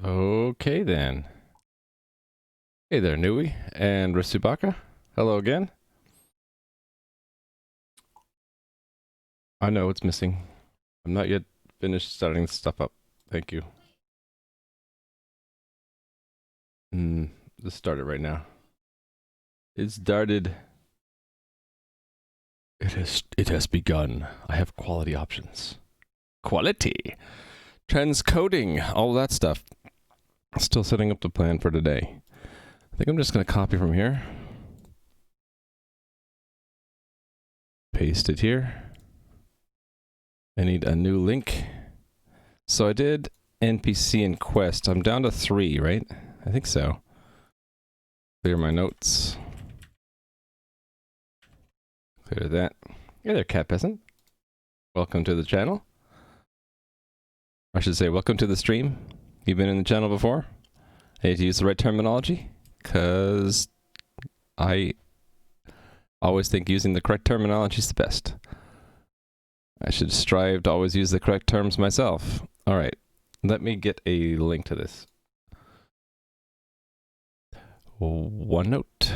Okay then. Hey there, Nui and Rasubaka. Hello again. I know it's missing. I'm not yet finished starting stuff up. Thank you. Let's start it right now. It started. It has begun. I have quality options. Quality. Transcoding. All that stuff. Still setting up the plan for today. I think I'm just going to copy from here. Paste it here. I need a new link. So I did NPC and quest. I'm down to 3, right? I think so. Clear my notes. Clear that. Hey there, Cat Peasant. Welcome to the channel. I should say, welcome to the stream. You've been in the channel before? I need to use the right terminology, because I always think using the correct terminology is the best. I should strive to always use the correct terms myself. Alright, let me get a link to this. OneNote.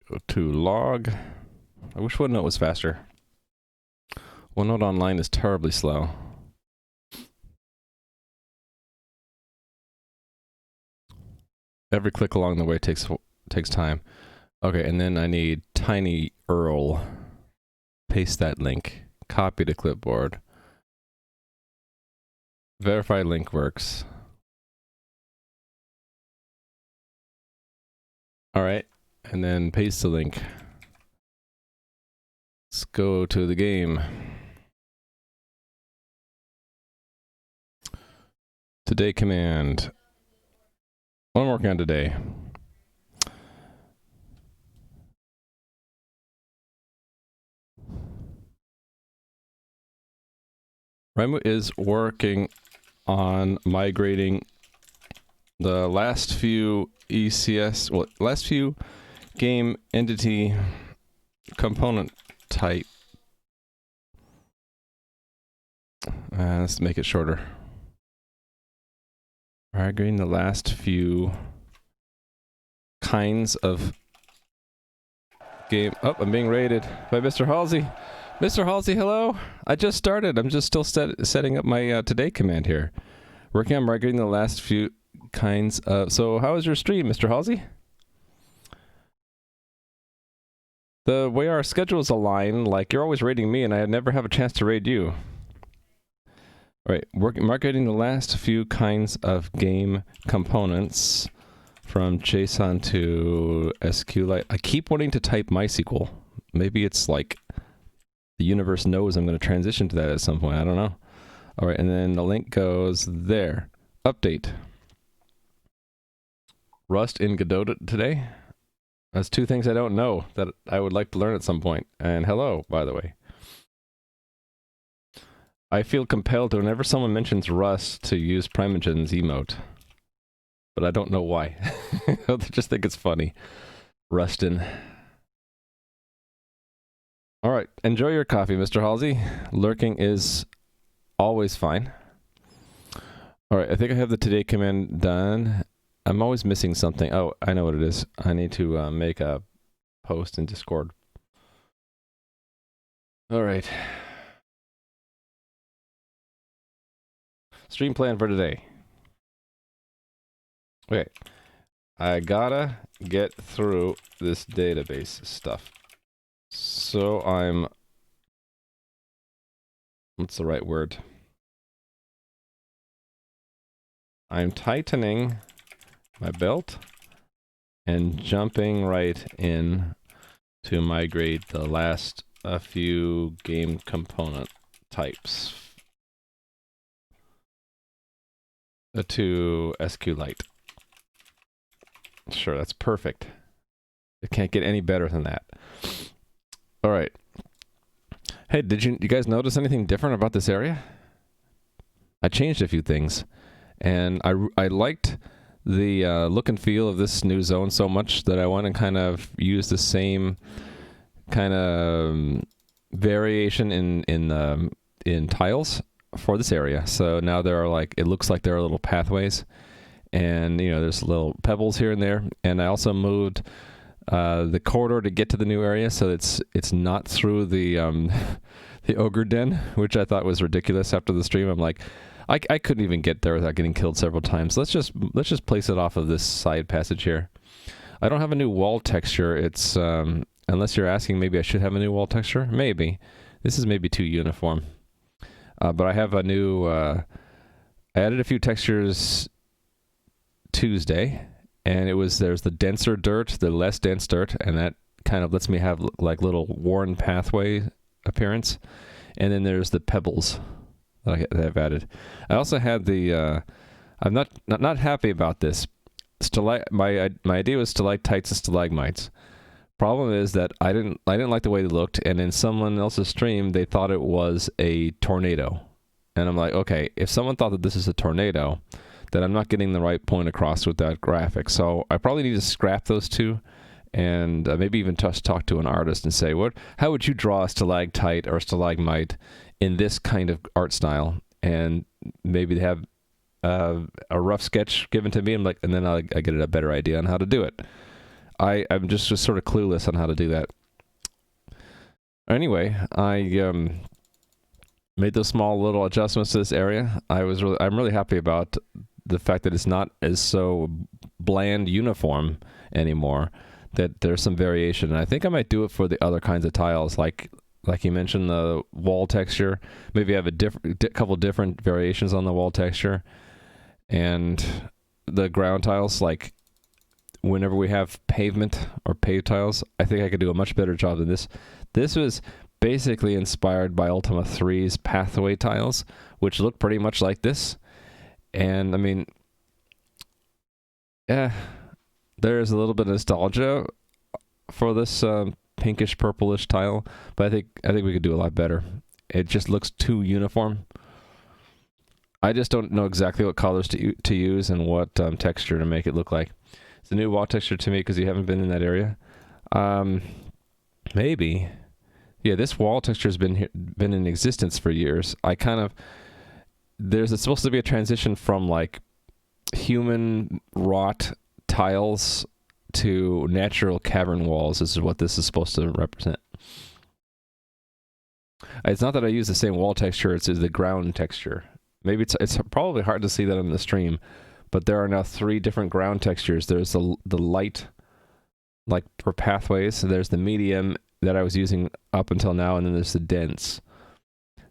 Go to log. I wish OneNote was faster. OneNote Online is terribly slow. Every click along the way takes time. Okay, and then I need tiny URL. Paste that link. Copy to clipboard. Verify link works. Alright, and then paste the link. Let's go to the game. Today command. What I'm working on today. Raimu is working on migrating the last few ECS, well, last few game entity component type. Let's make it shorter. Migrating the last few kinds of game. Oh, I'm being raided by Mr. Halsey. Mr. Halsey, hello. I just started. I'm just still setting up my today command here. Working on migrating the last few kinds of... So how was your stream, Mr. Halsey? The way our schedules align, like you're always raiding me and I never have a chance to raid you. Alright, migrating the last few kinds of game components from JSON to SQLite. I keep wanting to type MySQL. Maybe it's like the universe knows I'm going to transition to that at some point. I don't know. Alright, and then the link goes there. Update. Rust in Godot today. That's 2 things I don't know that I would like to learn at some point. And hello, by the way. I feel compelled to, whenever someone mentions Rust, to use Primogen's emote. But I don't know why. I just think it's funny. Rustin. Alright, enjoy your coffee, Mr. Halsey. Lurking is always fine. Alright, I think I have the today command done. I'm always missing something. Oh, I know what it is. I need to make a post in Discord. Alright. Stream plan for today. Okay. I gotta get through this database stuff. So I'm... What's the right word? I'm tightening my belt and jumping right in to migrate the last few game component types to SQLite. Sure, that's perfect. It can't get any better than that. All right. Hey, did you guys notice anything different about this area? I changed a few things, and I liked the look and feel of this new zone so much that I want to kind of use the same kind of variation in tiles for this area. So now there are like, it looks like there are little pathways, and you know there's little pebbles here and there. And I also moved the corridor to get to the new area, so it's not through the the ogre den, which I thought was ridiculous after the stream. I'm like, I couldn't even get there without getting killed several times. Let's just place it off of this side passage here. I don't have a new wall texture. It's unless you're asking, maybe I should have a new wall texture. Maybe this is maybe too uniform. But I have a new. I added a few textures Tuesday, and there's the denser dirt, the less dense dirt, and that kind of lets me have like little worn pathway appearance. And then there's the pebbles that I've added. I also had the. I'm not happy about this. My idea was stalactites and stalagmites. Problem is that I didn't like the way they looked, and in someone else's stream they thought it was a tornado, and I'm like, okay, if someone thought that this is a tornado, then I'm not getting the right point across with that graphic. So I probably need to scrap those two, and maybe even just talk to an artist and say, how would you draw a stalactite or a stalagmite in this kind of art style, and maybe they have a rough sketch given to me, and then I get a better idea on how to do it. I'm just sort of clueless on how to do that. Anyway, I made those small little adjustments to this area. I'm really happy about the fact that it's not as so bland uniform anymore. That there's some variation, and I think I might do it for the other kinds of tiles, like you mentioned, the wall texture. Maybe have a couple different variations on the wall texture, and the ground tiles, like. Whenever we have pavement or paved tiles, I think I could do a much better job than this. This was basically inspired by Ultima 3's pathway tiles, which look pretty much like this. And I mean, yeah, there's a little bit of nostalgia for this pinkish purplish tile, but I think we could do a lot better. It just looks too uniform. I just don't know exactly what colors to use and what texture to make it look like. It's a new wall texture to me because you haven't been in that area. Maybe. Yeah, this wall texture has been in existence for years. It's supposed to be a transition from like human wrought tiles to natural cavern walls. This is what this is supposed to represent. It's not that I use the same wall texture, it's the ground texture. Maybe it's probably hard to see that on the stream. But there are now 3 different ground textures. There's the light, like for pathways. There's the medium that I was using up until now, and then there's the dense,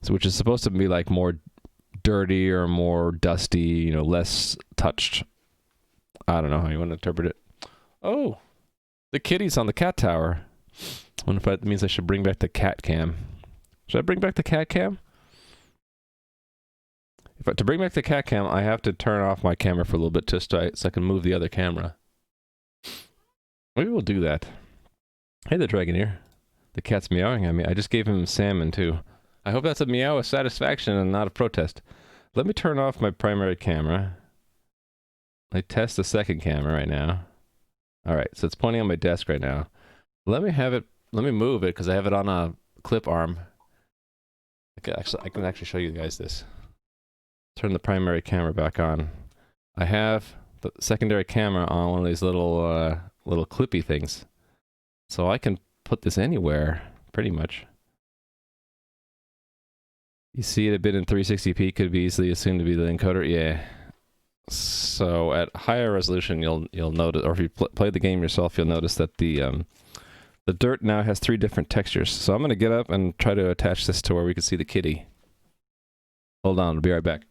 which is supposed to be like more dirty or more dusty, less touched. I don't know how you want to interpret it. Oh, the kitty's on the cat tower. I wonder if that means I should bring back the cat cam. Should I bring back the cat cam? To bring back the cat cam, I have to turn off my camera for a little bit so I can move the other camera. Maybe we'll do that. Hey there, Dragoneer. The cat's meowing at me. I just gave him salmon, too. I hope that's a meow of satisfaction and not a protest. Let me turn off my primary camera. I test the second camera right now. Alright, so it's pointing on my desk right now. Let me move it, because I have it on a clip arm. I can actually show you guys this. Turn the primary camera back on. I have the secondary camera on one of these little clippy things, so I can put this anywhere pretty much. You see it a bit in 360p, could be easily assumed to be the encoder. Yeah. So at higher resolution, you'll notice, or if you play the game yourself, you'll notice that the dirt now has 3 different textures. So I'm gonna get up and try to attach this to where we can see the kitty. Hold on, I'll be right back.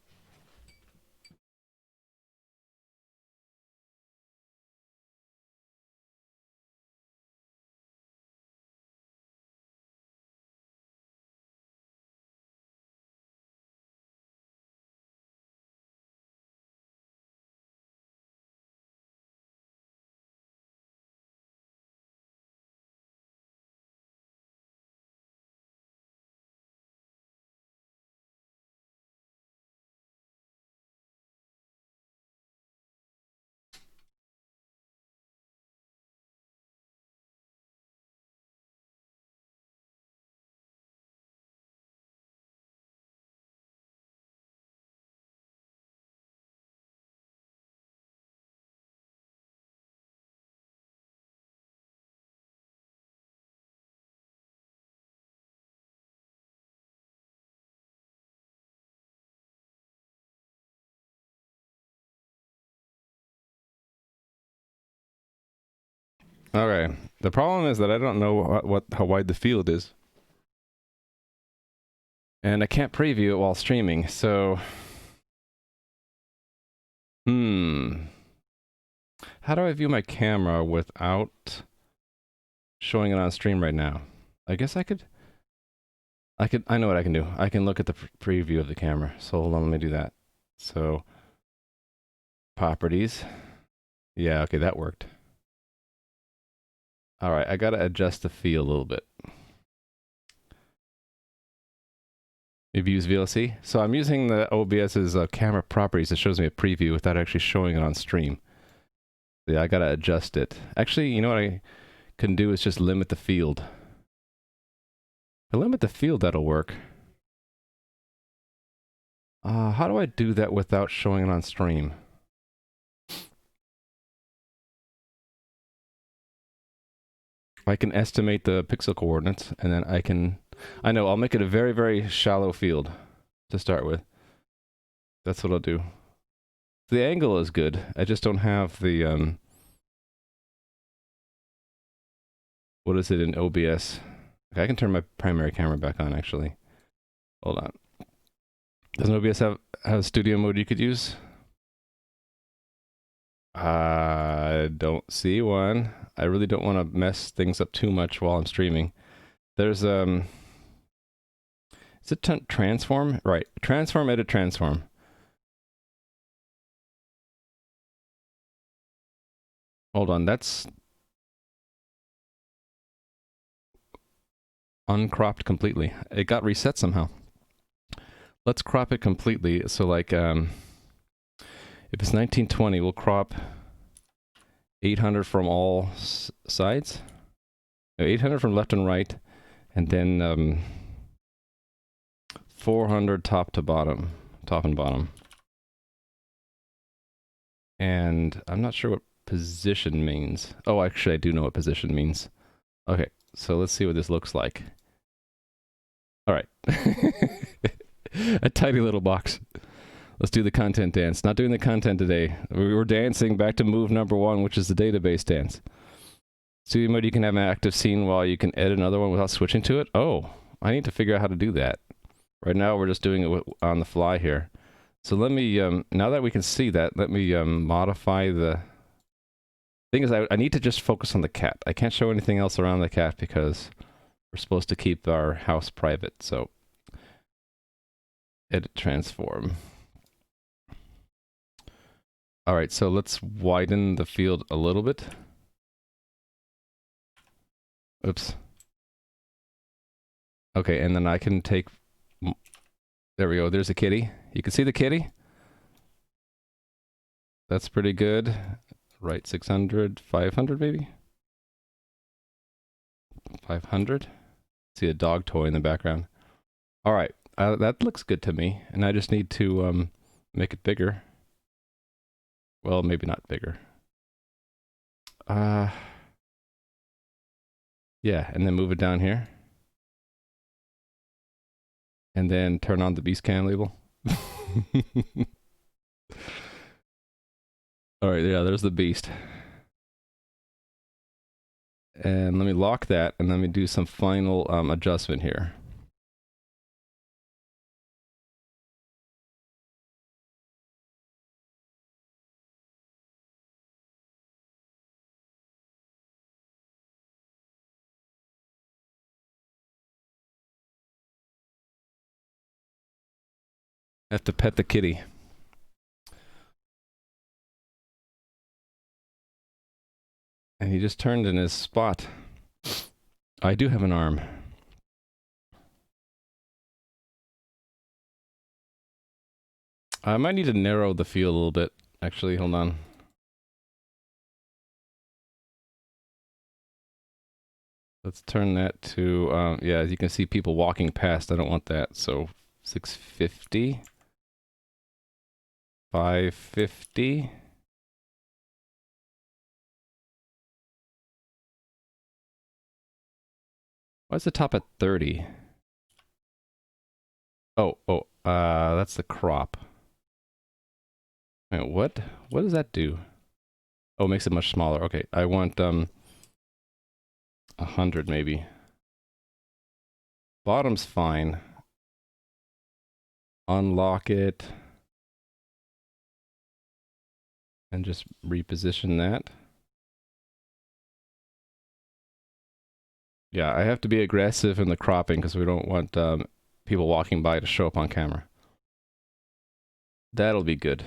Okay. The problem is that I don't know how wide the field is. And I can't preview it while streaming, so... How do I view my camera without showing it on stream right now? I guess I know what I can do. I can look at the preview of the camera. So hold on, let me do that. So, properties. Yeah, okay, that worked. All right, I gotta adjust the field a little bit. You've used VLC? So I'm using the OBS's camera properties that shows me a preview without actually showing it on stream. Yeah, I gotta adjust it. Actually, you know what I can do is just limit the field. If I limit the field, that'll work. How do I do that without showing it on stream? I can estimate the pixel coordinates, and then I know, I'll make it a very, very shallow field to start with. That's what I'll do. The angle is good. I just don't have the, what is it in OBS? Okay, I can turn my primary camera back on, actually. Hold on. Doesn't OBS have studio mode you could use? I don't see one. I really don't want to mess things up too much while I'm streaming. There's, is it transform? Right. Transform, edit, transform. Hold on, that's uncropped completely. It got reset somehow. Let's crop it completely. So like, if it's 1920, we'll crop 800 from all sides. 800 from left and right, and then 400 top to bottom, top and bottom. And I'm not sure what position means. Oh, actually, I do know what position means. Okay, so let's see what this looks like. All right. A tiny little box. Let's do the content dance. Not doing the content today. We were dancing back to move number 1, which is the database dance. Studio mode, you can have an active scene while you can edit another one without switching to it. Oh, I need to figure out how to do that. Right now, we're just doing it on the fly here. So let me, now that we can see that, let me modify the... Thing is, I need to just focus on the cat. I can't show anything else around the cat because we're supposed to keep our house private, so... Edit transform. Alright, so let's widen the field a little bit. Oops. Okay, and then I can take... There we go, there's a kitty. You can see the kitty? That's pretty good. Right, 600, 500 maybe? 500? See a dog toy in the background. Alright, that looks good to me. And I just need to make it bigger. Well, maybe not bigger. Yeah, and then move it down here. And then turn on the beast cam label. Alright, yeah, there's the beast. And let me lock that, and let me do some final adjustment here. I have to pet the kitty. And he just turned in his spot. I do have an arm. I might need to narrow the field a little bit. Actually, hold on. Let's turn that to, yeah, as you can see people walking past. I don't want that. So 650. 550. Why is the top at 30? Oh, that's the crop. Wait, what? What does that do? Oh, it makes it much smaller. Okay, I want 100 maybe. Bottom's fine. Unlock it. And just reposition that. Yeah, I have to be aggressive in the cropping because we don't want people walking by to show up on camera. That'll be good.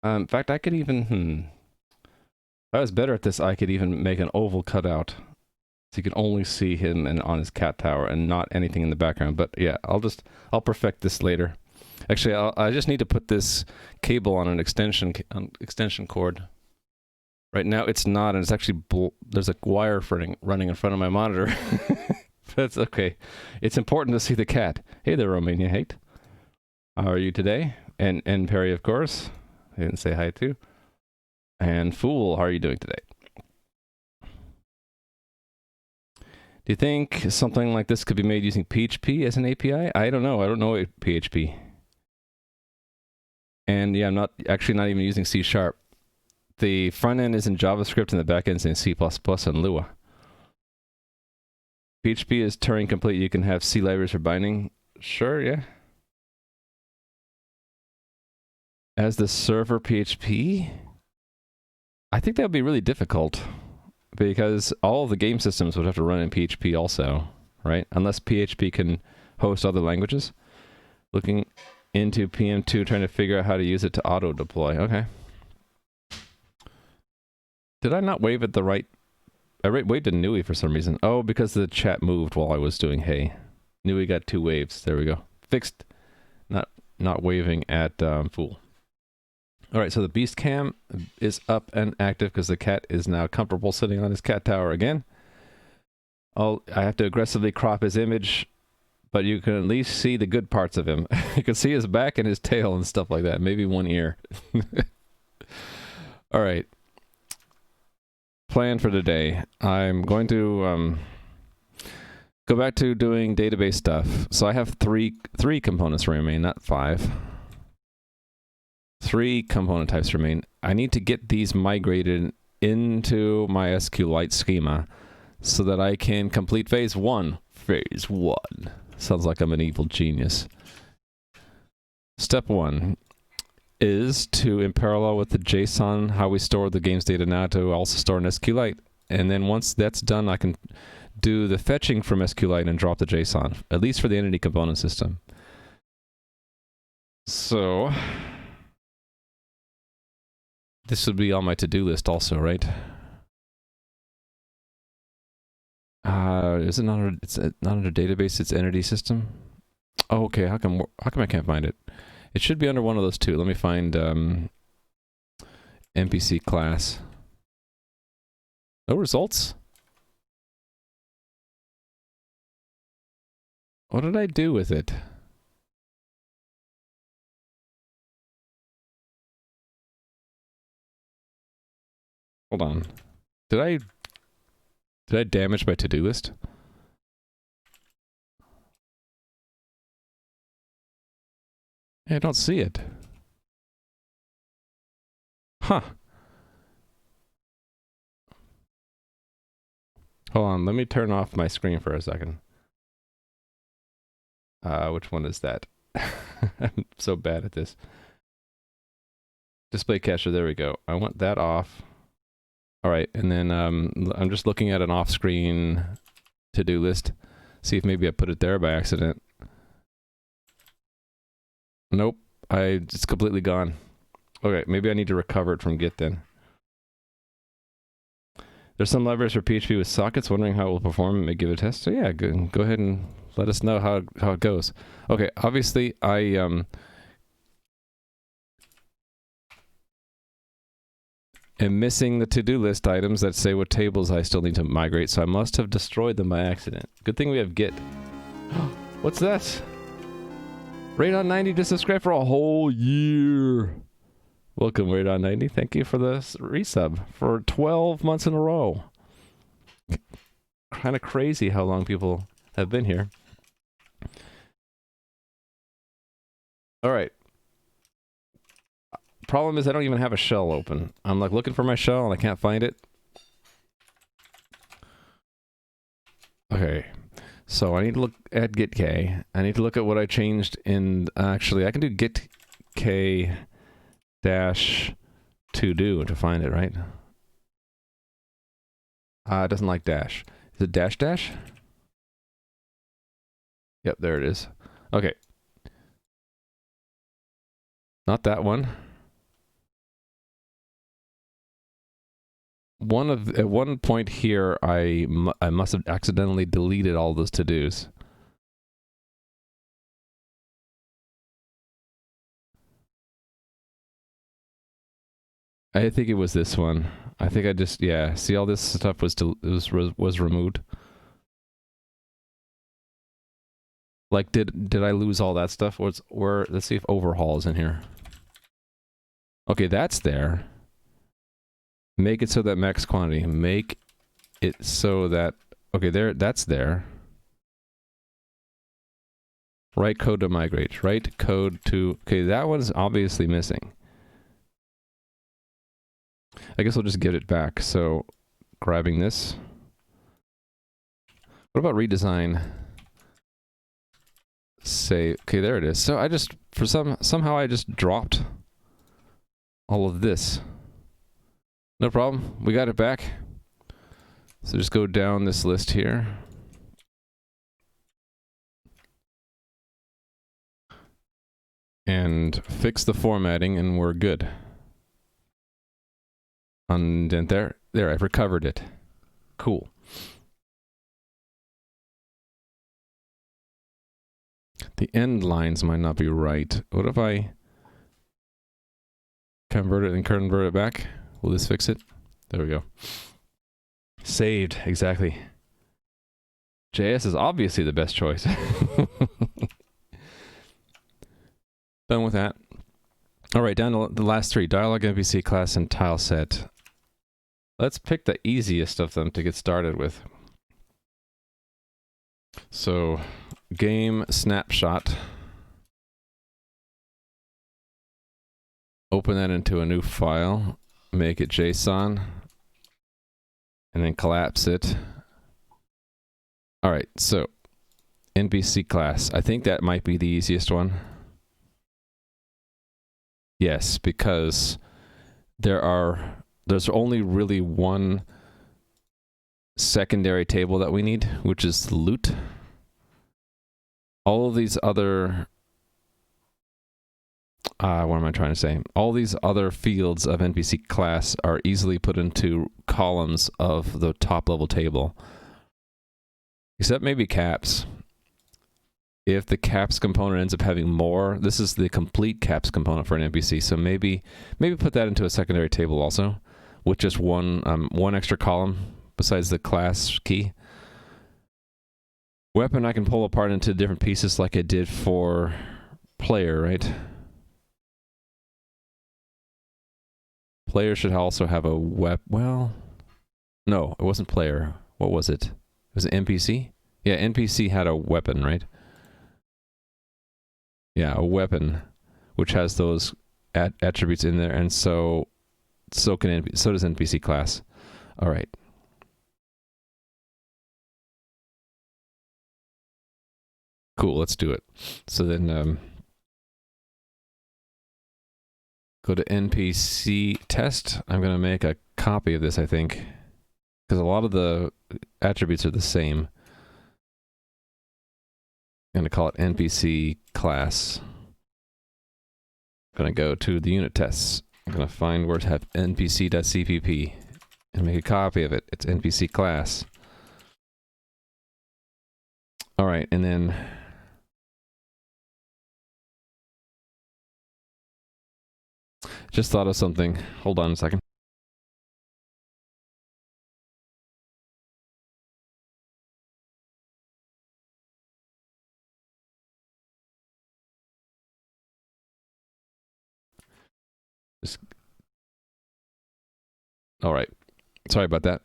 In fact, I could even, if I was better at this, I could even make an oval cutout. So you can only see him and on his cat tower and not anything in the background. But yeah, I'll perfect this later. Actually, I just need to put this cable on an extension cord. Right now it's not, and it's actually there's a wire running in front of my monitor. That's okay. It's important to see the cat. Hey there, Romania Hate. How are you today? And Perry, of course. I didn't say hi to. And Fool, how are you doing today? Do you think something like this could be made using PHP as an API? I don't know. I don't know PHP. And yeah, I'm not even using C#. The front end is in JavaScript and the back end is in C++ and Lua. PHP is Turing complete. You can have C libraries for binding. Sure, yeah. As the server PHP? I think that would be really difficult because all of the game systems would have to run in PHP also, right? Unless PHP can host other languages. Looking into PM2, trying to figure out how to use it to auto deploy. Okay. Did I not wave at the right? I waved to Nui for some reason. Oh, because the chat moved while I was doing hey. Nui got 2 waves. There we go. Fixed. Not waving at Fool. All right, so the beast cam is up and active because the cat is now comfortable sitting on his cat tower again. I have to aggressively crop his image, but you can at least see the good parts of him. You can see his back and his tail and stuff like that. Maybe one ear. All right. Plan for today. I'm going to go back to doing database stuff. So I have three components remain, not 5. 3 component types remain. I need to get these migrated into my SQLite schema so that I can complete phase 1. Phase 1. Sounds like I'm an evil genius. Step 1 is to, in parallel with the JSON, how we store the game's data now, to also store in SQLite. And then once that's done, I can do the fetching from SQLite and drop the JSON, at least for the entity component system. So this would be on my to-do list also, right? Is it not under, it's not under database, it's entity system? Oh, okay, how come I can't find it? It should be under one of those 2. Let me find NPC class. No results? What did I do with it? Hold on. Did I damage my to-do list? I don't see it. Huh. Hold on, let me turn off my screen for a second. Which one is that? I'm so bad at this. Display capture, there we go. I want that off. All right, and then I'm just looking at an off-screen to-do list. See if maybe I put it there by accident. Nope, it's completely gone. Okay, maybe I need to recover it from Git then. There's some libraries for PHP with sockets, wondering how it will perform and may give it a test. So yeah, go ahead and let us know how it goes. Okay, obviously I am missing the to-do list items that say what tables I still need to migrate, so I must have destroyed them by accident. Good thing we have Git. What's that? Radon 90 just subscribed for a whole year. Welcome, Radon 90. Thank you for the resub for 12 months in a row. Kind of crazy how long people have been here. All right. Problem is I don't even have a shell open. I'm like looking for my shell and I can't find it. Okay, so I need to look at getk. I need to look at what I changed in. Actually, I can do getk dash to do to find it, right? It doesn't like dash. Is it dash dash? Yep, there it is. Okay. Not that one. At one point here, I must have accidentally deleted all those to-dos. I think it was this one. I think I just, yeah. See, all this stuff was removed. Like, did I lose all that stuff? Let's see if overhaul is in here. Okay, that's there. Make it so that max quantity. Make it so that, okay, that's there. Write code to migrate. Write code to, okay, that one's obviously missing. I guess I'll just give it back. So, grabbing this. What about redesign? Say, okay, there it is. So I just, somehow I just dropped all of this. No problem. We got it back. So just go down this list here. And fix the formatting, and we're good. Undent there. There, I've recovered it. Cool. The end lines might not be right. What if I convert it and convert it back? Will this fix it? There we go. Saved, exactly. JS is obviously the best choice. Done with that. All right, down to the last three. Dialog NPC class and tile set. Let's pick the easiest of them to get started with. So, game snapshot. Open that into a new file. Make it JSON. And then collapse it. All right, so NPC class. I think that might be the easiest one. Yes, because there's only really one secondary table that we need, which is loot. All of these other what am I trying to say? All these other fields of NPC class are easily put into columns of the top level table. Except maybe caps. If the caps component ends up having more, this is the complete caps component for an NPC. So maybe put that into a secondary table also, with just one extra column besides the class key. Weapon I can pull apart into different pieces like I did for player, right? Player should also have a well, no, it wasn't player. What was it? Was it NPC? Yeah, NPC had a weapon, right? Yeah, a weapon, which has those attributes in there, and so does NPC class. All right. Cool, let's do it. So then go to NPC test. I'm going to make a copy of this, I think, because a lot of the attributes are the same. I'm going to call it NPC class. I'm going to go to the unit tests. I'm going to find where to have npc.cpp and make a copy of it. It's NPC class. All right, and then just thought of something. Hold on a second. All right. Sorry about that.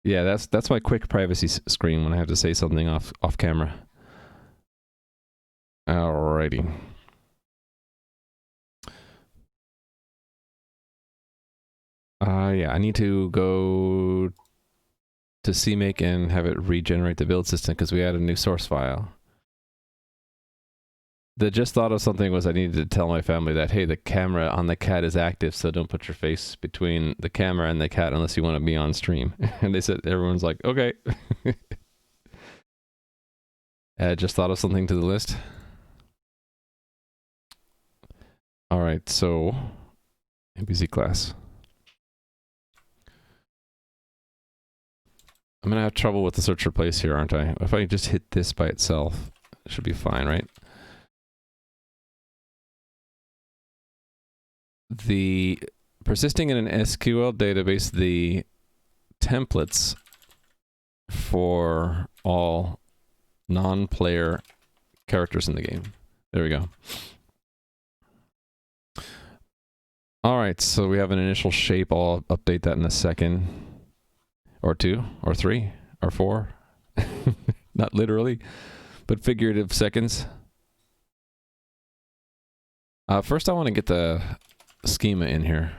Yeah, that's my quick privacy screen when I have to say something off camera. Alrighty. Yeah, I need to go to CMake and have it regenerate the build system because we had a new source file. The just thought of something was I needed to tell my family that, hey, the camera on the cat is active, so don't put your face between the camera and the cat unless you want to be on stream. And they said, everyone's like, okay. Just thought of something to the list. All right, so NPC class. I'm gonna have trouble with the search replace here, aren't I? If I just hit this by itself, it should be fine, right? The persisting in an SQL database, the templates for all non-player characters in the game. There we go. All right, so we have an initial shape. I'll update that in a second. Or 2, or 3, or 4. Not literally, but figurative seconds. First I want to get the schema in here.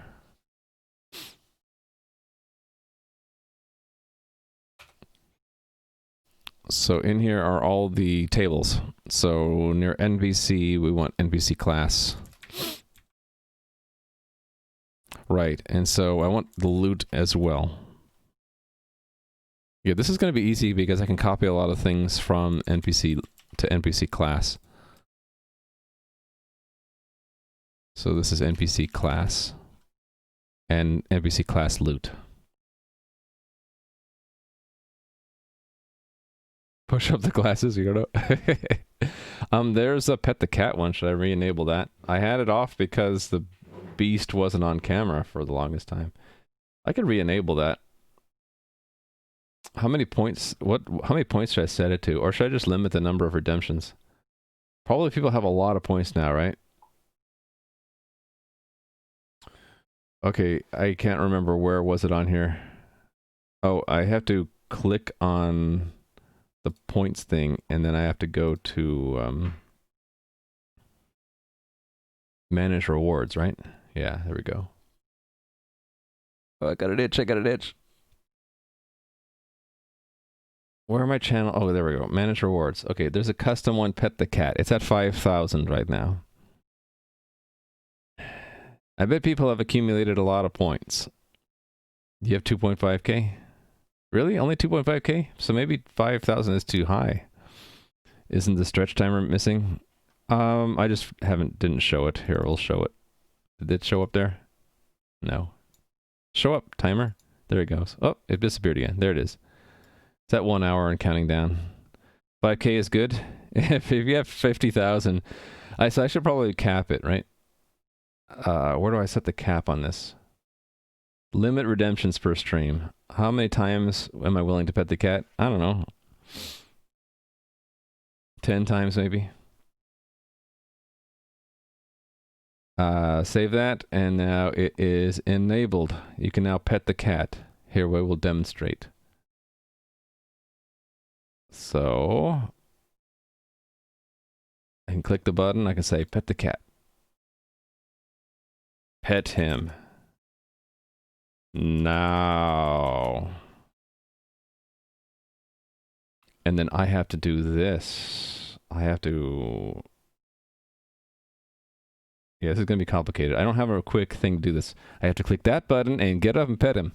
So in here are all the tables. So near NPC, we want NPC class. Right, and so I want the loot as well. Yeah, this is going to be easy because I can copy a lot of things from NPC to NPC class. So this is NPC class and NPC class loot. Push up the classes, you don't know. There's a pet the cat one. Should I re-enable that? I had it off because the beast wasn't on camera for the longest time. I could re-enable that. How many points? How many points should I set it to, or should I just limit the number of redemptions? Probably people have a lot of points now, right? Okay, I can't remember where was it on here. Oh, I have to click on the points thing, and then I have to go to manage rewards, right? Yeah, there we go. Oh, I got an itch. I got an itch. Where are my channel? Oh, there we go. Manage rewards. Okay, there's a custom one, pet the cat. It's at 5,000 right now. I bet people have accumulated a lot of points. You have 2.5k? Really? Only 2.5k? So maybe 5,000 is too high. Isn't the stretch timer missing? I just didn't show it. Here, we'll show it. Did it show up there? No. Show up, timer. There it goes. Oh, it disappeared again. There it is. It's at 1 hour and counting down. 5k is good. If you have 50,000, so I should probably cap it, right? Where do I set the cap on this? Limit redemptions per stream. How many times am I willing to pet the cat? I don't know. 10 times maybe. Save that, and now it is enabled. You can now pet the cat. Here we will demonstrate. So I can click the button. I can say pet the cat. Pet him. Now. And then I have to do this. I have to... Yeah, this is going to be complicated. I don't have a quick thing to do this. I have to click that button and get up and pet him.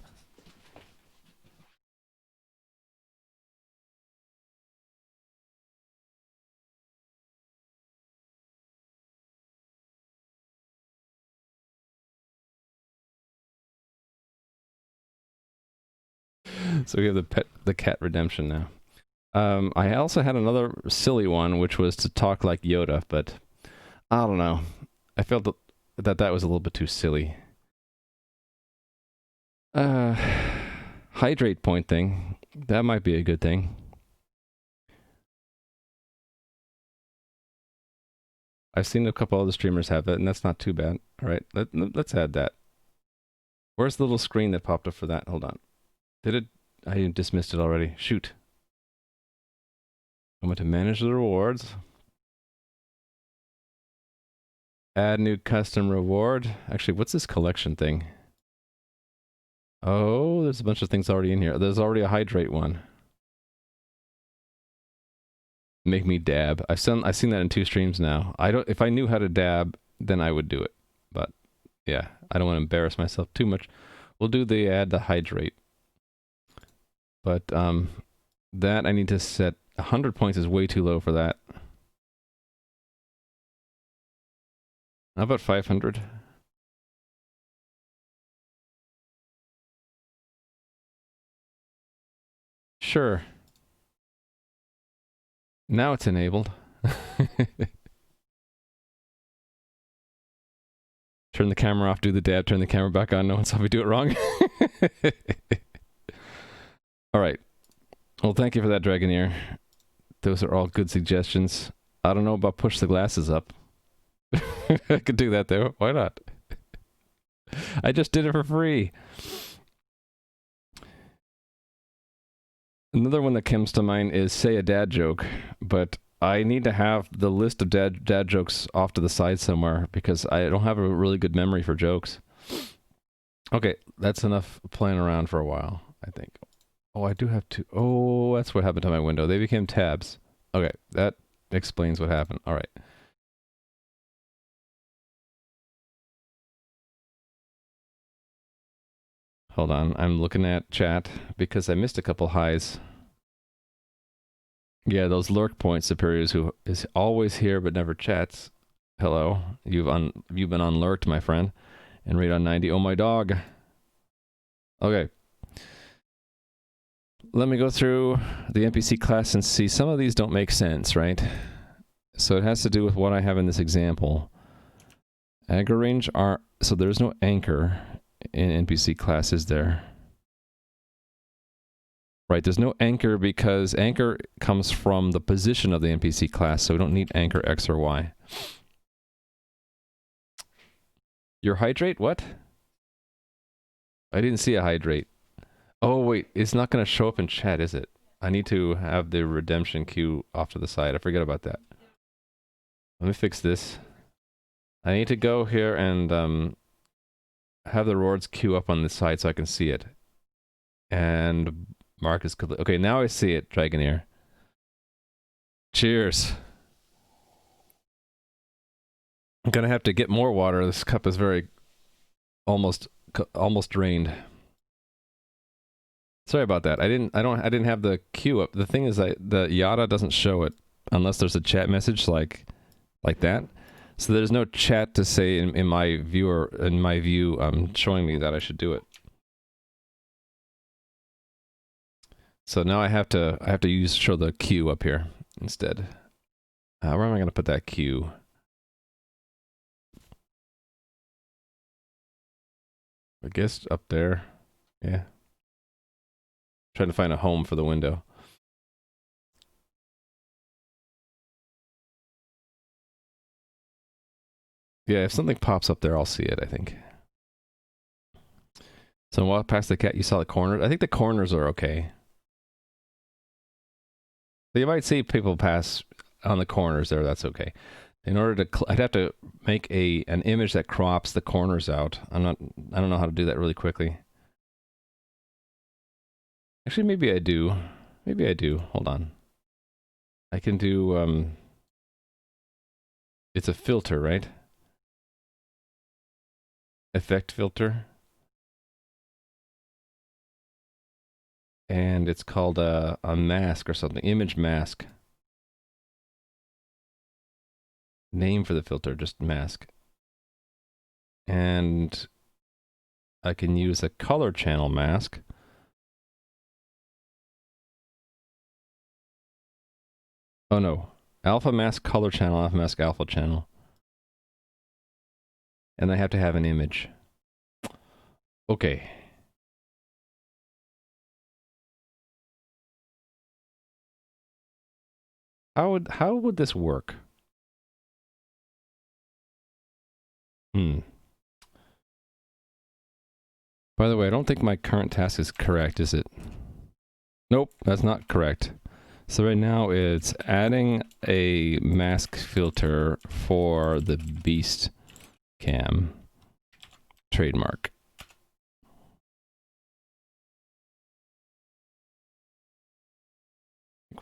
So we have the cat redemption now. I also had another silly one, which was to talk like Yoda, but I don't know. I felt that was a little bit too silly. Hydrate point thing. That might be a good thing. I've seen a couple other streamers have it, and that's not too bad. All right, let's add that. Where's the little screen that popped up for that? Hold on. Did it? I dismissed it already. Shoot. I'm going to manage the rewards. Add new custom reward. Actually, what's this collection thing? Oh, there's a bunch of things already in here. There's already a hydrate one. Make me dab. I've seen that in 2 streams now. If I knew how to dab, then I would do it. But yeah, I don't want to embarrass myself too much. We'll do the add the hydrate. But that I need to set 100 points is way too low for that. How about 500? Sure. Now it's enabled. Turn the camera off, do the dab, turn the camera back on. No one saw me do it wrong. Alright. Well, thank you for that, Dragoneer. Those are all good suggestions. I don't know about push the glasses up. I could do that though. Why not? I just did it for free. Another one that comes to mind is say a dad joke, but I need to have the list of dad jokes off to the side somewhere because I don't have a really good memory for jokes. Okay, that's enough playing around for a while, I think. Oh, I do have to... Oh, that's what happened to my window. They became tabs. Okay, that explains what happened. All right. Hold on, I'm looking at chat because I missed a couple highs. Yeah, those lurk point superiors who is always here but never chats. Hello, you've been unlurked, my friend. And read on 90. Oh, my dog. Okay. Let me go through the NPC class and see. Some of these don't make sense, right? So it has to do with what I have in this example. Aggro range are... So there's no anchor in NPC class, is there? Right, there's no anchor because anchor comes from the position of the NPC class, so we don't need anchor X or Y. Your hydrate? What? I didn't see a hydrate. Oh, wait, it's not going to show up in chat, is it? I need to have the redemption queue off to the side. I forget about that. Let me fix this. I need to go here and have the rewards queue up on the side so I can see it. And Marcus could... Okay, now I see it, Dragoneer. Cheers. I'm gonna have to get more water. This cup is very... almost drained. Sorry about that. I didn't have the queue up. The thing is the Yada doesn't show it unless there's a chat message like that. So there's no chat to say in my view showing me that I should do it. So now I have to show the queue up here instead. Where am I going to put that queue? I guess up there. Yeah. Trying to find a home for the window. Yeah, if something pops up there, I'll see it, I think. So walk past the cat, you saw the corners. I think the corners are okay. So you might see people pass on the corners there, that's okay. In order to, I'd have to make an image that crops the corners out. I don't know how to do that really quickly. Actually, maybe I do. Maybe I do. Hold on. I can do, it's a filter, right? Effect filter. And it's called a mask or something. Image mask. Name for the filter, just mask. And I can use a color channel mask. Oh no. Alpha mask, color channel, alpha mask, alpha channel. And I have to have an image. Okay. How would this work? By the way, I don't think my current task is correct, is it? Nope, that's not correct. So right now it's adding a mask filter for the beast cam trademark.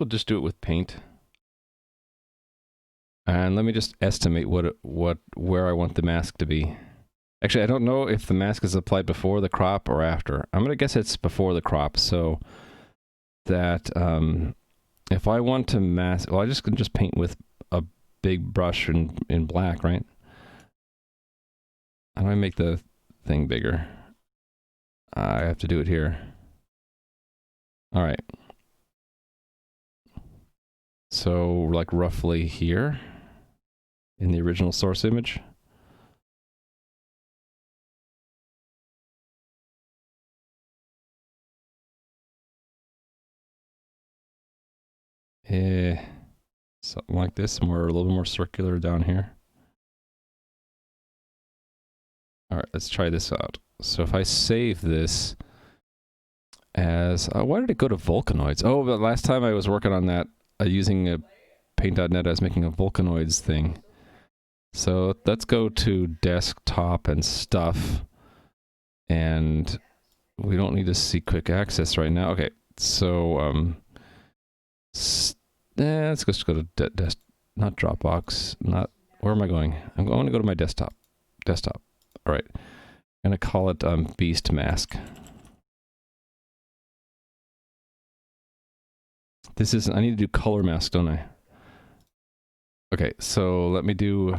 we'll just do it with paint. And let me just estimate where I want the mask to be. Actually, I don't know if the mask is applied before the crop or after. I'm gonna guess it's before the crop, so that if I want to mask, well, I can just paint with a big brush in black, right? How do I make the thing bigger? I have to do it here. All right. So like roughly here in the original source image. Something like this, and we're a little more circular down here. All right, let's try this out. So if I save this as, why did it go to Volcanoids? Oh, the last time I was working on that, using a paint.net, I was making a Volcanoids thing. So let's go to desktop and stuff. And we don't need to see quick access right now. Okay, so let's just go to not Dropbox, not, where am I going? I'm going to go to my desktop. Desktop. All right. I'm going to call it Beast Mask. This is, I need to do color mask, don't I? Okay, so let me do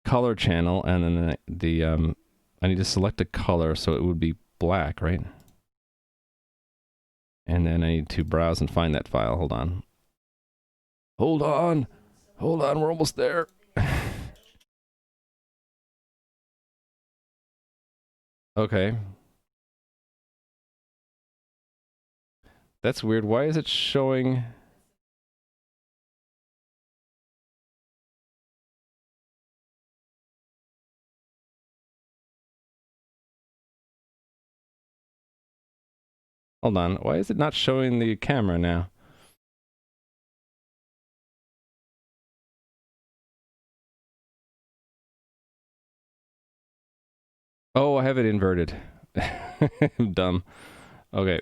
color channel, and then I need to select a color, so it would be black, right? And then I need to browse and find that file. Hold on. Hold on. Hold on, we're almost there. Okay. That's weird. Why is it showing... Hold on. Why is it not showing the camera now? Oh, I have it inverted. I'm dumb. Okay.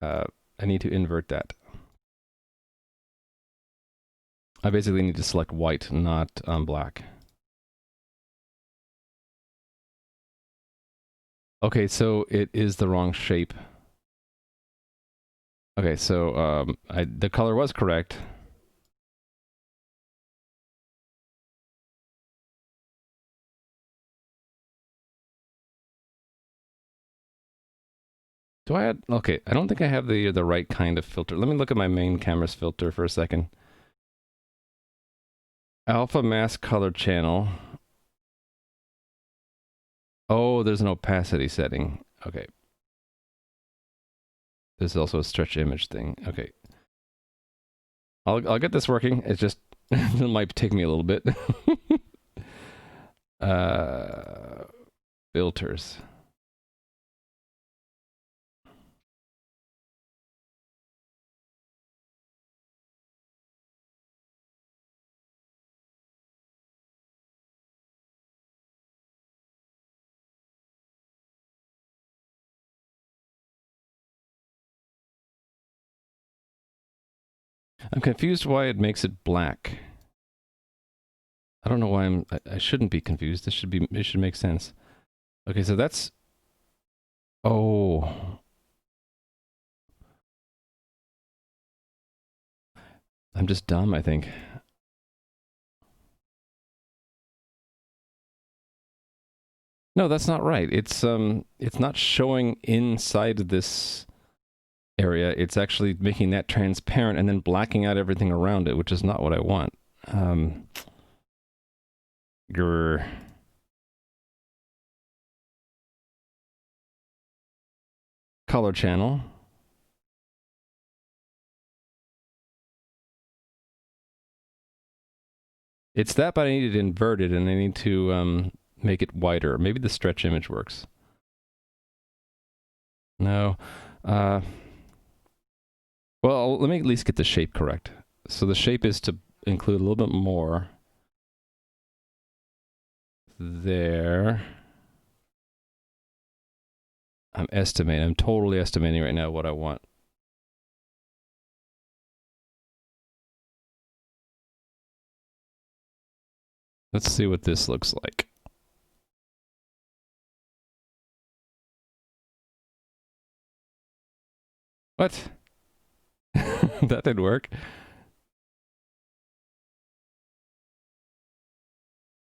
I need to invert that. I basically need to select white, not black. Okay, so it is the wrong shape. Okay, so the color was correct. Do I add? Okay, I don't think I have the right kind of filter. Let me look at my main camera's filter for a second. Alpha mask color channel. Oh, there's an opacity setting. Okay. There's also a stretch image thing. Okay. I'll get this working. It's just it might take me a little bit. Filters. I'm confused why it makes it black. I don't know why I shouldn't be confused. It should make sense. Okay, so that's, oh. I'm just dumb, I think. No, that's not right. It's not showing inside this area. It's actually making that transparent and then blacking out everything around it, which is not what I want. Your color channel. It's that, but I need it inverted, and I need to make it wider. Maybe the stretch image works. No. Well, let me at least get the shape correct. So the shape is to include a little bit more there. I'm totally estimating right now what I want. Let's see what this looks like. What? That didn't work.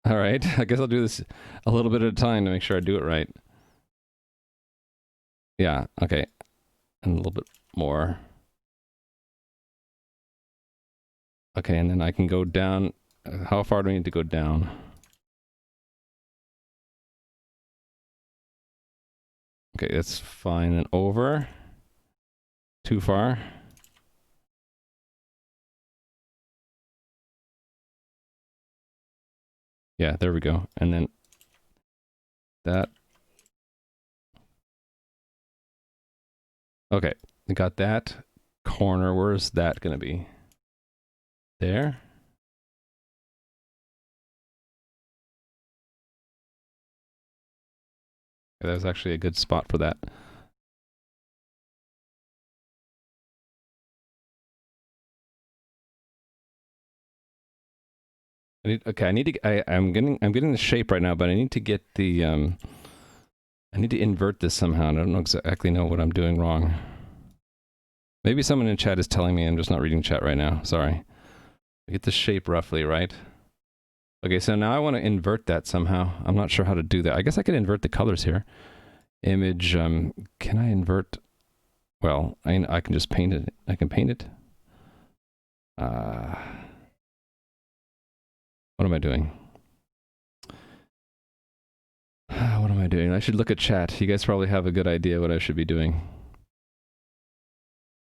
All right, I guess I'll do this a little bit at a time to make sure I do it right. Yeah, okay. And a little bit more. Okay, and then I can go down. How far do I need to go down? Okay, that's fine. And over. Too far. Yeah, there we go. And then that. Okay, I got that corner. Where's that going to be? There. Okay, that was actually a good spot for that. I'm getting the shape right now, but I need to get the I need to invert this somehow. I don't exactly know what I'm doing wrong. Maybe someone in chat is telling me. I'm just not reading chat right now. Sorry. I get the shape roughly, right? Okay, so now I want to invert that somehow. I'm not sure how to do that. I guess I could invert the colors here. Image, can I invert? Well, I can just paint it. I can paint it. What am I doing? What am I doing? I should look at chat. You guys probably have a good idea what I should be doing.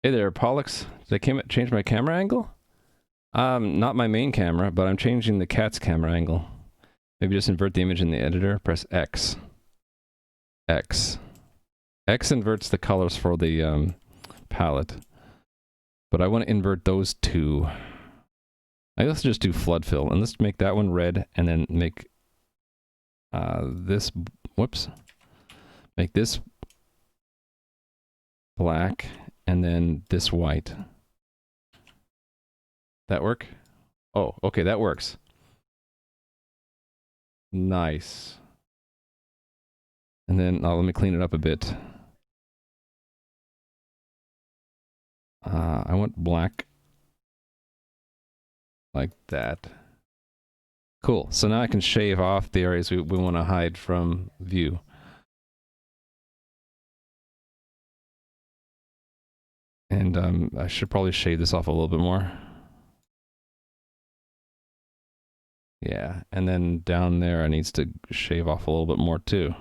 Hey there, Pollux. Did I change my camera angle? Not my main camera, but I'm changing the cat's camera angle. Maybe just invert the image in the editor. Press X. X. X inverts the colors for the palette. But I want to invert those two. Let's just do flood fill, and let's make that one red, and then make this, whoops, make this black, and then this white. That work? Oh, okay, that works. Nice. And then, let me clean it up a bit. I want black. Like that. Cool. So now I can shave off the areas we want to hide from view. And I should probably shave this off a little bit more. Yeah, and then down there I needs to shave off a little bit more too.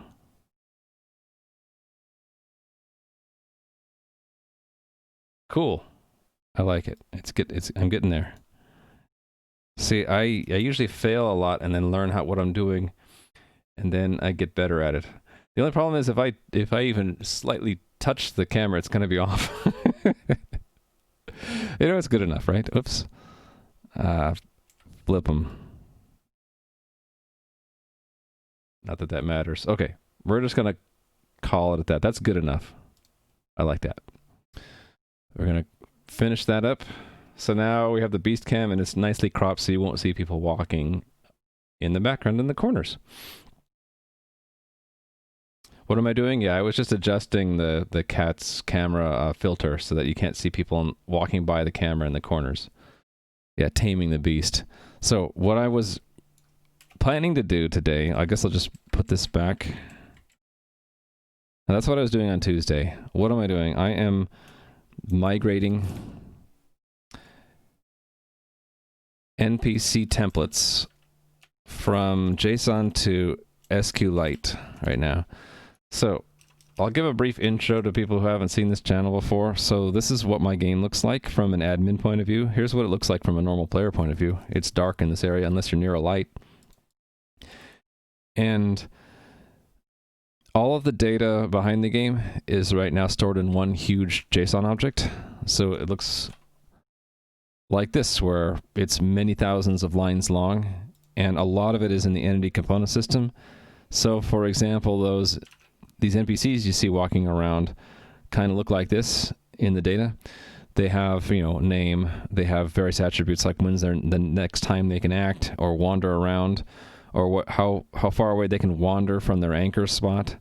Cool. I like it. I'm getting there. See, I usually fail a lot and then learn what I'm doing, and then I get better at it. The only problem is if I even slightly touch the camera, it's gonna be off. You know, it's good enough, right? Oops. Flip them. Not that that matters. Okay, we're just gonna call it at that. That's good enough. I like that. We're gonna finish that up. So now we have the beast cam, and it's nicely cropped so you won't see people walking in the background in the corners. What am I doing? Yeah, I was just adjusting the cat's camera filter so that you can't see people walking by the camera in the corners. Yeah, taming the beast. So what I was planning to do today, I guess I'll just put this back. Now, that's what I was doing on Tuesday. What am I doing? I am migrating NPC templates from JSON to SQLite right now. So I'll give a brief intro to people who haven't seen this channel before. So this is what my game looks like from an admin point of view. Here's what it looks like from a normal player point of view. It's dark in this area unless you're near a light. And all of the data behind the game is right now stored in one huge JSON object. So it looks like this, where it's many thousands of lines long, and a lot of it is in the entity component system. So for example, these NPCs you see walking around kind of look like this in the data. They have, you know, name. They have various attributes like when's the next time they can act or wander around, or how far away they can wander from their anchor spot.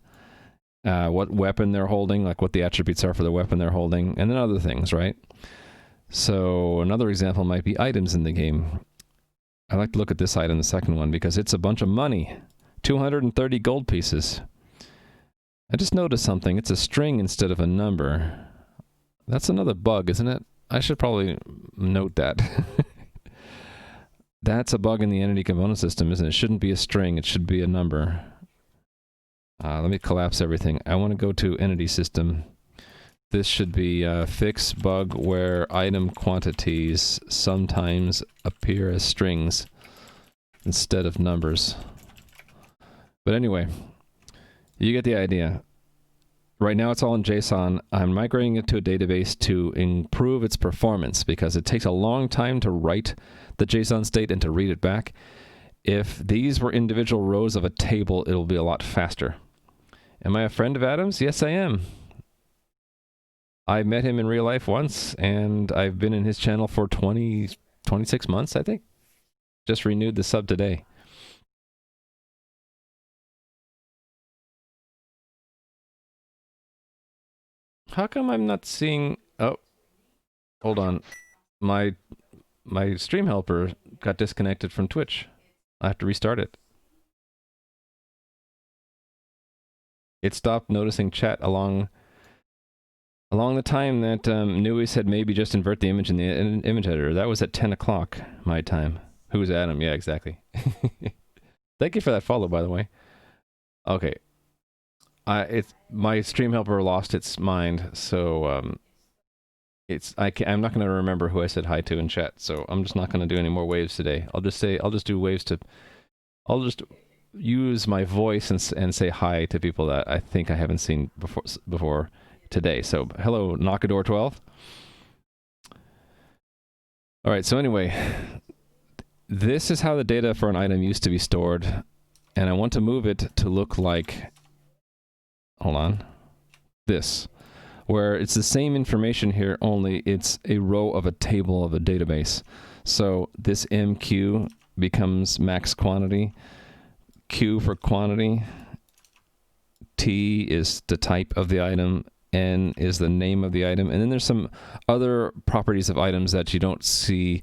What weapon they're holding, like what the attributes are for the weapon they're holding, and then other things, right? So another example might be items in the game. I like to look at this item, the second one, because it's a bunch of money. 230 gold pieces. I just noticed something. It's a string instead of a number. That's another bug, isn't it? I should probably note that. That's a bug in the entity component system, isn't it? It shouldn't be a string. It should be a number. Let me collapse everything. I want to go to entity system. This should be fix bug where item quantities sometimes appear as strings instead of numbers. But anyway, you get the idea. Right now it's all in JSON. I'm migrating it to a database to improve its performance because it takes a long time to write the JSON state and to read it back. If these were individual rows of a table, it'll be a lot faster. Am I a friend of Adam's? Yes, I am. I met him in real life once, and I've been in his channel for 26 months, I think. Just renewed the sub today. How come I'm not seeing... Oh, hold on. My stream helper got disconnected from Twitch. I have to restart it. It stopped noticing chat along the time that Nui said maybe just invert the image in the image editor. That was at 10 o'clock my time. Who's Adam? Yeah, exactly. Thank you for that follow, by the way. Okay. My stream helper lost its mind, so I'm not going to remember who I said hi to in chat, so I'm just not going to do any more waves today. I'll just do waves to... I'll just use my voice and say hi to people that I think I haven't seen before today. So, hello, Knockador 12. All right, so anyway, this is how the data for an item used to be stored, and I want to move it to look like, hold on, this, where it's the same information here, only it's a row of a table of a database. So this MQ becomes max quantity, Q for quantity, T is the type of the item, N is the name of the item, and then there's some other properties of items that you don't see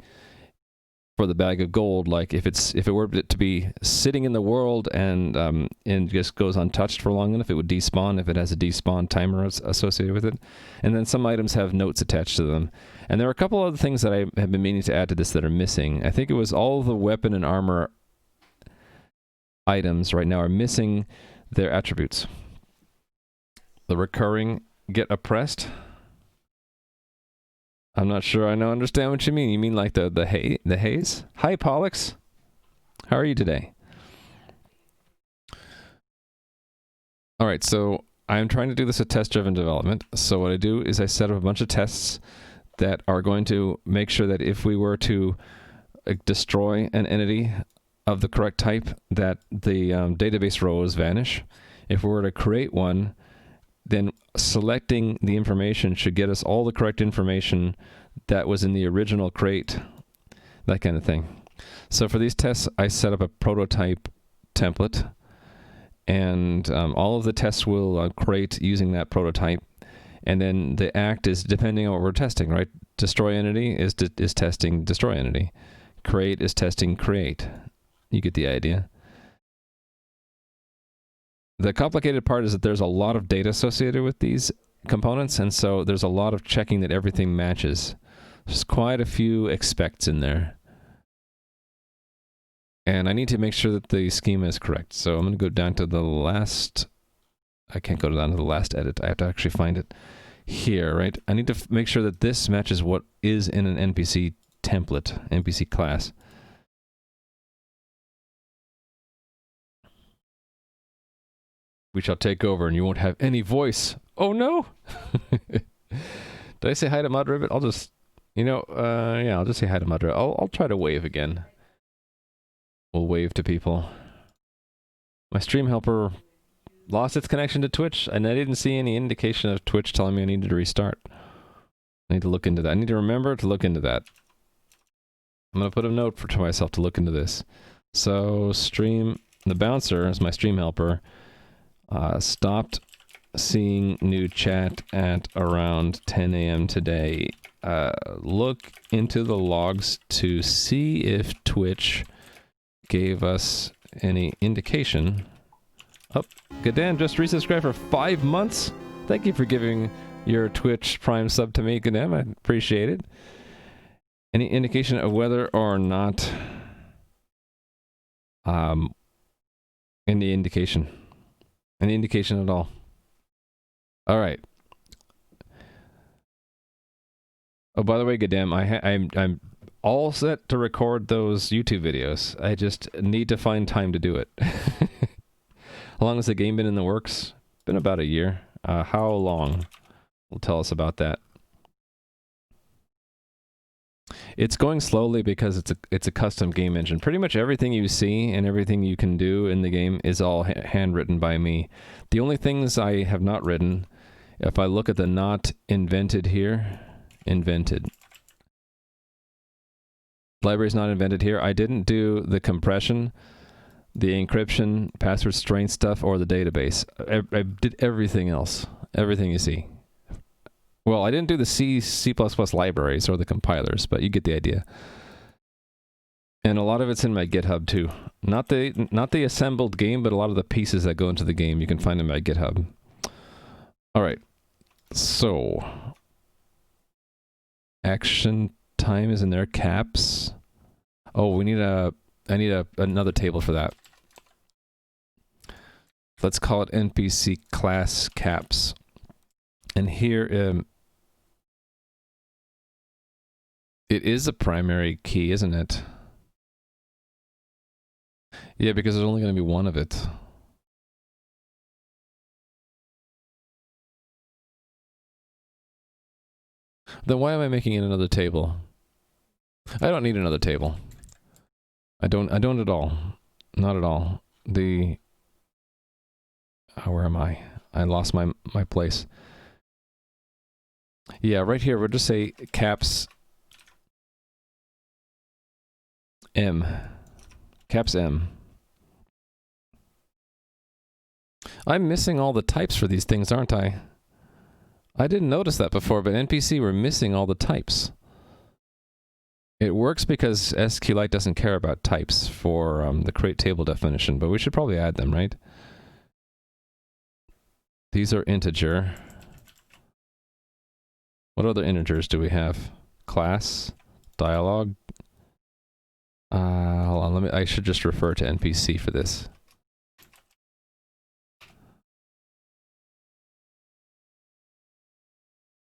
for the bag of gold, like if it were to be sitting in the world and just goes untouched for long enough, it would despawn if it has a despawn timer associated with it. And then some items have notes attached to them. And there are a couple other things that I have been meaning to add to this that are missing. I think it was all the weapon and armor items right now are missing their attributes. The recurring get oppressed. I'm not sure I understand what you mean. You mean like the haze? Hi, Pollux. How are you today? All right, so I'm trying to do this with test-driven development. So what I do is I set up a bunch of tests that are going to make sure that if we were to destroy an entity of the correct type, that the database rows vanish. If we were to create one, then selecting the information should get us all the correct information that was in the original crate, that kind of thing. So for these tests, I set up a prototype template, and all of the tests will create using that prototype. And then the act is depending on what we're testing, right? Destroy entity is testing destroy entity. Create is testing create. You get the idea. The complicated part is that there's a lot of data associated with these components, and so there's a lot of checking that everything matches. There's quite a few expects in there. And I need to make sure that the schema is correct. So I'm going to go down to the last... I can't go down to the last edit. I have to actually find it here, right? I need to make sure that this matches what is in an NPC template, NPC class. We shall take over and you won't have any voice. Oh no! Did I say hi to Mudribbit? I'll just, yeah, I'll just say hi to Mudribbit. I'll try to wave again. We'll wave to people. My stream helper lost its connection to Twitch, and I didn't see any indication of Twitch telling me I needed to restart. I need to look into that. I need to remember to look into that. I'm going to put a note to myself to look into this. So, stream, the bouncer is my stream helper, stopped seeing new chat at around 10 a.m. today. Look into the logs to see if Twitch gave us any indication. Oh, Gadan just resubscribed for 5 months. Thank you for giving your Twitch Prime sub to me, Gadan. I appreciate it. Any indication of whether or not any indication at all? All right. Oh, by the way, Gadam, I'm all set to record those YouTube videos. I just need to find time to do it. How long has the game been in the works? Been about a year. How long? Will tell us about that. It's going slowly because it's a custom game engine. Pretty much everything you see and everything you can do in the game is all handwritten by me. The only things I have not written, if I look at the not invented here, invented. Library's not invented here. I didn't do the compression, the encryption, password strength stuff, or the database. I did everything else. Everything you see. Well, I didn't do the C++ libraries or the compilers, but you get the idea. And a lot of it's in my GitHub too. Not the assembled game, but a lot of the pieces that go into the game you can find in my GitHub. All right. So action time is in there. Caps. Oh, I need another table for that. Let's call it NPC class caps. And here, it is a primary key, isn't it? Yeah, because there's only going to be one of it. Then why am I making it another table? I don't need another table. I don't at all. Not at all. Where am I? I lost my place. Yeah, right here, we'll just say caps M. Caps M. I'm missing all the types for these things, aren't I? I didn't notice that before, but NPC were missing all the types. It works because SQLite doesn't care about types for the create table definition, but we should probably add them, right? These are integer. What other integers do we have? Class, dialog. Hold on, I should just refer to NPC for this.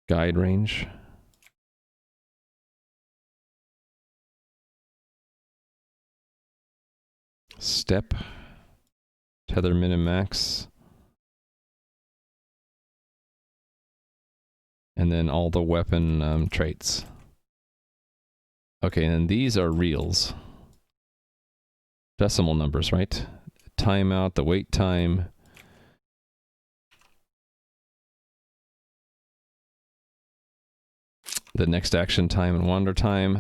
Guide range. Step. Tether min and max. And then all the weapon traits. Okay, and then these are reals. Decimal numbers, right? Timeout, the wait time. The next action time and wander time.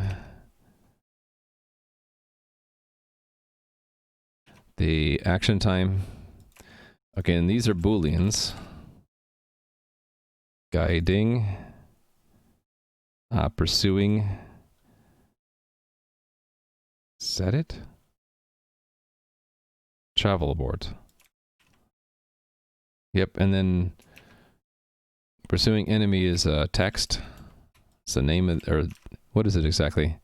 The action time. Okay, and these are booleans. Guiding. Pursuing. Is that it? Travel abort. Yep, and then pursuing enemy is text. It's the name of, or what is it exactly?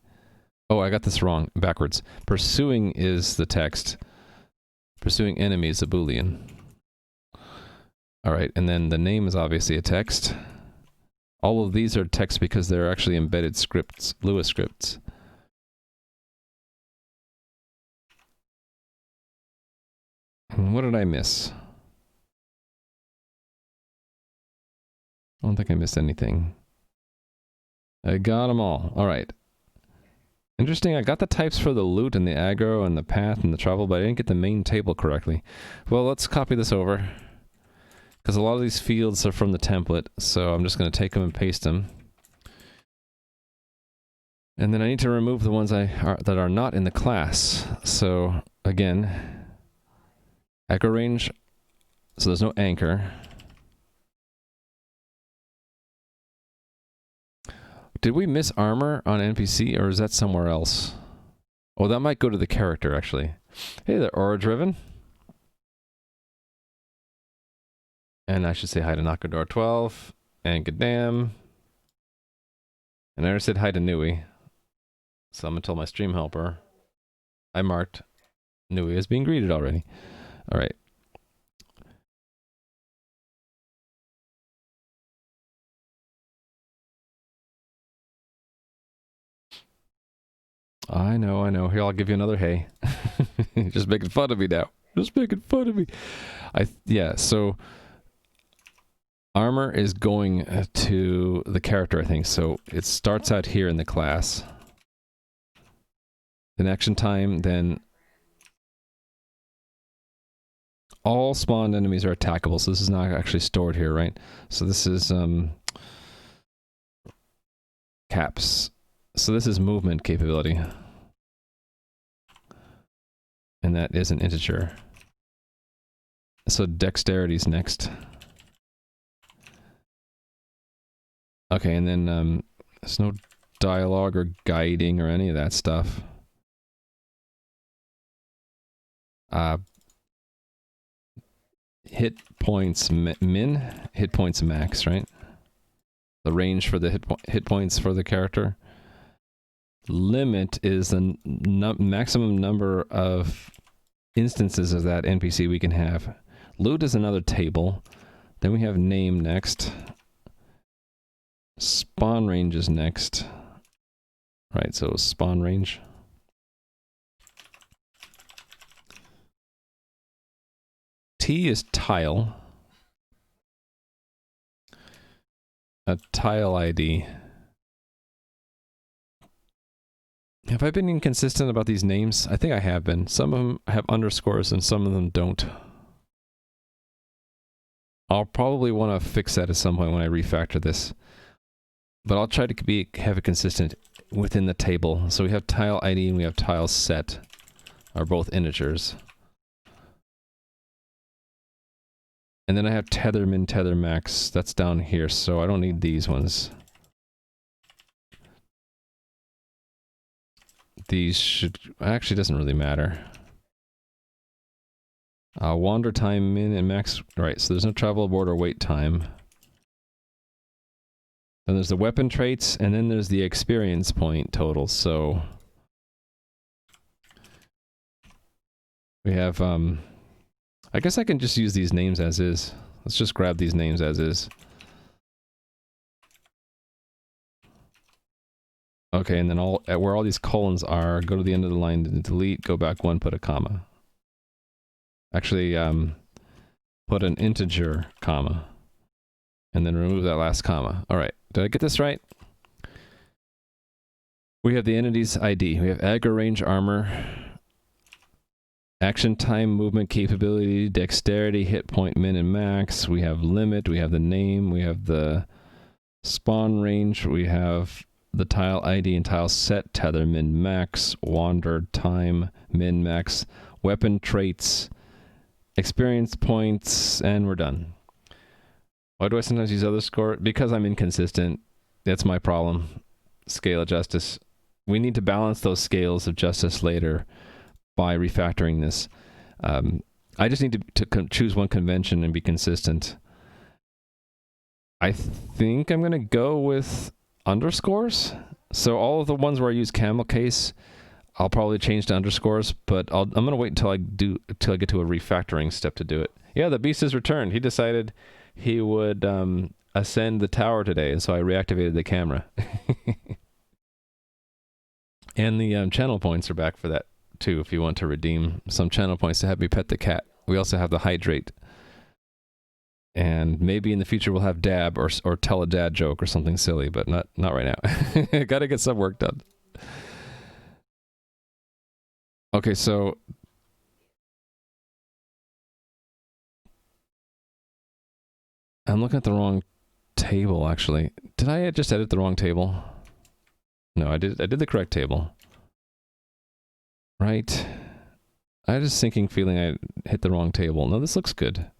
Oh, I got this wrong, backwards. Pursuing is the text. Pursuing enemy is a boolean. All right, and then the name is obviously a text. All of these are text because they're actually embedded scripts, Lua scripts. What did I miss? I don't think I missed anything. I got them all. All right. Interesting. I got the types for the loot and the aggro and the path and the travel, but I didn't get the main table correctly. Well, let's copy this over. Because a lot of these fields are from the template, so I'm just going to take them and paste them. And then I need to remove the ones that are not in the class. So again, echo range. So there's no anchor. Did we miss armor on NPC, or is that somewhere else? Oh, that might go to the character, actually. Hey there, Aura Driven. And I should say hi to Nakador 12 and Gadam. And I already said hi to Nui. So I'm gonna tell my stream helper. I marked Nui as being greeted already. Alright. I know. Here, I'll give you another hey. Just making fun of me now. Just making fun of me. Yeah, so armor is going to the character, I think. So it starts out here in the class. Then action time, then all spawned enemies are attackable. So this is not actually stored here, right? So this is caps. So this is movement capability. And that is an integer. So dexterity's next. Okay, and then there's no dialogue or guiding or any of that stuff. Hit points min, hit points max, right? The range for the hit points for the character. Limit is the maximum number of instances of that NPC we can have. Loot is another table. Then we have name next. Spawn range is next. Right, so spawn range. T is tile. A tile ID. Have I been inconsistent about these names? I think I have been. Some of them have underscores and some of them don't. I'll probably want to fix that at some point when I refactor this. But I'll try to have it consistent within the table. So we have tile ID and we have tile set, are both integers. And then I have tether min, tether max. That's down here, so I don't need these ones. These should... Actually, doesn't really matter. Wander time min and max... Right, so there's no travel abort or wait time. Then there's the weapon traits, and then there's the experience point total, so... We have, I guess I can just use these names as is. Let's just grab these names as is. Okay, and then where all these colons are, go to the end of the line and delete, go back one, put a comma. Actually, put an integer comma. And then remove that last comma. Alright, did I get this right? We have the entity's ID. We have aggro range armor, action time, movement capability, dexterity, hit point min and max. We have limit, we have the name, we have the spawn range, we have the tile ID and tile set, tether min max, wander time min max, weapon traits, experience points, and we're done. Why do I sometimes use other score? Because I'm inconsistent. That's my problem. Scale of justice. We need to balance those scales of justice later by refactoring this. I just need to choose one convention and be consistent. I think I'm going to go with underscores. So all of the ones where I use camel case, I'll probably change to underscores, but I'm going to wait until I get to a refactoring step to do it. Yeah, the beast has returned. He decided he would ascend the tower today, and so I reactivated the camera. And the channel points are back for that too, if you want to redeem some channel points to have me pet the cat. We also have the hydrate. And maybe in the future we'll have dab or tell a dad joke or something silly, but not right now. Gotta get some work done. Okay, so I'm looking at the wrong table, actually. Did I just edit the wrong table? No, I did the correct table. Right. I had a sinking feeling I hit the wrong table. No, this looks good.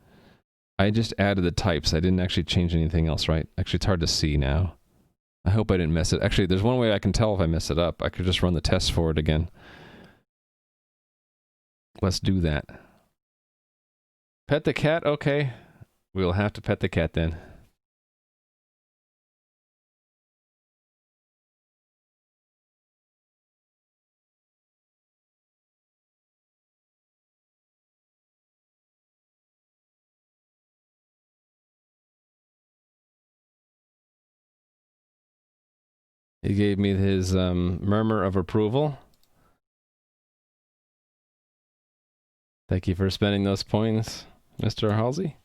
I just added the types. I didn't actually change anything else, right? Actually, it's hard to see now. I hope I didn't mess it. Actually, there's one way I can tell if I mess it up. I could just run the test for it again. Let's do that. Pet the cat? Okay. We'll have to pet the cat then. He gave me his murmur of approval. Thank you for spending those points, Mr. Halsey.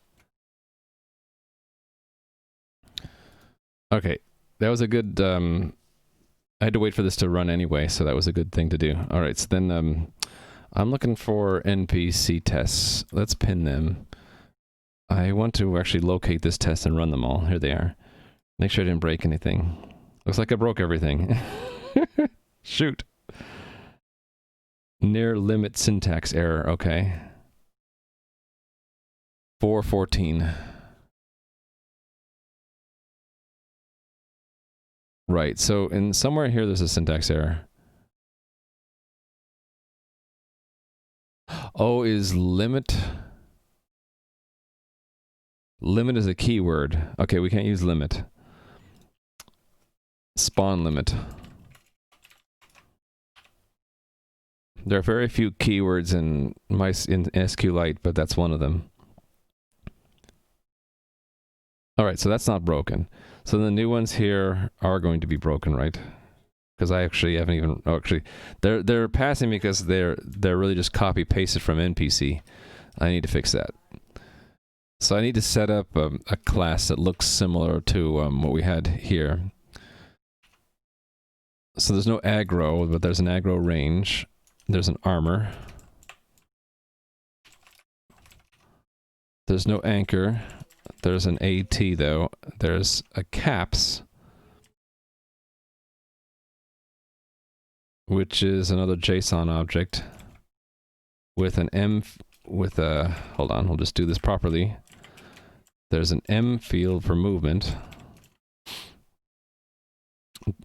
Okay, that was a good... I had to wait for this to run anyway, so that was a good thing to do. All right, so then I'm looking for NPC tests. Let's pin them. I want to actually locate this test and run them all. Here they are. Make sure I didn't break anything. Looks like I broke everything. Shoot. Near limit syntax error. Okay. 414. Right, so in somewhere here there's a syntax error. Oh, is limit... Limit is a keyword. Okay, we can't use limit. Spawn limit. There are very few keywords in SQLite, but that's one of them. Alright, so that's not broken. So the new ones here are going to be broken, right? Because I actually haven't even... Oh, actually, they're passing because they're really just copy-pasted from NPC. I need to fix that. So I need to set up a class that looks similar to what we had here. So there's no aggro, but there's an aggro range. There's an armor. There's no anchor. There's an AT though. There's a caps, which is another JSON object with an M, with a, hold on, we'll just do this properly. There's an M field for movement.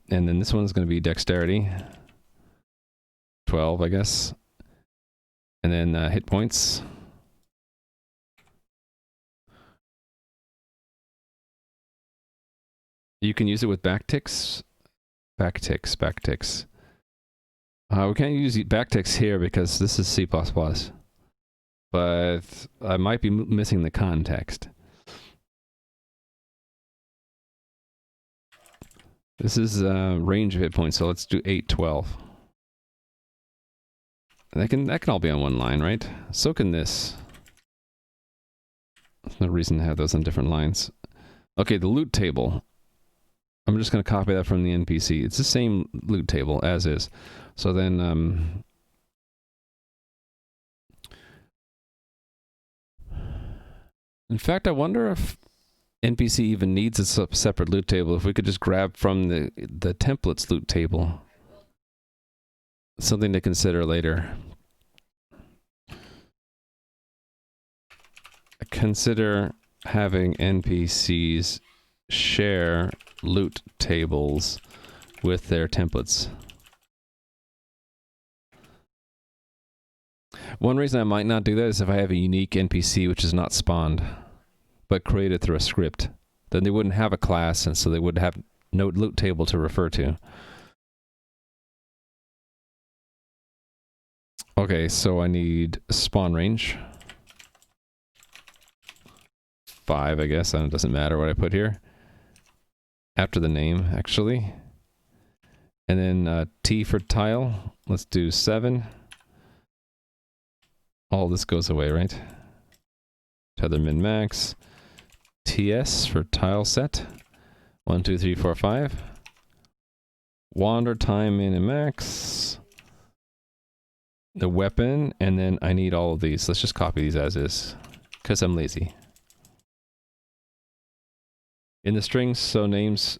And then this one's going to be dexterity. 12, I guess. And then hit points. You can use it with backticks. Backticks. We can't use backticks here because this is C++. But I might be missing the context. This is range of hit points, so let's do 8, 12. And that can all be on one line, right? So can this. There's no reason to have those on different lines. Okay, the loot table. I'm just going to copy that from the NPC. It's the same loot table as is. So then, in fact, I wonder if NPC even needs a separate loot table. If we could just grab from the templates loot table. Something to consider later. Consider having NPCs share loot tables with their templates. One reason I might not do that is if I have a unique NPC which is not spawned, but created through a script. Then they wouldn't have a class, and so they would have no loot table to refer to. Okay, so I need spawn range. 5, I guess. It doesn't matter what I put here. After the name, actually. And then T for tile. Let's do 7. All this goes away, right? Tether min max. TS for tile set. 1, 2, 3, 4, 5. Wander time min and max. The weapon, and then I need all of these. Let's just copy these as is, because I'm lazy. In the strings, so names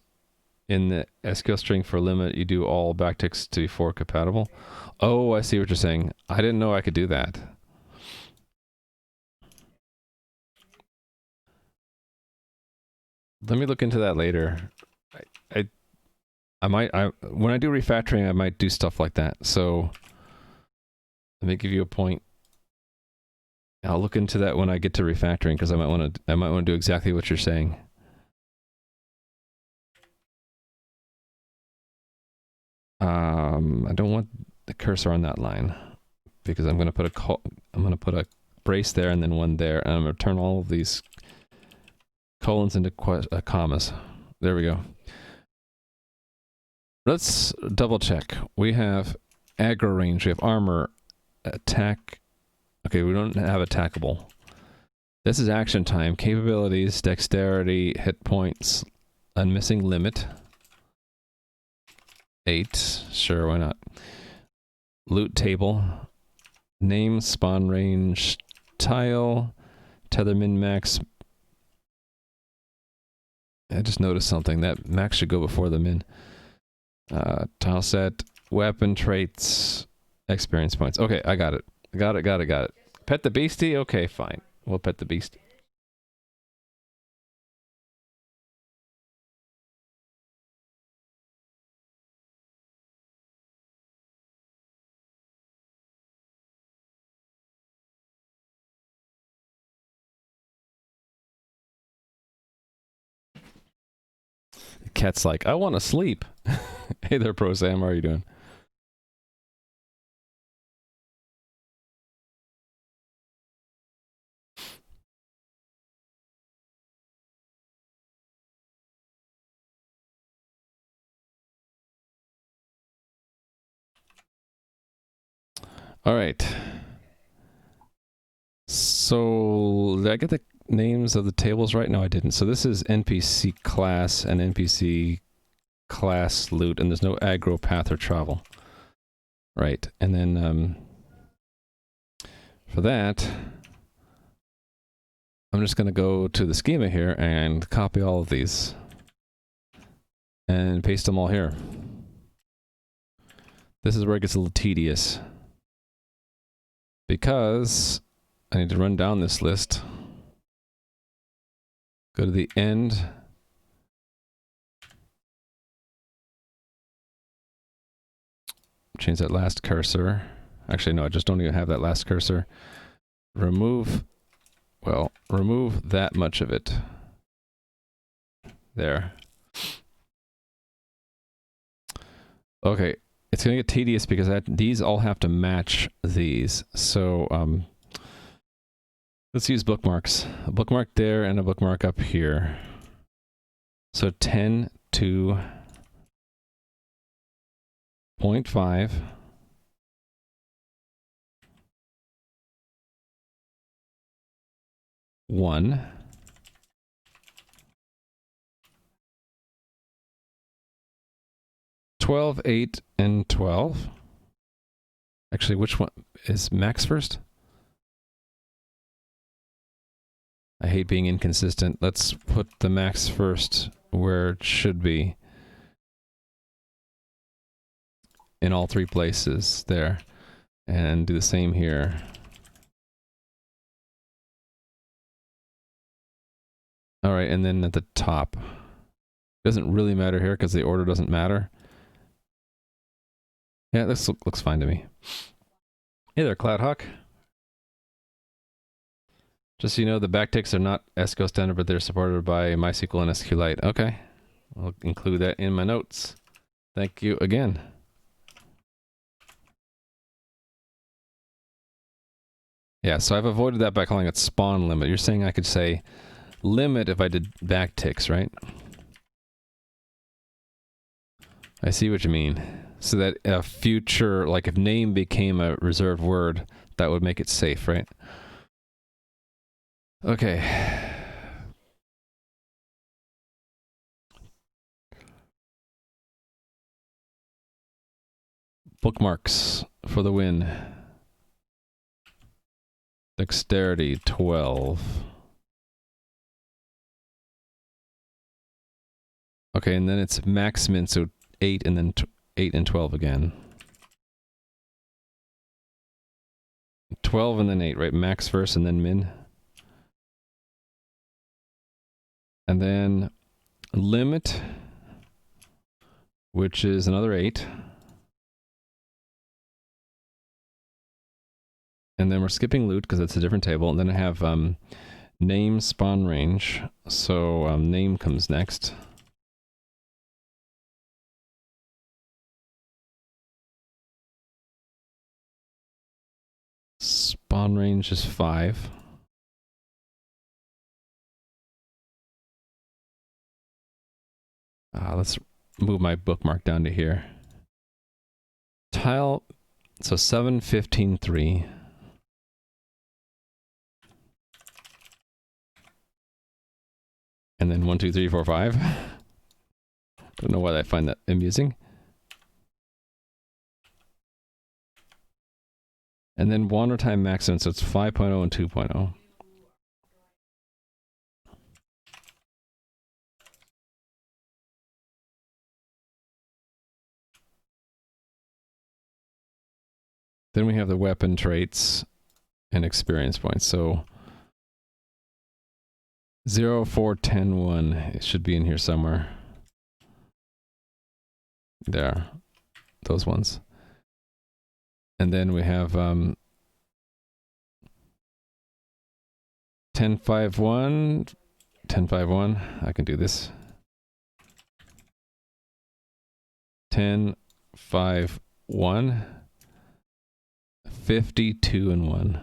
in the SQL string for limit, you do all backticks to be for compatible. Oh, I see what you're saying. I didn't know I could do that. Let me look into that later. When I do refactoring, I might do stuff like that. So let me give you a point. I'll look into that when I get to refactoring because I might want to do exactly what you're saying. I don't want the cursor on that line because I'm going to put a brace there and then one there, and I'm going to turn all of these colons into commas. There we go. Let's double check. We have aggro range, we have armor, attack. Okay, we don't have attackable. This is action time, capabilities, dexterity, hit points, and missing limit. 8, sure, why not? Loot table, name, spawn range, tile, tether min max. I just noticed something, that max should go before the min. Tile set, weapon traits, experience points. Okay, I got it. Got it. Pet the beastie? Okay, fine. We'll pet the beastie. The cat's like, I want to sleep. Hey there, Pro Sam, how are you doing? All right. So, did I get the names of the tables right? No, I didn't. So this is NPC class and NPC class loot, and there's no aggro path or travel. Right. And then for that, I'm just going to go to the schema here and copy all of these and paste them all here. This is where it gets a little tedious because I need to run down this list, go to the end, change that last cursor. Actually, no, I just don't even have that last cursor. Remove that much of it. There. Okay, it's gonna get tedious because these all have to match these. So, let's use bookmarks. A bookmark there and a bookmark up here. So 10 to 0.5. 1. $12, 8, and 12. Actually, which one is max first? I hate being inconsistent. Let's put the max first where it should be. In all 3 places. There. And do the same here. Alright, and then at the top. Doesn't really matter here because the order doesn't matter. Yeah, this looks fine to me. Hey there, CloudHawk. Just so you know, the backticks are not SQL standard, but they're supported by MySQL and SQLite. Okay. I'll include that in my notes. Thank you again. Yeah, so I've avoided that by calling it spawn limit. You're saying I could say limit if I did backticks, right? I see what you mean. So that a future, like if name became a reserved word, that would make it safe, right? Okay. Bookmarks for the win. Dexterity 12. Okay, and then it's max min, so 8 and then 8 and 12 again. 12 and then 8, right? Max first and then min. And then limit, which is another 8. And then we're skipping loot because it's a different table. And then I have name spawn range. So name comes next. Spawn range is 5. Let's move my bookmark down to here. Tile, so 7, 15, 3. And then 1, 2, 3, 4, 5. Don't know why I find that amusing. And then wander time maximum, so it's 5.0 and 2.0. Then we have the weapon traits and experience points. So 0, 4, 10, 1. It should be in here somewhere. There. Those ones. And then we have 10, 5, 1. 10, 5, 1. I can do this. 10, 5, 1. 52 and 1.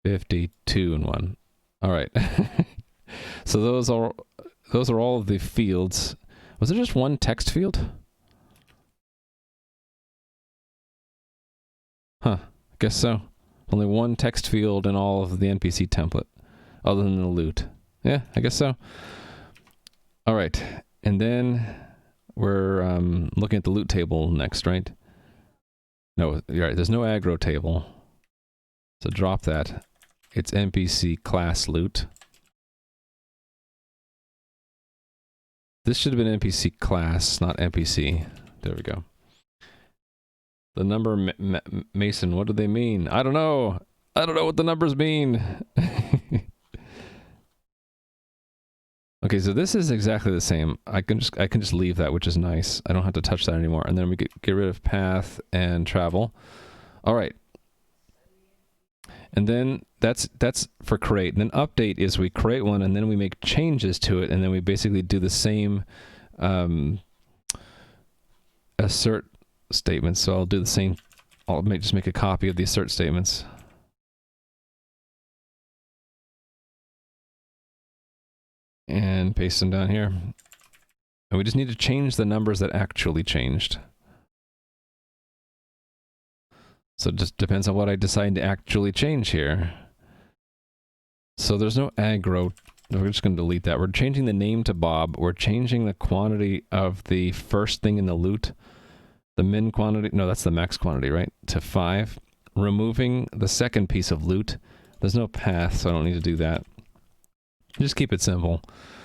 52 and 1. All right. So those are all of the fields. Was there just one text field? Huh. I guess so. Only one text field in all of the NPC template, other than the loot. Yeah, I guess so. All right. And then we're looking at the loot table next, right? No, you're right. There's no aggro table. So drop that. It's NPC class loot. This should have been NPC class, not NPC. There we go. The number Mason, what do they mean? I don't know. I don't know what the numbers mean. Okay, so this is exactly the same. I can just leave that, which is nice. I don't have to touch that anymore. And then we get rid of path and travel. All right. And then that's for create. And then update is we create one and then we make changes to it and then we basically do the same assert statements. So I'll do the same. I'll just make a copy of the assert statements. And paste them down here. And we just need to change the numbers that actually changed. So it just depends on what I decide to actually change here. So there's no aggro. We're just going to delete that. We're changing the name to Bob. We're changing the quantity of the first thing in the loot. The min quantity, no, that's the max quantity, right? To 5. Removing the second piece of loot. There's no path, so I don't need to do that. Just keep it simple.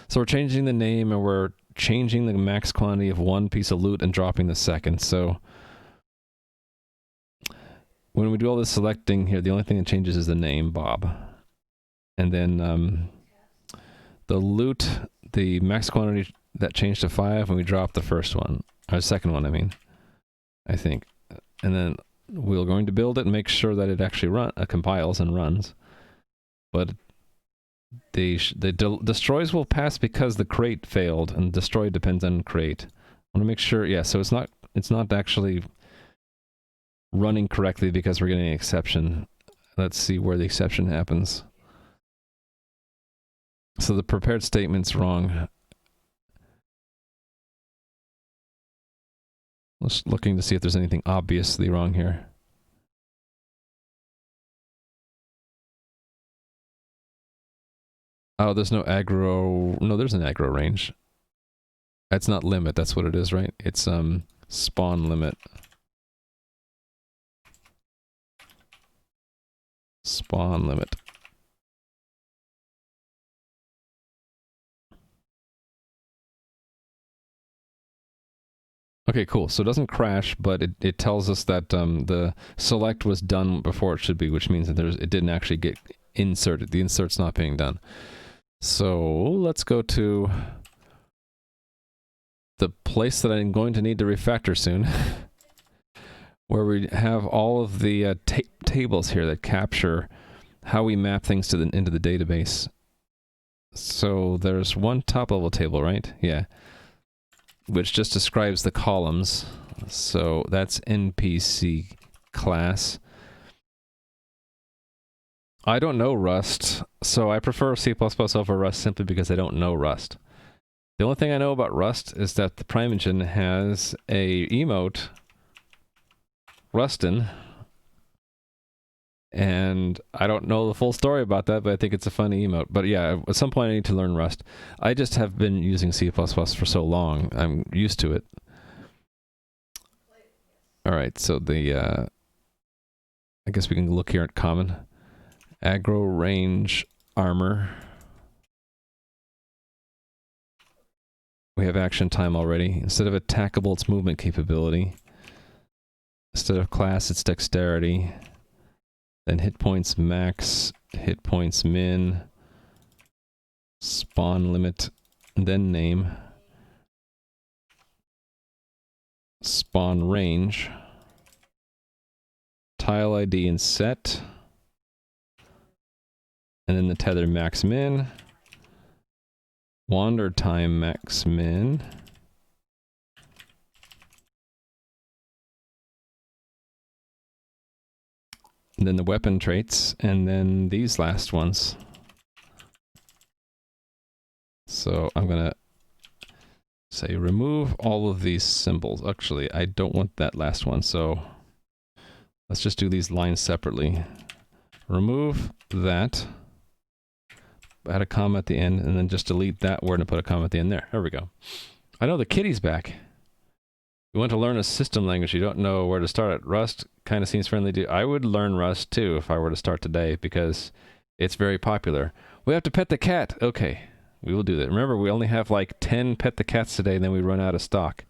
So we're changing the name and we're changing the max quantity of one piece of loot and dropping the second. So when we do all this selecting here, the only thing that changes is the name, Bob. And then the loot, the max quantity that changed to 5 when we dropped the first one. Or the second one, I mean. I think. And then we're going to build it and make sure that it actually compiles and runs. But the destroys will pass because the crate failed, and destroy depends on crate. I want to make sure, yeah, so it's not actually running correctly because we're getting an exception. Let's see where the exception happens. So the prepared statement's wrong. Just looking to see if there's anything obviously wrong here. Oh, there's no aggro. No, there's an aggro range. That's not limit. That's what it is, right? It's spawn limit. Spawn limit. Okay, cool. So it doesn't crash, but it tells us that the select was done before it should be, which means that it didn't actually get inserted. The insert's not being done. So let's go to the place that I'm going to need to refactor soon, where we have all of the tables here that capture how we map things to into the database. So there's one top level table, right? Yeah. Which just describes the columns. So that's NPC class. I don't know Rust, so I prefer C++ over Rust simply because I don't know Rust. The only thing I know about Rust is that the Prime Engine has a emote, Rustin, and I don't know the full story about that, but I think it's a funny emote. But yeah, at some point I need to learn Rust. I just have been using C++ for so long, I'm used to it. Alright, so the, I guess we can look here at common. Aggro range armor. We have action time already. Instead of attackable, it's movement capability. Instead of class, it's dexterity. Then hit points max, hit points min, spawn limit, then name, spawn range, tile ID and set, and then the tether max min, wander time max min, and then the weapon traits, and then these last ones. So I'm gonna say remove all of these symbols. Actually, I don't want that last one, so let's just do these lines separately. Remove that, add a comma at the end, and then just delete that word and put a comma at the end there. There we go. I know the kitty's back. You want to learn a system language, you don't know where to start at. Rust kind of seems friendly to you. I would learn Rust too if I were to start today because it's very popular. We have to pet the cat. Okay, we will do that. Remember, we only have like 10 pet the cats today and then we run out of stock.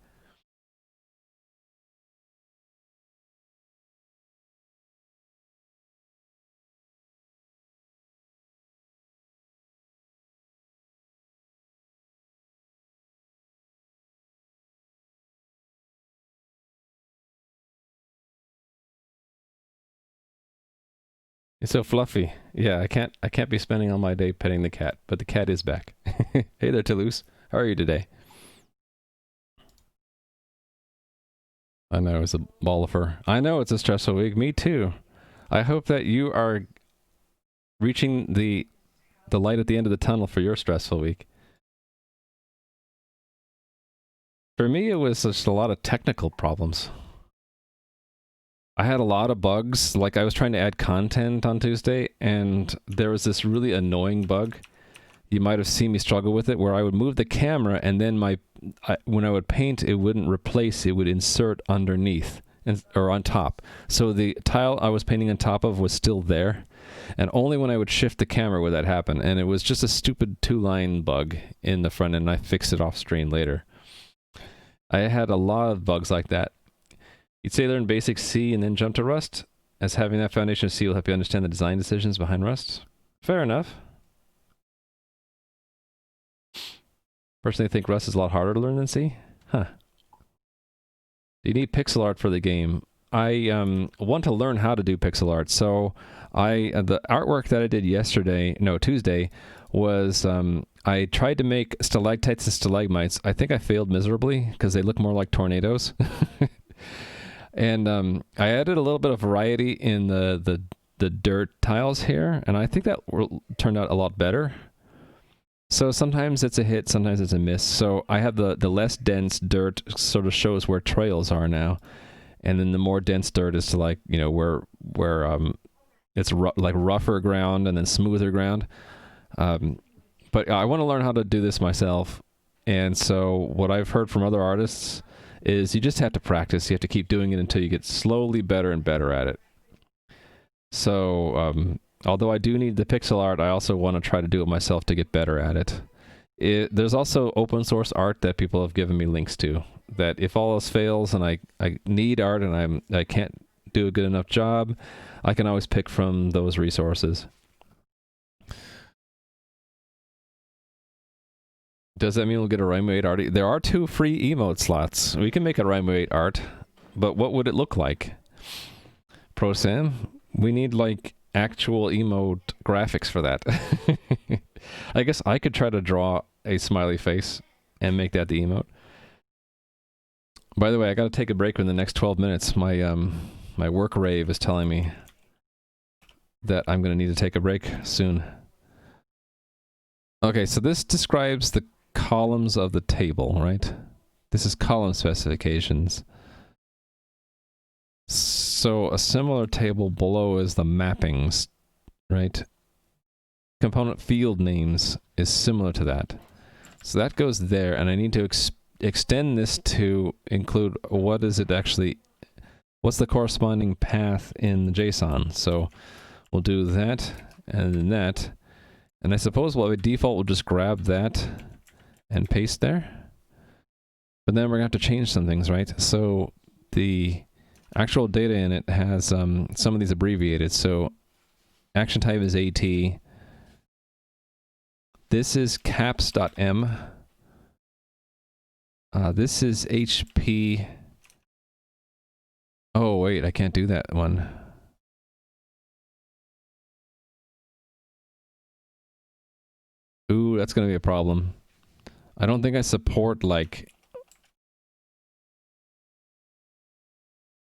It's so fluffy. Yeah, I can't be spending all my day petting the cat, but the cat is back. Hey there, Toulouse. How are you today? I know it's a ball of fur. I know it's a stressful week. Me too. I hope that you are reaching the light at the end of the tunnel for your stressful week. For me, it was just a lot of technical problems. I had a lot of bugs. Like, I was trying to add content on Tuesday, and there was this really annoying bug. You might have seen me struggle with it, where I would move the camera, and then when I would paint, it wouldn't replace, it would insert underneath, or on top. So the tile I was painting on top of was still there, and only when I would shift the camera would that happen. And it was just a stupid 2-line bug in the front end, and I fixed it off screen later. I had a lot of bugs like that. You'd say learn basic C and then jump to Rust, as having that foundation of C will help you understand the design decisions behind Rust. Fair enough. Personally, I think Rust is a lot harder to learn than C. Huh. Do you need pixel art for the game? I want to learn how to do pixel art, so the artwork that I did Tuesday, was I tried to make stalactites and stalagmites. I think I failed miserably because they look more like tornadoes. And I added a little bit of variety in the dirt tiles here, and I think that turned out a lot better. So sometimes it's a hit, sometimes it's a miss. So I have the less dense dirt sort of shows where trails are now, and then the more dense dirt is to, like, you know, where it's like rougher ground and then smoother ground. But I want to learn how to do this myself, and so what I've heard from other artists is you just have to practice. You have to keep doing it until you get slowly better and better at it. So although I do need the pixel art, I also want to try to do it myself to get better at it. There's also open source art that people have given me links to. that if all else fails and I need art and I can't do a good enough job, I can always pick from those resources. Does that mean we'll get a Rhyme 8 art? There are 2 free emote slots. We can make a Rhyme 8 art, but what would it look like? Pro Sam, we need like actual emote graphics for that. I guess I could try to draw a smiley face and make that the emote. By the way, I got to take a break in the next 12 minutes. My my work rave is telling me that I'm going to need to take a break soon. Okay, so this describes the columns of the table, right? This is column specifications. So a similar table below is the mappings, right? Component field names is similar to that. So that goes there, and I need to extend this to include what is it actually, what's the corresponding path in the JSON. So we'll do that, and then that. And I suppose, well, by default, we'll just grab that and paste there. But then we're going to have to change some things, right? So the actual data in it has some of these abbreviated. So action type is AT. This is caps.m. This is HP. Oh, wait, I can't do that one. Ooh, that's going to be a problem. I don't think I support, like...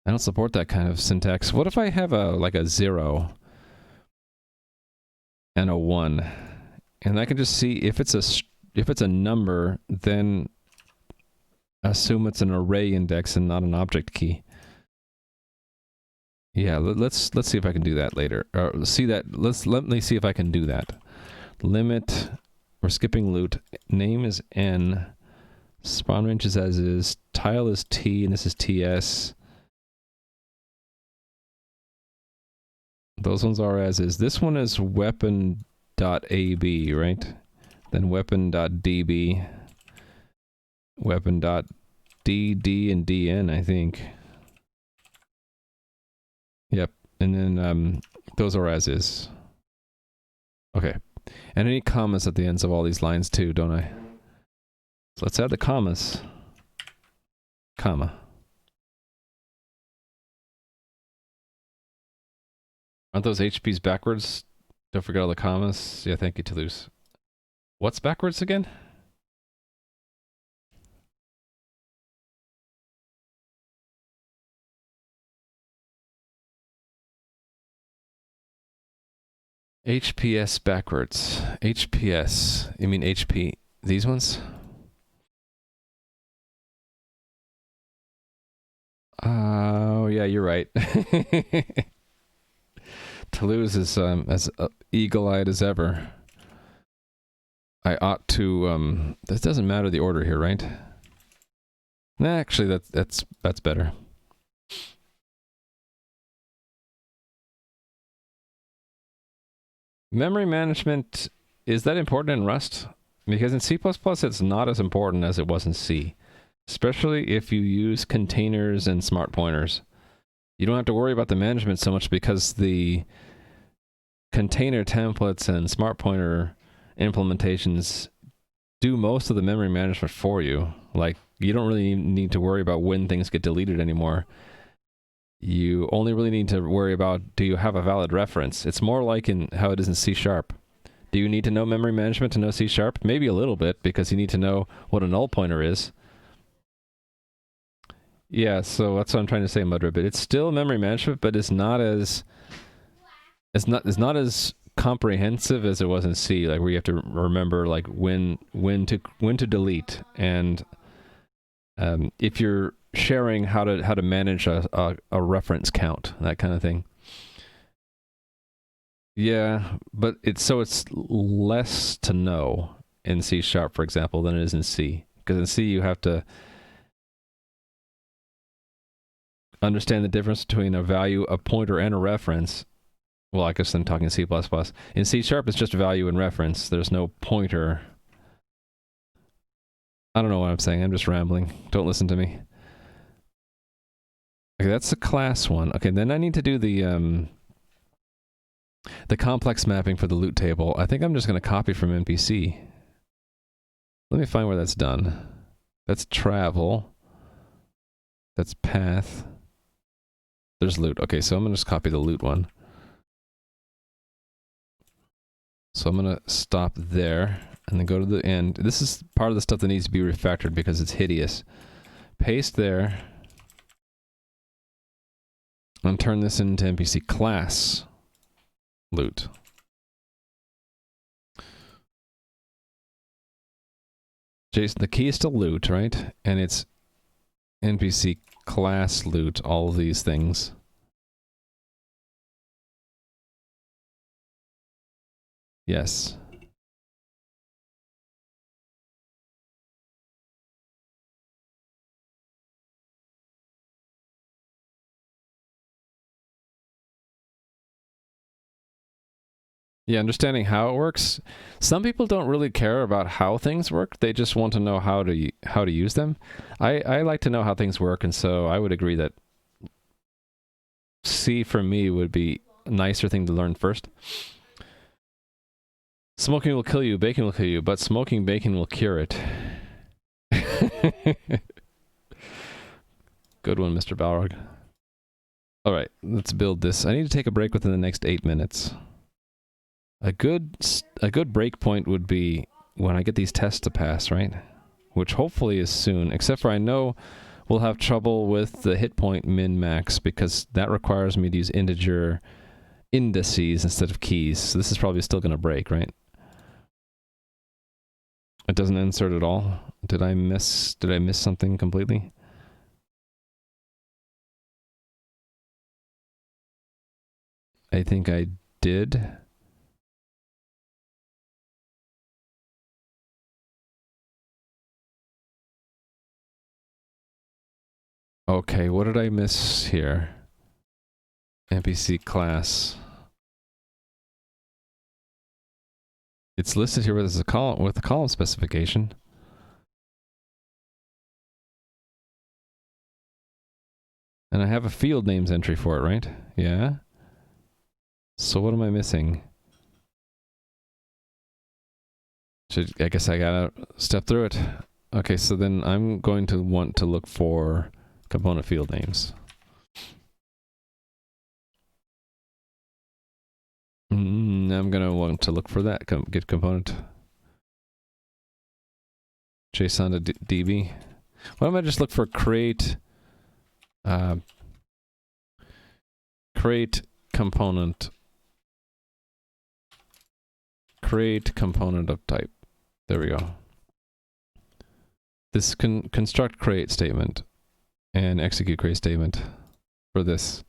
I don't support that kind of syntax. What if I have like a 0 and a 1? And I can just see if it's a number, then assume it's an array index and not an object key. Yeah, let's see if I can do that later. Or let me see if I can do that. Limit, we're skipping loot. Name is N. Spawn range is as is. Tile is T, and this is TS. Those ones are as is. This one is weapon.ab, right? Then weapon.db. Weapon.dd and dn, I think. Yep. And then those are as is. Okay. And any commas at the ends of all these lines too, don't I? So let's add the commas. Comma. Aren't those HPs backwards? Don't forget all the commas. Yeah, thank you, Toulouse. What's backwards again? HPS backwards. HPS. You mean HP? These ones? Oh, yeah, you're right. Toulouse is as eagle-eyed as ever. I ought to, this doesn't matter the order here, right? Nah, actually, that's better. Memory management, is that important in Rust? Because in C++, it's not as important as it was in C. Especially if you use containers and smart pointers. You don't have to worry about the management so much because the container templates and smart pointer implementations do most of the memory management for you. Like, you don't really need to worry about when things get deleted anymore. You only really need to worry about, do you have a valid reference? It's more like in how it is in C#. Do you need to know memory management to know C#? Maybe a little bit, because you need to know what a null pointer is. Yeah, so that's what I'm trying to say, Mudribbit. It's still memory management, but it's not as comprehensive as it was in C, like where you have to remember like when to delete, and if you're sharing how to manage a reference count, that kind of thing. Yeah, but it's less to know in C#, for example, than it is in C, because in C you have to understand the difference between a value, a pointer, and a reference. Well, I guess I'm talking C++. In C#, it's just value and reference. There's no pointer. I don't know what I'm saying. I'm just rambling. Don't listen to me. Okay, that's the class one. Okay, then I need to do the complex mapping for the loot table. I think I'm just going to copy from NPC. Let me find where that's done. That's travel. That's path. There's loot. Okay, so I'm going to just copy the loot one. So I'm going to stop there and then go to the end. This is part of the stuff that needs to be refactored because it's hideous. Paste there. And turn this into NPC class loot. JSON, the key is to loot, right? And it's NPC class loot, all of these things. Yes. Yeah, understanding how it works. Some people don't really care about how things work. They just want to know how to use them. I like to know how things work, and so I would agree that C for me would be a nicer thing to learn first. Smoking will kill you, bacon will kill you, but smoking bacon will cure it. Good one, Mr. Balrog. Alright, let's build this. I need to take a break within the next 8 minutes. A good break point would be when I get these tests to pass, right? Which hopefully is soon, except for I know we'll have trouble with the hit point min-max because that requires me to use integer indices instead of keys. So this is probably still going to break, right? It doesn't insert at all. Did I miss something completely? I think I did. Okay, what did I miss here? NPC class. It's listed here with a column with the column specification. And I have a field names entry for it, right? Yeah. So what am I missing? I guess I gotta step through it. Okay, so then I'm going to want to look for component field names. I'm gonna want to look for that. Get component JSON to DB. Why don't I just look for create component of type. There we go. This construct create statement and execute create statement for this.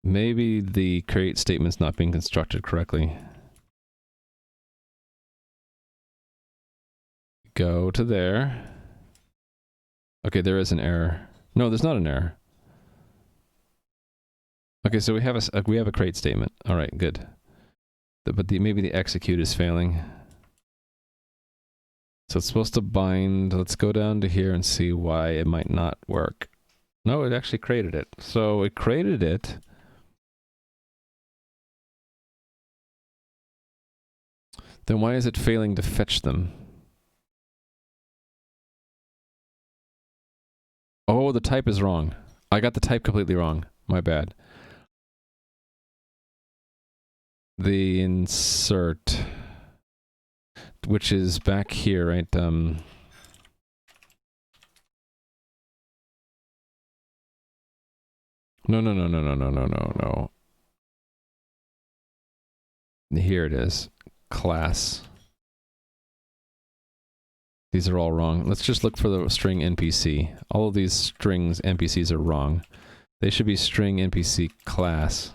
Maybe the create statement's not being constructed correctly. Go to there. Okay, there is an error. No, there's not an error. Okay, so we have a create statement. All right, good. But maybe the execute is failing. So it's supposed to bind. Let's go down to here and see why it might not work. No, it actually created it. So it created it. Then why is it failing to fetch them? Oh, the type is wrong. I got the type completely wrong. My bad. The insert, which is back here, right? No. Here it is. Class. These are all wrong. Let's just look for the string NPC. All of these strings NPCs are wrong. They should be string NPC class.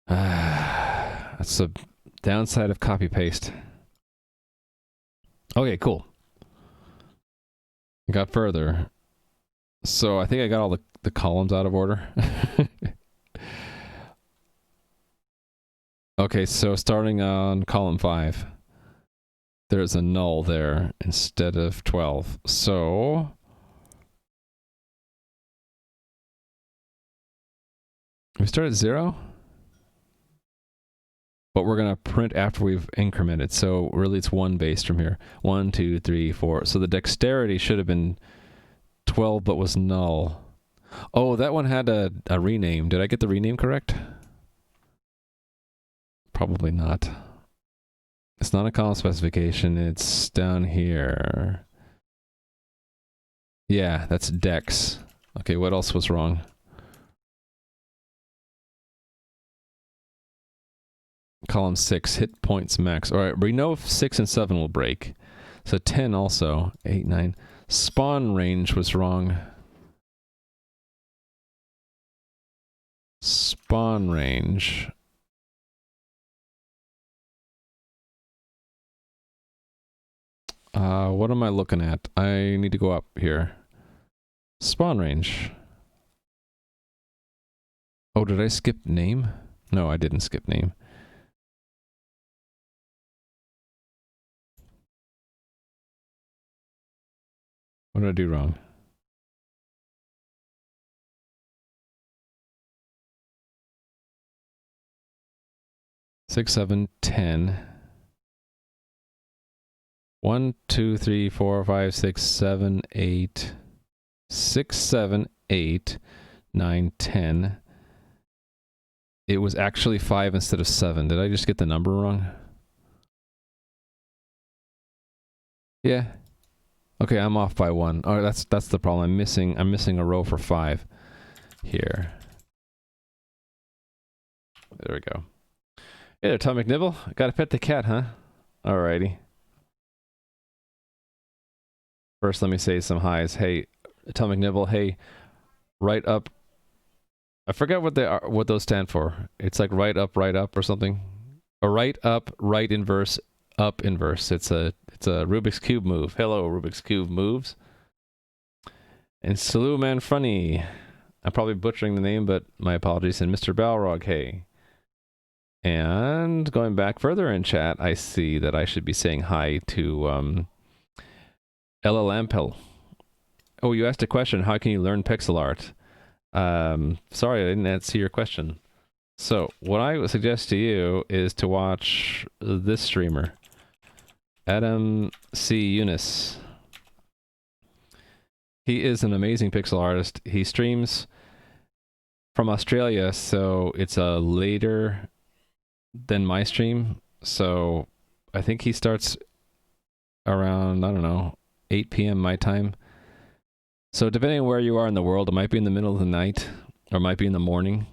That's the downside of copy paste. Okay, cool. Got further. So I think I got all the columns out of order. Okay, so starting on column 5. there's a null there instead of 12. So we start at 0, but we're going to print after we've incremented. So really it's 1 based from here. 1, 2, 3, 4. So the dexterity should have been 12, but was null. Oh, that one had a rename. Did I get the rename correct? Probably not. It's not a column specification. It's down here. Yeah, that's dex. Okay, what else was wrong? Column 6, hit points max. All right, we know if 6 and 7 will break. So 10 also. 8, 9. Spawn range was wrong. Spawn range. What am I looking at? I need to go up here. Spawn range. Oh, did I skip name? No, I didn't skip name. What did I do wrong? Six, 7, 10. 1, 2, 3, 4, 5, 6, 7, 8. 6, 7, 8, 9, 10. It was actually 5 instead of 7. Did I just get the number wrong? Yeah. Okay, I'm off by 1. Oh, that's the problem. I'm missing a row for 5 here. There we go. Hey there, Atomic Nibble. Gotta pet the cat, huh? Alrighty. First, let me say some highs. Hey, Atomic Nibble. Hey, right up. I forget what they are, what those stand for. It's like right up or something. Or right up, right inverse, up inverse. It's a Rubik's Cube move. Hello, Rubik's Cube moves. And Salu Manfroni. I'm probably butchering the name, but my apologies. And Mr. Balrog, hey. And going back further in chat, I see that I should be saying hi to LLampel. Oh, you asked a question. How can you learn pixel art? Sorry, I didn't answer your question. So, what I would suggest to you is to watch this streamer, Adam C. Eunice. He is an amazing pixel artist. He streams from Australia, so it's a later than my stream. So, I think he starts around, I don't know, 8 p.m. my time. So depending on where you are in the world, it might be in the middle of the night, or it might be in the morning.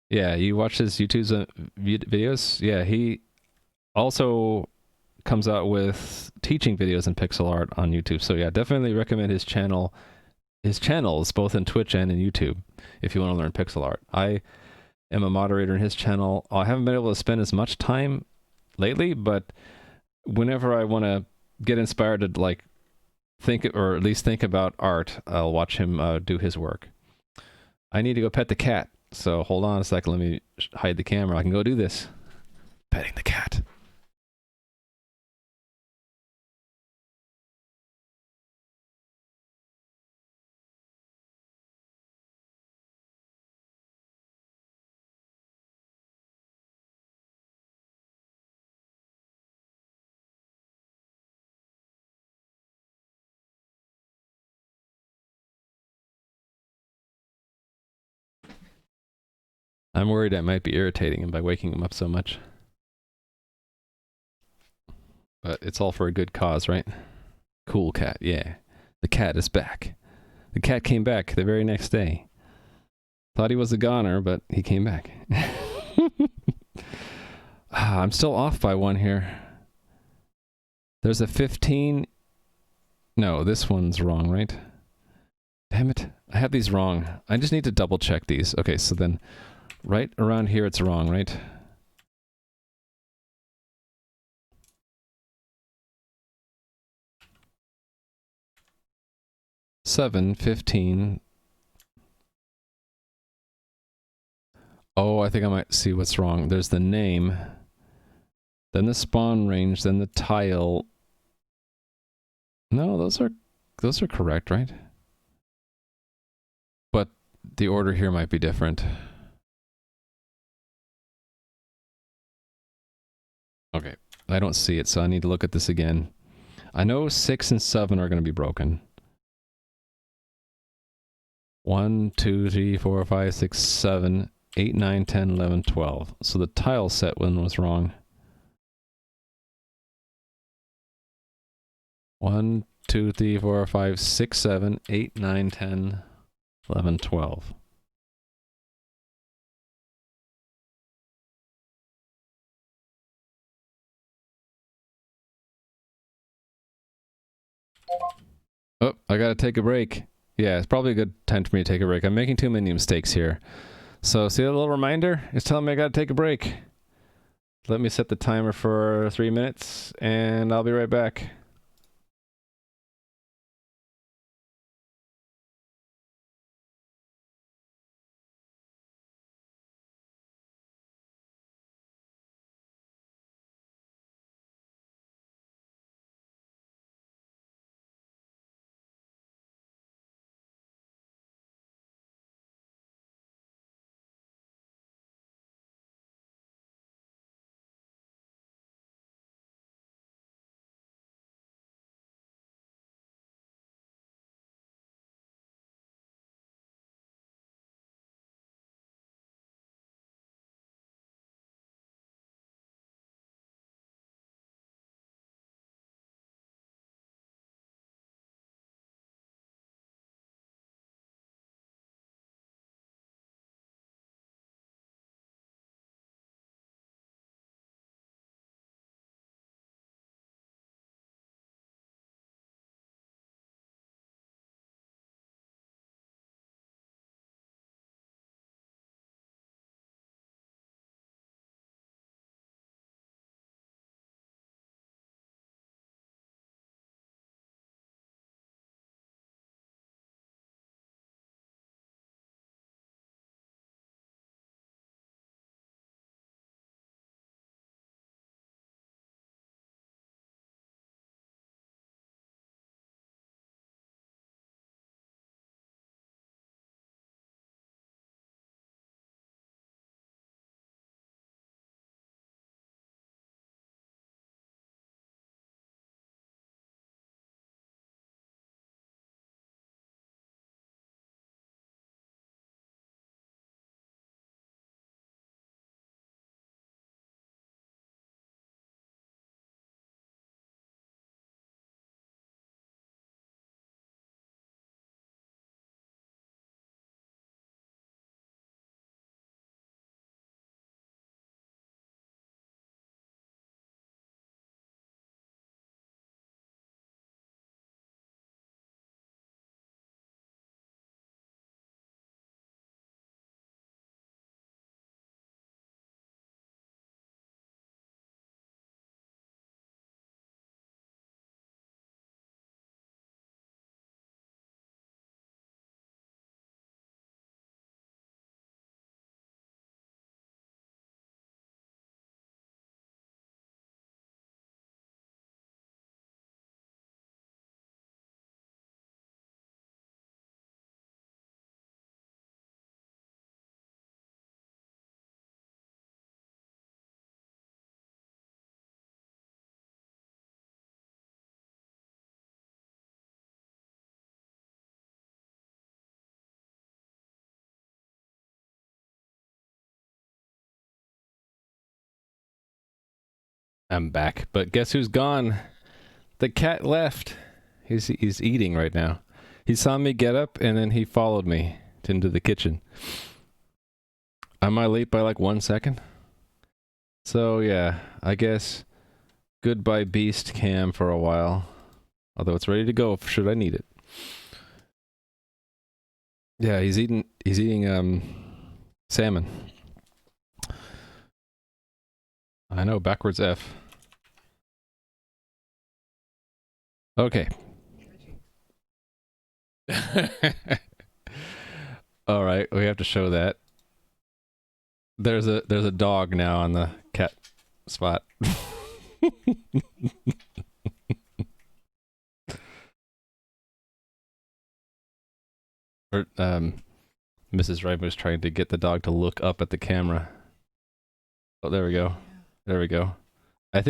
Yeah, you watch his YouTube videos? Yeah, he also comes out with teaching videos in pixel art on YouTube. So yeah, definitely recommend his channels, both in Twitch and in YouTube, if you want to learn pixel art. I am a moderator in his channel. I haven't been able to spend as much time lately, but whenever I want to get inspired to like think, or at least think about art, I'll watch him do his work. I need to go pet the cat, so hold on a second. Let me hide the camera. I can go do this. Petting the cat. I'm worried I might be irritating him by waking him up so much. But it's all for a good cause, right? Cool cat, yeah. The cat is back. The cat came back the very next day. Thought he was a goner, but he came back. I'm still off by 1 here. There's a 15. No, this one's wrong, right? Damn it. I have these wrong. I just need to double check these. Okay, so then right around here it's wrong, right? Seven, 15. Oh, I think I might see what's wrong. There's the name. then the spawn range, then the tile. No, those are correct, right? But the order here might be different. Okay, I don't see it, so I need to look at this again. I know 6 and 7 are going to be broken. 1, 2, 3, 4, 5, 6, 7, 8, 9, 10, 11, 12. So the tile set one was wrong. 1, 2, 3, 4, 5, 6, 7, 8, 9, 10, 11, 12. Oh, I gotta take a break. Yeah, it's probably a good time for me to take a break. I'm making too many mistakes here. So see that little reminder? It's telling me I gotta take a break. Let me set the timer for 3 minutes, and I'll be right back. I'm back, but guess who's gone? The cat left. He's eating right now. He saw me get up, and then he followed me into the kitchen. Am I late by like 1 second? So yeah, I guess goodbye beast cam for a while. Although it's ready to go should I need it. Yeah, he's eating salmon. I know, backwards F. Okay. All right, we have to show that. There's a dog now on the cat spot. Or, Mrs. Wright was trying to get the dog to look up at the camera. Oh, there we go. There we go. I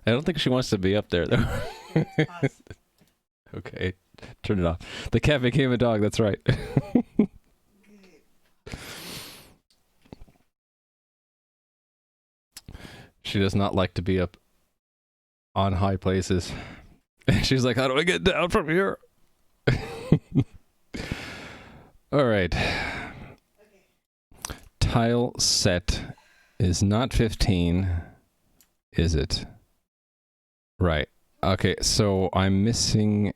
don't think she wants to be up there, though. Okay, turn it off. The cat became a dog, that's right. She does not like to be up on high places. She's like, how do I get down from here? All right. Tile set is not 15, is it? Right. Okay, so I'm missing...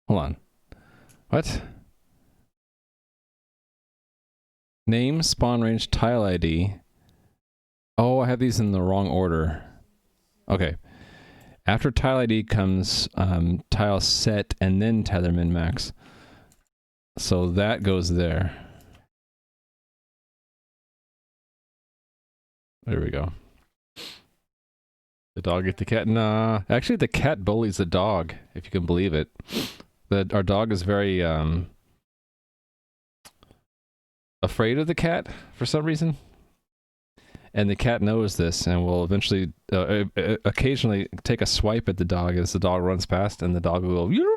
Hold on. What? Name, spawn range, tile ID. Oh, I have these in the wrong order. Okay. After tile ID comes tile set and then tether min max. So that goes there. There we go. The dog ate the cat. Nah, actually the cat bullies the dog, if you can believe it. Our dog is very afraid of the cat for some reason. And the cat knows this and will eventually, occasionally take a swipe at the dog as the dog runs past, and the dog will go, Yoop!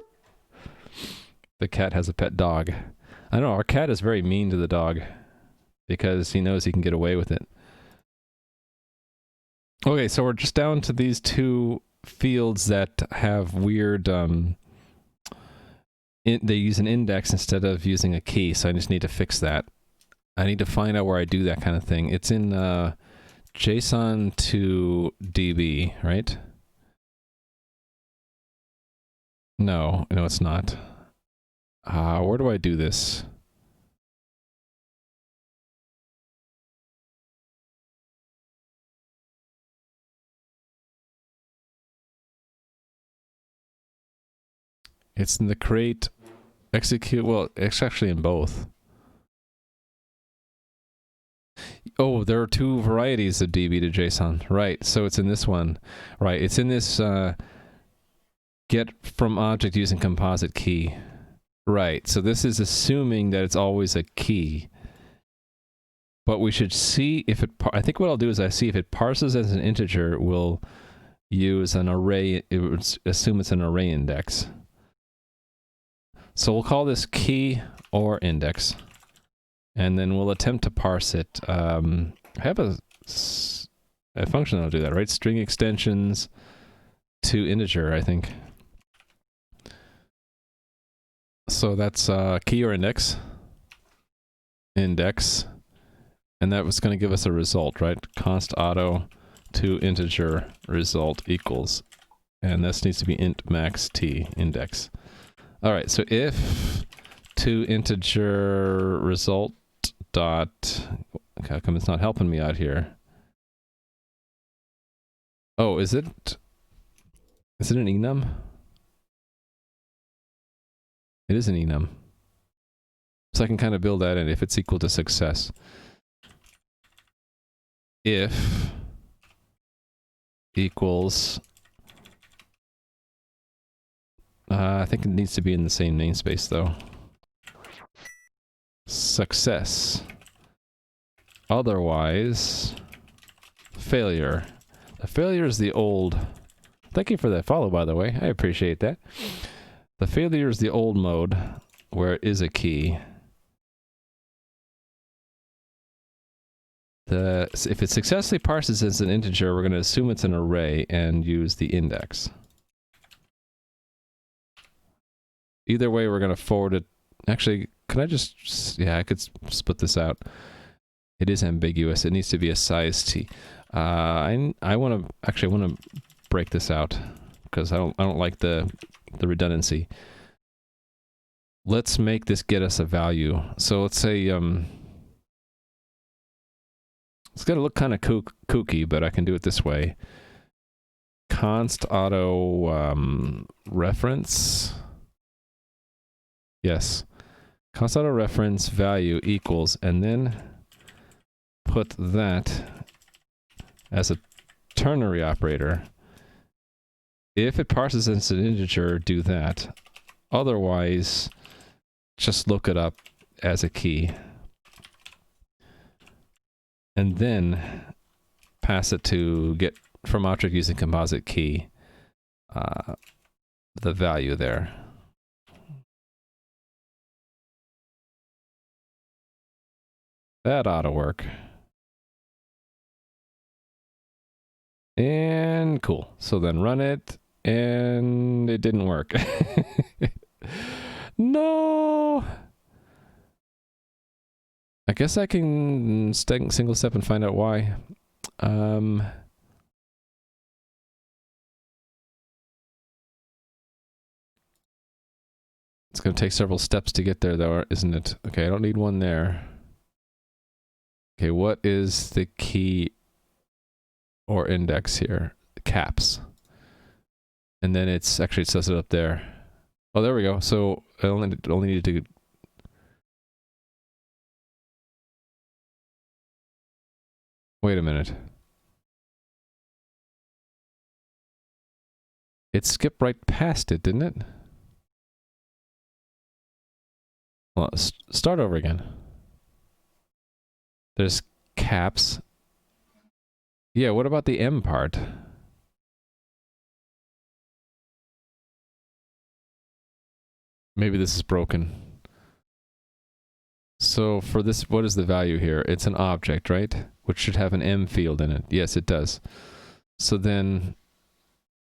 The cat has a pet dog. I don't know, our cat is very mean to the dog because he knows he can get away with it. Okay, so we're just down to these two fields that have weird, they use an index instead of using a key, so I just need to fix that. I need to find out where I do that kind of thing. It's in JSON to DB, right? No, it's not. Where do I do this? It's in the create, execute, well, it's actually in both. Oh, there are two varieties of DB to JSON. Right, so it's in this one. Right, it's in this get from object using composite key. Right, so this is assuming that it's always a key. But we should see if it, I think what I'll do is I see if it parses as an integer, we'll use an array, it would assume it's an array index. So we'll call this key or index. And then we'll attempt to parse it. I have a function that'll do that, right? String extensions to integer, I think. So that's key or index. Index. And that was going to give us a result, right? Const auto to integer result equals. And this needs to be int max t index. All right, so if to integer result dot, how come it's not helping me out here? Oh, is it an enum? It is an enum. So I can kind of build that in if it's equal to success. If equals, I think it needs to be in the same namespace though. Success. Otherwise, failure. The failure is the old. Thank you for that follow, by the way. I appreciate that. The failure is the old mode where it is a key. If it successfully parses as an integer, we're going to assume it's an array and use the index. Either way, we're going to forward it. Actually, can I just... Yeah, I could split this out. It is ambiguous. It needs to be a size t. I want to break this out because I don't like the redundancy. Let's make this get us a value. So let's say it's got to look kind of kooky, but I can do it this way. Const auto reference. Yes. Const auto reference value equals, and then put that as a ternary operator. If it parses as an integer, do that. Otherwise, just look it up as a key. And then pass it to get from object using composite key, the value there. That ought to work. And cool. So then run it, and it didn't work. No! I guess I can single step and find out why. It's going to take several steps to get there, though, isn't it? Okay, I don't need one there. Okay, what is the key or index here? Caps. And then it's actually, it says it up there. Oh, there we go. So I only need to... Wait a minute. It skipped right past it, didn't it? Well, start over again. There's caps. Yeah, what about the M part? Maybe this is broken. So for this, what is the value here? It's an object, right? Which should have an M field in it. Yes, it does. So then,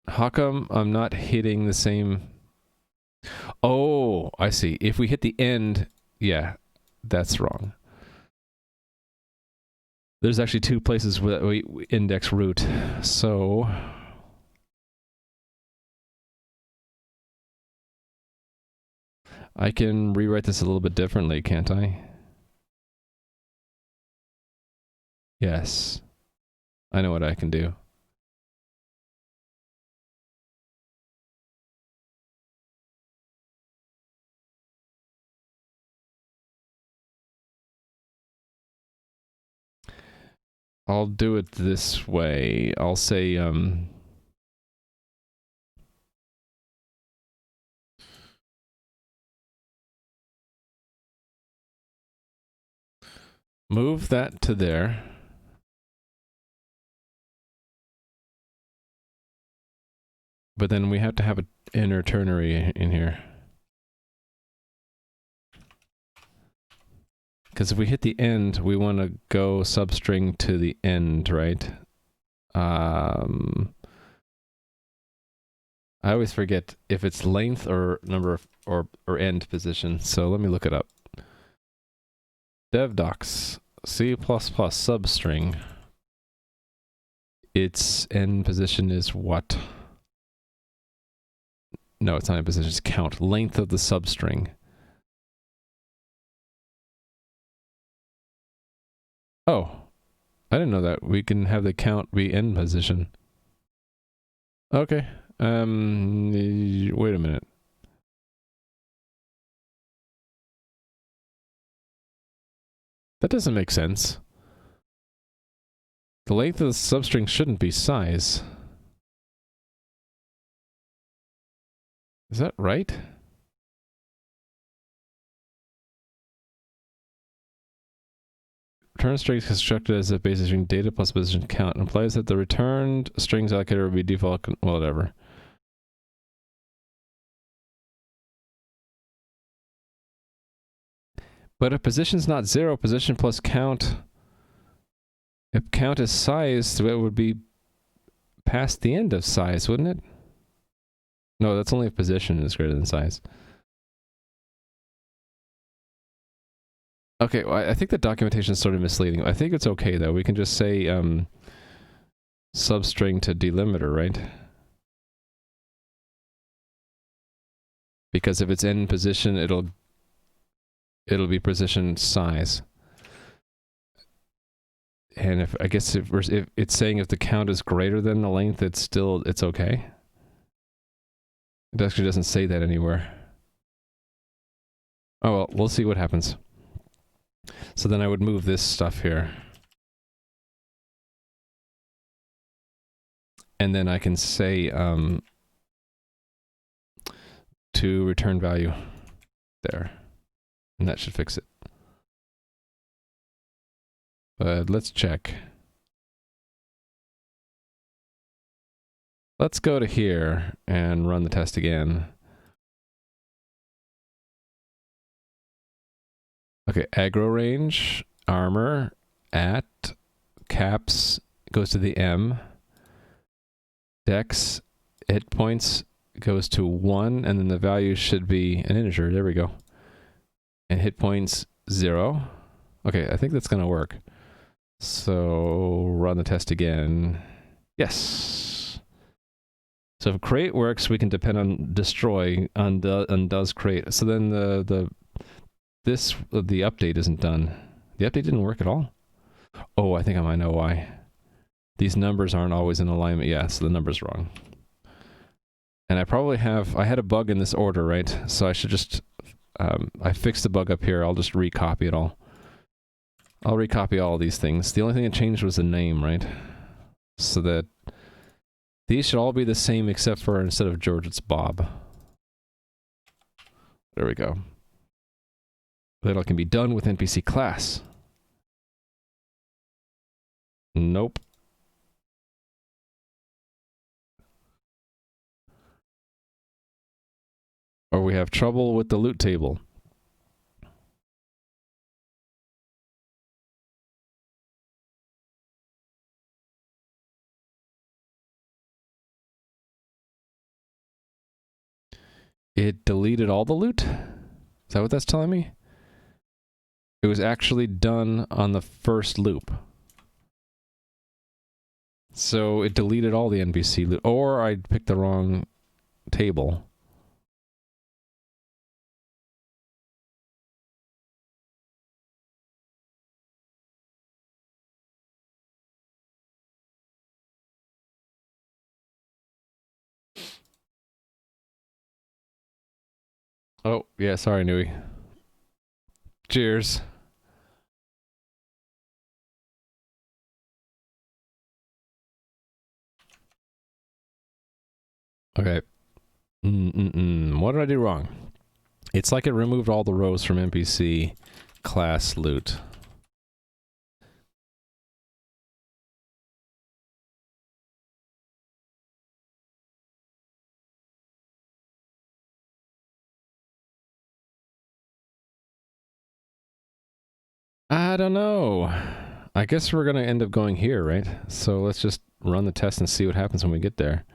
how come I'm not hitting the same... Oh, I see. If we hit the end, yeah, that's wrong. There's actually two places where we index root. So I can rewrite this a little bit differently, can't I? Yes. I know what I can do. I'll do it this way. I'll say, move that to there. But then we have to have an inner ternary in here. Because if we hit the end, we want to go substring to the end, right? I always forget if it's length or number of, or end position. So let me look it up. Dev docs C++ substring. Its end position is what? No, it's not end position. It's count. Length of the substring. Oh, I didn't know that. We can have the count be end position. Okay. Wait a minute. That doesn't make sense. The length of the substring shouldn't be size. Is that right? Return string is constructed as a basic string data plus position count. It implies that the returned strings allocator will be default, well, whatever. But if position's not 0, position plus count, if count is size, it would be past the end of size, wouldn't it? No, that's only if position is greater than size. Okay, well, I think the documentation is sort of misleading. I think it's okay, though. We can just say substring to delimiter, right? Because if it's in position, it'll be position size. And if I guess if it's saying if the count is greater than the length, it's okay. It actually doesn't say that anywhere. Oh well, we'll see what happens. So then I would move this stuff here. And then I can say to return value there. And that should fix it. But let's check. Let's go to here and run the test again. Okay, aggro range, armor, at, caps, goes to the M. Dex, hit points goes to 1, and then the value should be an integer. There we go. And hit points 0. Okay, I think that's going to work. So run the test again. Yes. So if create works, we can depend on destroy undoes create. So then the update isn't done. The update didn't work at all. Oh, I think I might know why. These numbers aren't always in alignment. Yeah, so the number's wrong. And I had a bug in this order, right? So I should just, I fixed the bug up here. I'll just recopy it all. I'll recopy all these things. The only thing that changed was the name, right? So that these should all be the same except for instead of George, it's Bob. There we go. That all can be done with NPC class. Nope. Or we have trouble with the loot table. It deleted all the loot? Is that what that's telling me? It was actually done on the first loop. So it deleted all the NPC loot. Or I picked the wrong table. Oh, yeah, sorry, Nui. Cheers. Okay. What did I do wrong? It's like it removed all the rows from NPC class loot. I don't know. I guess we're going to end up going here, right? So let's just run the test and see what happens when we get there.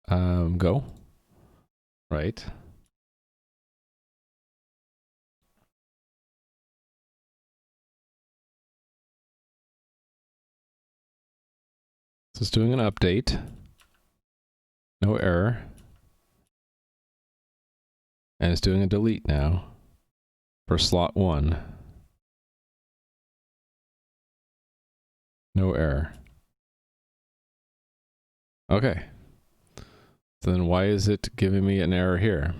Go. Right. So it's doing an update. No error. And it's doing a delete now for slot 1. No error. Okay. So then why is it giving me an error here?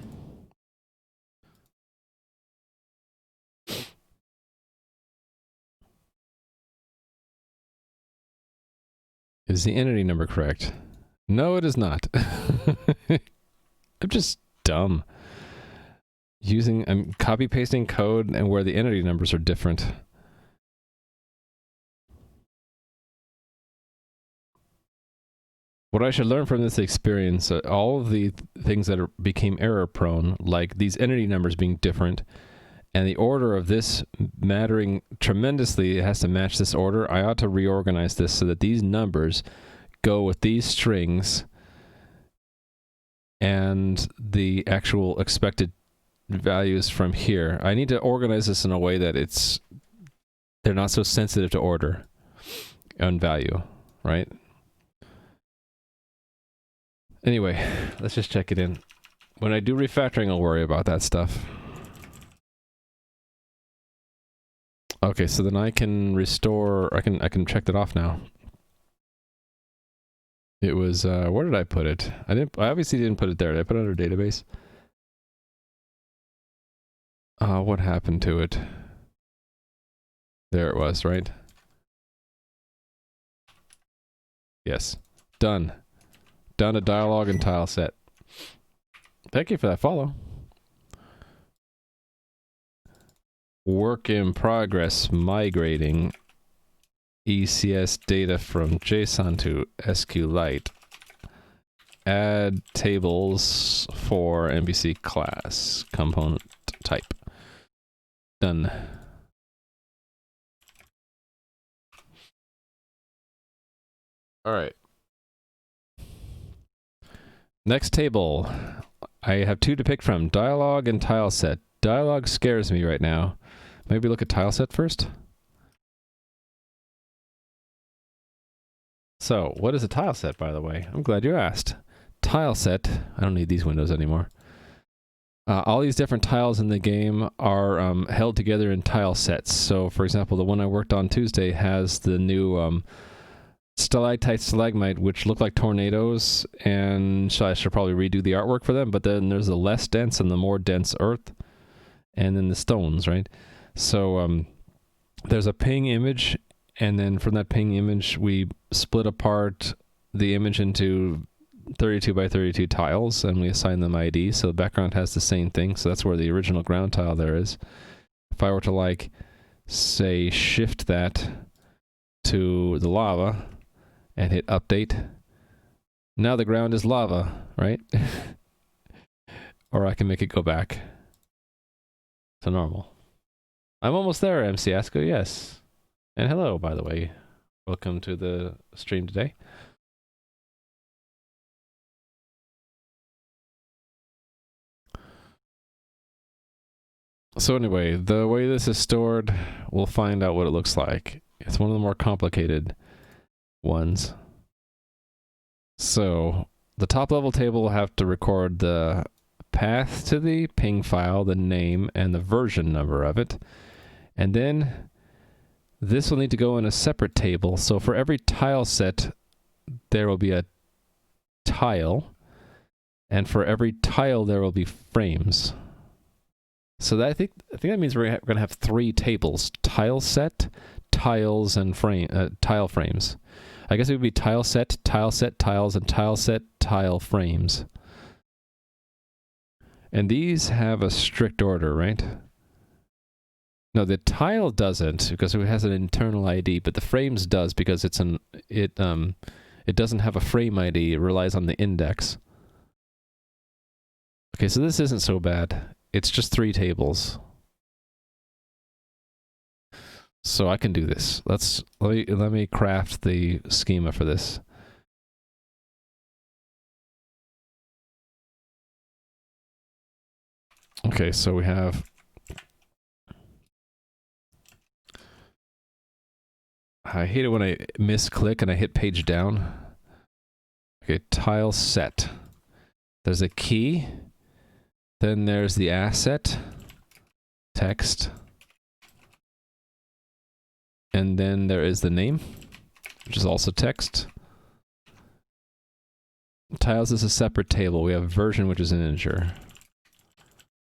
Is the entity number correct? No, it is not. I'm just dumb. I'm copy pasting code and where the entity numbers are different. What I should learn from this experience, all of the things that became error prone, like these entity numbers being different, and the order of this mattering tremendously, it has to match this order. I ought to reorganize this so that these numbers go with these strings and the actual expected values from here. I need to organize this in a way that they're not so sensitive to order and value, right? Anyway, let's just check it in. When I do refactoring, I'll worry about that stuff. Okay, so then I can restore, I can check that off now. It was, where did I put it? I obviously didn't put it there. Did I put it under database? What happened to it? There it was, right? Yes. Done. Done a dialogue and tile set. Thank you for that follow. Work in progress, migrating ECS data from JSON to SQLite. Add tables for MVC class component type. Done. All right. Next table. I have two to pick from, dialogue and tile set. Dialogue scares me right now. Maybe look at tile set first. So, what is a tile set, by the way? I'm glad you asked. Tile set, I don't need these windows anymore. All these different tiles in the game are held together in tile sets. So, for example, the one I worked on Tuesday has the new stalactite, stalagmite, which look like tornadoes, and I should probably redo the artwork for them, but then there's the less dense and the more dense earth, and then the stones, right? So, there's a ping image, and then from that ping image, we split apart the image into 32 by 32 tiles, and we assign them ID, so the background has the same thing, so that's where the original ground tile there is. If I were to, like, say, shift that to the lava, and hit update, now the ground is lava, right? Or I can make it go back to normal. I'm almost there, MC Asco, yes. And hello, by the way. Welcome to the stream today. So anyway, the way this is stored, we'll find out what it looks like. It's one of the more complicated ones. So, the top level table will have to record the path to the ping file, the name, and the version number of it. And then this will need to go in a separate table. So for every tile set, there will be a tile. And for every tile, there will be frames. So that I think that means we're going to have three tables: tile set, tiles, and tile frames. I guess it would be tile set, tiles, and tile set, tile frames. And these have a strict order, right? No, the tile doesn't because it has an internal ID, but the frames does because it doesn't have a frame ID. It relies on the index. Okay, so this isn't so bad. It's just three tables. So I can do this. Let me craft the schema for this. Okay, so we have I hate it when I misclick and I hit page down. Okay, tile set. There's a key. Then there's the asset, text, and then there is the name, which is also text. Tiles is a separate table. We have version, which is an integer.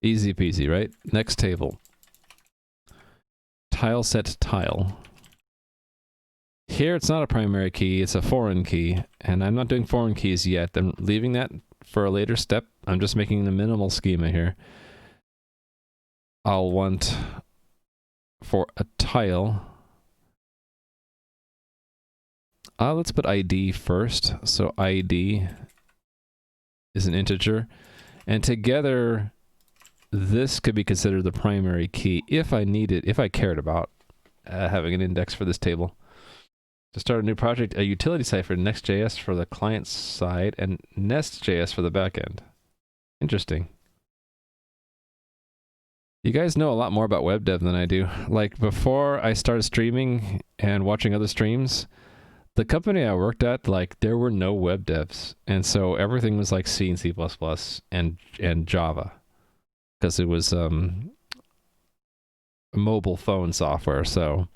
Easy peasy, right? Next table. Tile set tile. Here it's not a primary key, it's a foreign key, and I'm not doing foreign keys yet. I'm leaving that for a later step. I'm just making the minimal schema here. I'll want for a tile. Let's put ID first. So ID is an integer. And together, this could be considered the primary key if I needed, if I cared about having an index for this table. To start a new project, a utility site for Next.js for the client side and Nest.js for the backend. Interesting. You guys know a lot more about web dev than I do. Like, before I started streaming and watching other streams, the company I worked at, like, there were no web devs. And so everything was like C and C++ and Java. Because it was mobile phone software. So,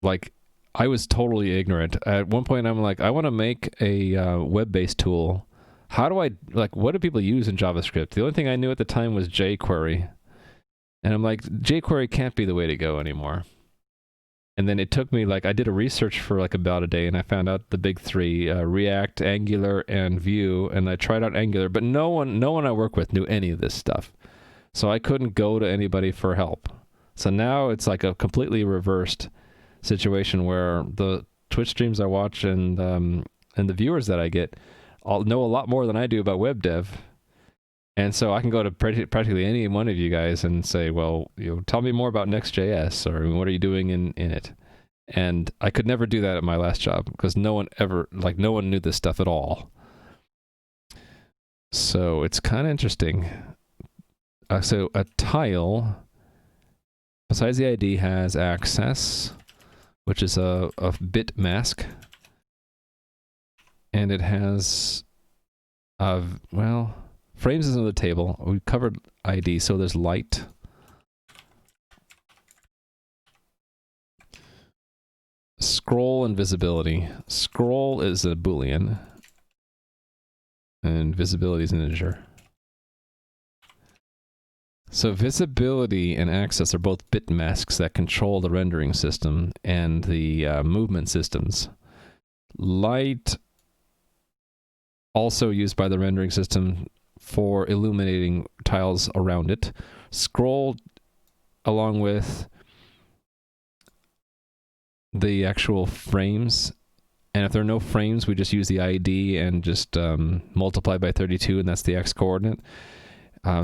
like, I was totally ignorant. At one point, I'm like, I want to make a web-based tool. How do I, like, what do people use in JavaScript? The only thing I knew at the time was jQuery. And I'm like, jQuery can't be the way to go anymore. And then it took me, like, I did a research for like about a day, and I found out the big three, React, Angular, and Vue. And I tried out Angular, but no one I work with knew any of this stuff. So I couldn't go to anybody for help. So now it's like a completely reversed situation where the Twitch streams I watch and the viewers that I get all know a lot more than I do about web dev. And so I can go to practically any one of you guys and say, well, tell me more about Next.js, or what are you doing in it? And I could never do that at my last job because no one knew this stuff at all. So it's kind of interesting. So a tile, besides the ID, has access, which is a bit mask. And it has, well, frames is another table. We covered ID, so there's light. Scroll and visibility. Scroll is a Boolean, and visibility is an integer. So visibility and access are both bit masks that control the rendering system and the movement systems. Light, also used by the rendering system for illuminating tiles around it. Scroll, along with the actual frames, and if there are no frames, we just use the ID and just multiply by 32, and that's the x coordinate.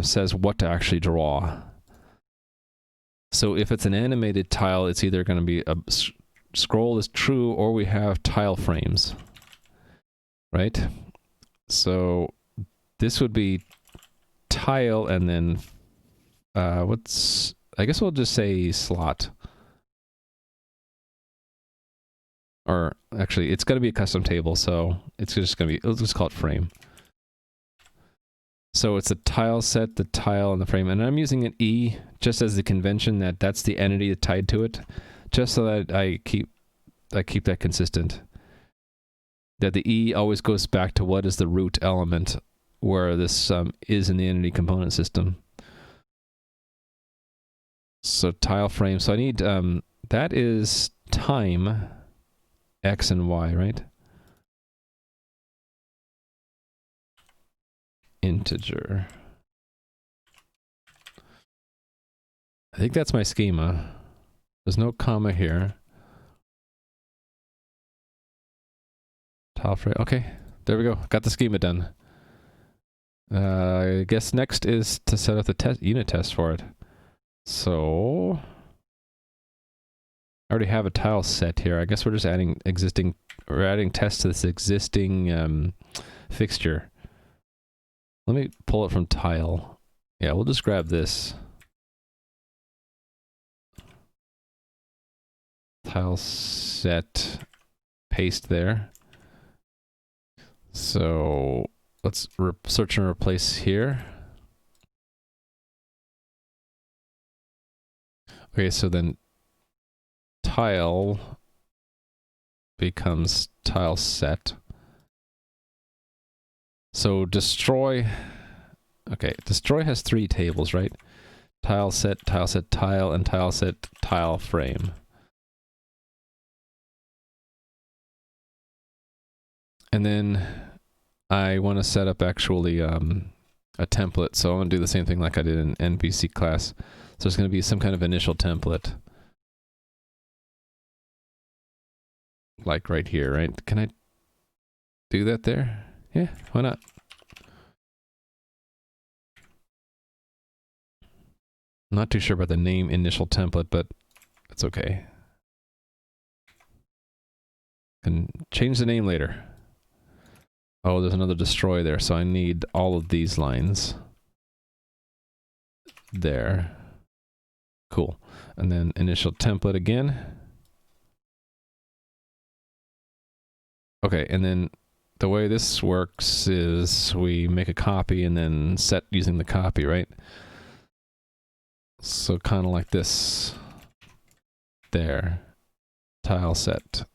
Says what to actually draw. So if it's an animated tile, it's either going to be a scroll is true, or we have tile frames, right? So this would be tile, and then I guess we'll just say slot. Or actually, it's going to be a custom table, so it's just going to be, let's just call it frame. So it's a tile set, the tile, and the frame. And I'm using an E just as the convention that that's the entity tied to it, just so that I keep that consistent. That the E always goes back to what is the root element where this is in the entity component system. So tile frame. So I need, that is time, X and Y, right? Integer. I think that's my schema. There's no comma here. Tile frame. Okay, there we go. Got the schema done. I guess next is to set up the unit test for it. So I already have a tile set here. I guess we're just adding tests to this existing fixture. Let me pull it from tile. Yeah, we'll just grab this. Tile set, paste there. So let's search and replace here. Okay, so then tile becomes tile set. So destroy, okay, destroy has 3 tables, right? Tile set, tile, and tile set, tile frame. And then I want to set up actually a template. So I'm going to do the same thing like I did in NPC class. So there's going to be some kind of initial template. Like right here, right? Can I do that there? Yeah, why not? I'm not too sure about the name initial template, but it's okay. Can change the name later. Oh, there's another destroy there, so I need all of these lines. There. Cool. And then initial template again. Okay, and then the way this works is we make a copy and then set using the copy, right? So kind of like this. There. Tile set.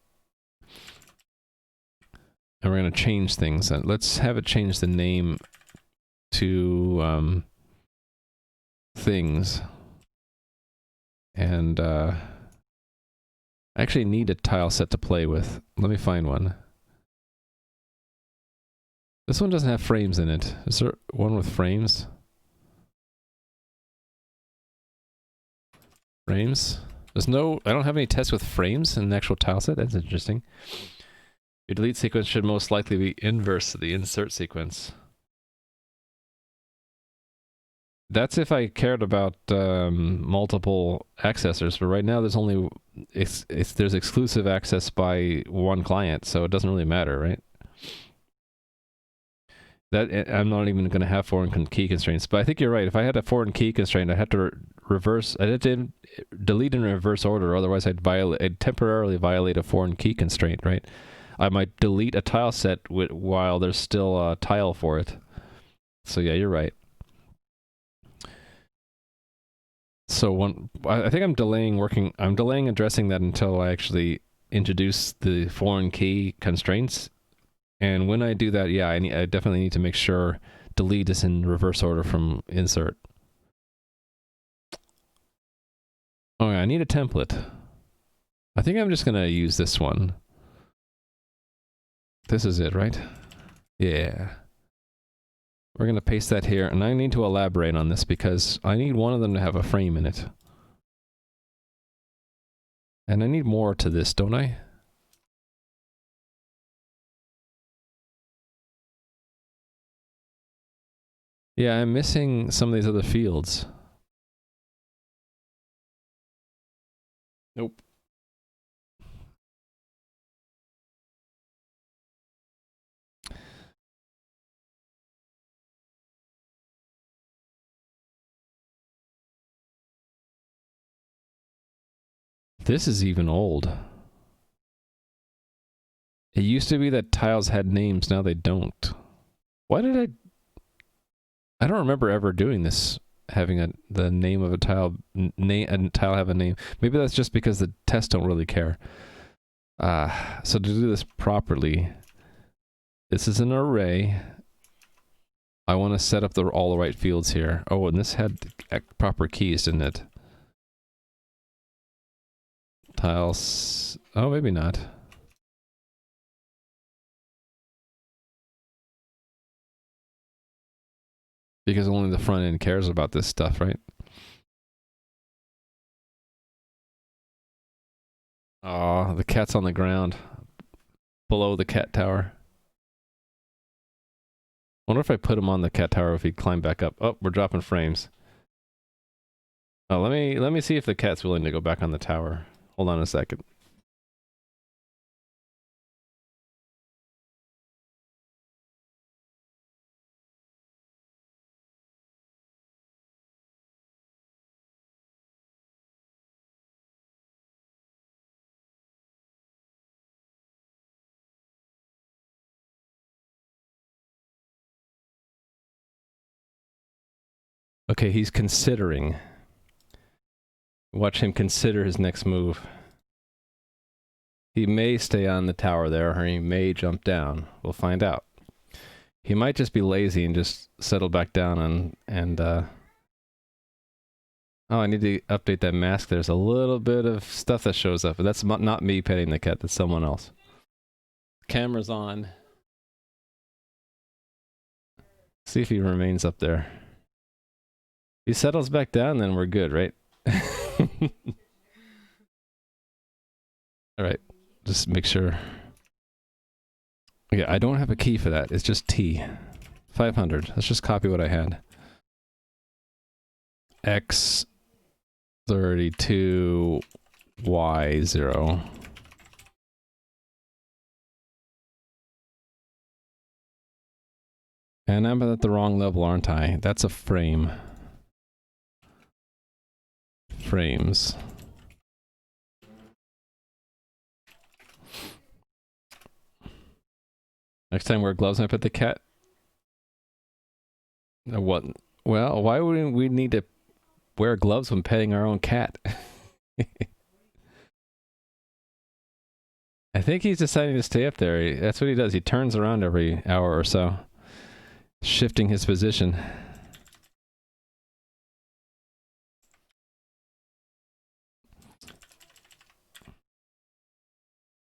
And we're going to change things. Let's have it change the name to things. And I actually need a tile set to play with. Let me find one. This one doesn't have frames in it. Is there one with frames? Frames? There's no... I don't have any tests with frames in the actual tile set. That's interesting. Your delete sequence should most likely be inverse to the insert sequence. That's if I cared about multiple accessors, but right now there's only... there's exclusive access by one client, so it doesn't really matter, right? That I'm not even going to have foreign key constraints, but I think you're right. If I had a foreign key constraint, I'd have to reverse. I'd have to delete in reverse order. Otherwise, I'd temporarily violate a foreign key constraint, right? I might delete a tile set while there's still a tile for it. So yeah, you're right. So I think I'm delaying addressing that until I actually introduce the foreign key constraints. And when I do that, yeah, I definitely need to make sure delete is in reverse order from insert. Oh, yeah, I need a template. I think I'm just going to use this one. This is it, right? Yeah. We're going to paste that here, and I need to elaborate on this because I need one of them to have a frame in it. And I need more to this, don't I? Yeah, I'm missing some of these other fields. Nope. This is even old. It used to be that tiles had names, now they don't. Why did I don't remember ever doing this, having the name of a tile have a name. Maybe that's just because the tests don't really care. So to do this properly, this is an array. I want to set up all the right fields here. Oh, and this had proper keys, didn't it? Tiles. Oh, maybe not. Because only the front end cares about this stuff, right? Oh, the cat's on the ground. Below the cat tower. Wonder if I put him on the cat tower if he'd climb back up. Oh, we're dropping frames. Oh, let me see if the cat's willing to go back on the tower. Hold on a second. Okay, he's considering. Watch him consider his next move. He may stay on the tower there, or he may jump down. We'll find out. He might just be lazy and just settle back down and oh, I need to update that mask. There's a little bit of stuff that shows up. But that's not me petting the cat, that's someone else. Camera's on. See if he remains up there. If he settles back down, then we're good, right? Alright, just make sure. Okay, I don't have a key for that. It's just T. 500. Let's just copy what I had. X32 Y0. And I'm at the wrong level, aren't I? That's a frame. Frames. Next time wear gloves when I pet the cat. What? Well, why would we need to wear gloves when petting our own cat? I think he's deciding to stay up there. That's what he does. He turns around every hour or so, shifting his position.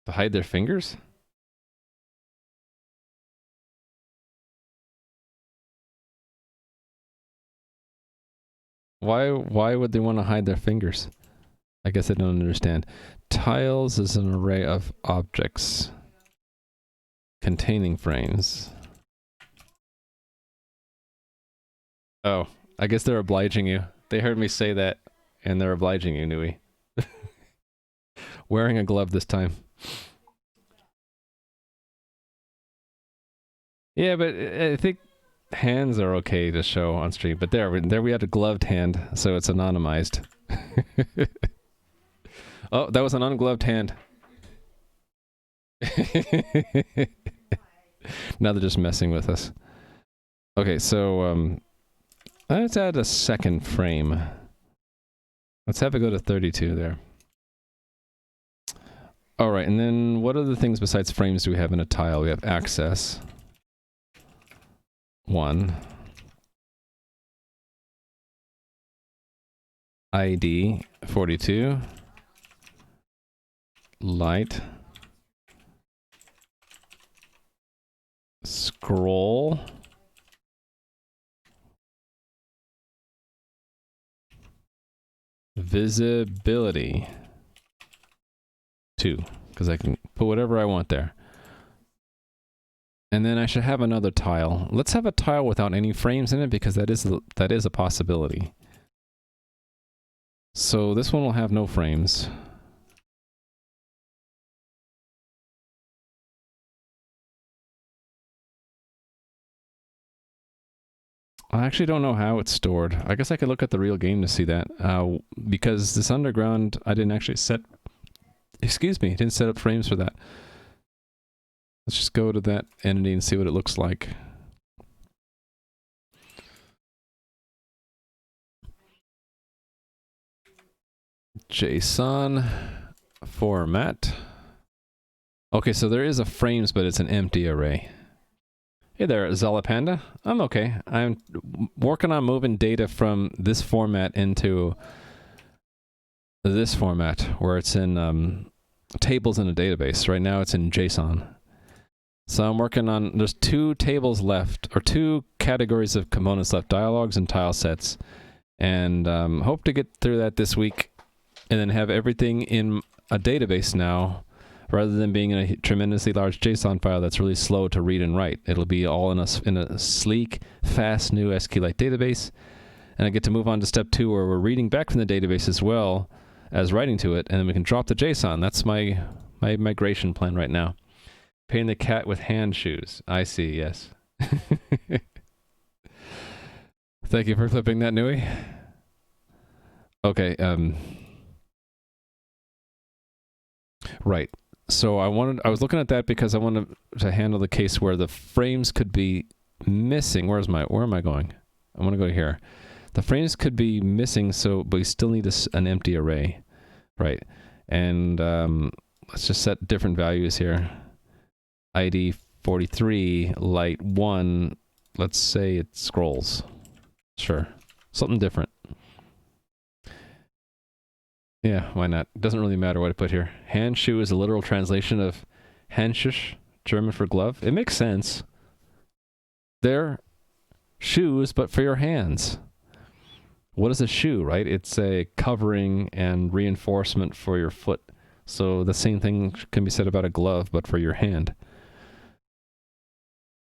To hide their fingers? Why would they want to hide their fingers? I guess I don't understand. Tiles is an array of objects containing frames. Oh, I guess they're obliging you. They heard me say that, and they're obliging you, Nui. Wearing a glove this time. Yeah, but I think hands are okay to show on stream. But there we had a gloved hand, so it's anonymized. Oh, that was an ungloved hand. Now they're just messing with us. Okay, so let's add a second frame. Let's have it go to 32 there. All right, and then what other things besides frames do we have in a tile? We have access. 1. ID 42. Light. Scroll. Visibility. 2, because I can put whatever I want there. And then I should have another tile. Let's have a tile without any frames in it, because that is a possibility. So this one will have no frames. I actually don't know how it's stored. I guess I could look at the real game to see that. Because this underground, I didn't actually set... Excuse me, didn't set up frames for that. Let's just go to that entity and see what it looks like. JSON format. Okay, so there is a frames, but it's an empty array. Hey there, Zalapanda. I'm okay. I'm working on moving data from this format into this format, where it's in tables in a database. Right now it's in JSON. So I'm working on, there's 2 tables left, or 2 categories of components left, dialogues and tile sets. And hope to get through that this week, and then have everything in a database now, rather than being in a tremendously large JSON file that's really slow to read and write. It'll be all in a sleek, fast, new SQLite database. And I get to move on to step 2, where we're reading back from the database as well as writing to it, and then we can drop the JSON. That's my migration plan right now. Painting the cat with hand shoes. I see, yes. Thank you for flipping that, Nui. Okay, right. So I was looking at that because I wanted to handle the case where the frames could be missing. where am I going? I want to go here. The frames could be missing, but we still need an empty array. Right. And let's just set different values here. ID 43, light 1, let's say it scrolls. Sure. Something different. Yeah, why not? It doesn't really matter what I put here. Handschuh is a literal translation of Handschuh, German for glove. It makes sense. They're shoes, but for your hands. What is a shoe, right? It's a covering and reinforcement for your foot. So the same thing can be said about a glove, but for your hand.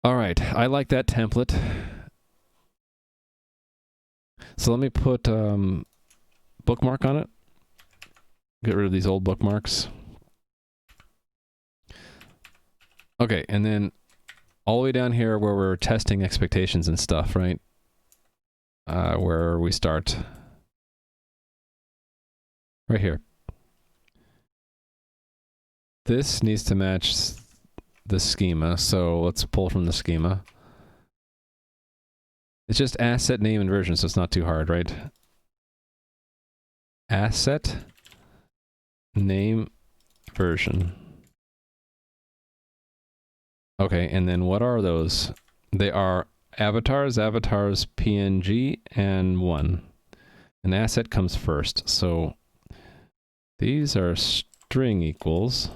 All right, I like that template. So let me put bookmark on it. Get rid of these old bookmarks. Okay, and then all the way down here where we're testing expectations and stuff, right? Where we start. Right here. This needs to match the schema, so let's pull from the schema. It's just asset name and version, so it's not too hard, right? Asset name version. Okay, and then what are those? They are avatars, PNG, and 1. An asset comes first, so these are string equals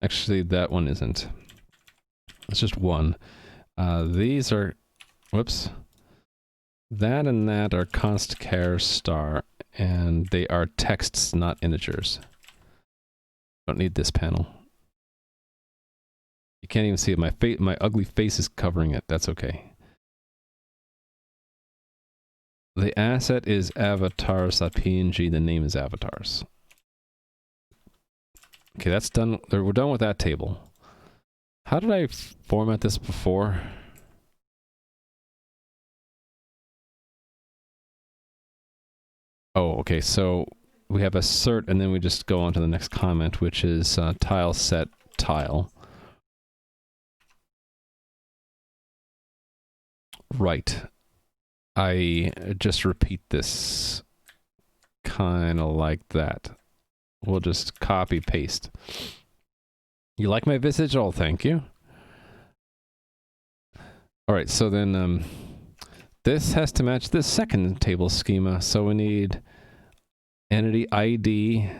Actually, that one isn't. It's just one. These are, whoops. That and that are const char star, and they are texts, not integers. Don't need this panel. You can't even see it. My ugly face is covering it. That's okay. The asset is avatars.png. The name is avatars. Okay, that's done. We're done with that table. How did I format this before? Oh, okay, so we have assert, and then we just go on to the next comment, which is tile set tile. Right. I just repeat this kind of like that. We'll just copy paste. You like my visage? Oh, thank you. All right, so then this has to match this second table schema. So we need entity ID.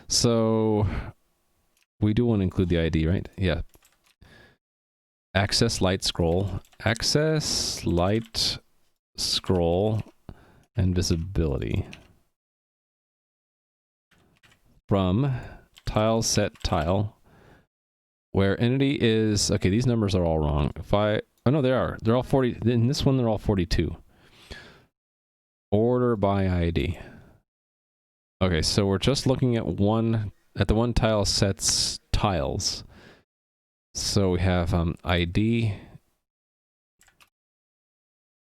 So we do want to include the ID, right? Yeah. Access light scroll. Access light scroll and visibility. From tile set tile, where entity is, okay, these numbers are all wrong. Oh no, they're all 40, in this one they're all 42. Order by ID. Okay, so we're just looking at the one tile set's tiles. So we have ID,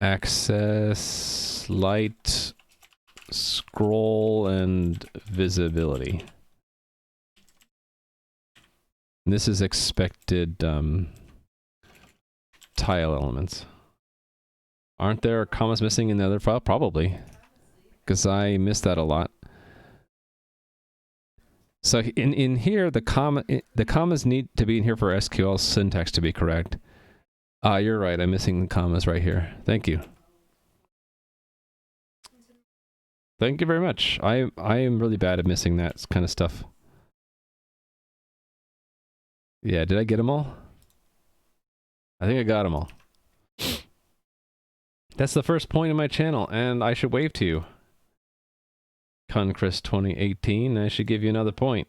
access, light, scroll, and visibility. And this is expected tile elements. Aren't there commas missing in the other file? Probably, because I missed that a lot. So in here, the commas need to be in here for SQL syntax to be correct. You're right. I'm missing the commas right here. Thank you. Thank you very much. I am really bad at missing that kind of stuff. Yeah, did I get them all? I think I got them all. That's the first point of my channel, and I should wave to you. Conquest 2018, I should give you another point.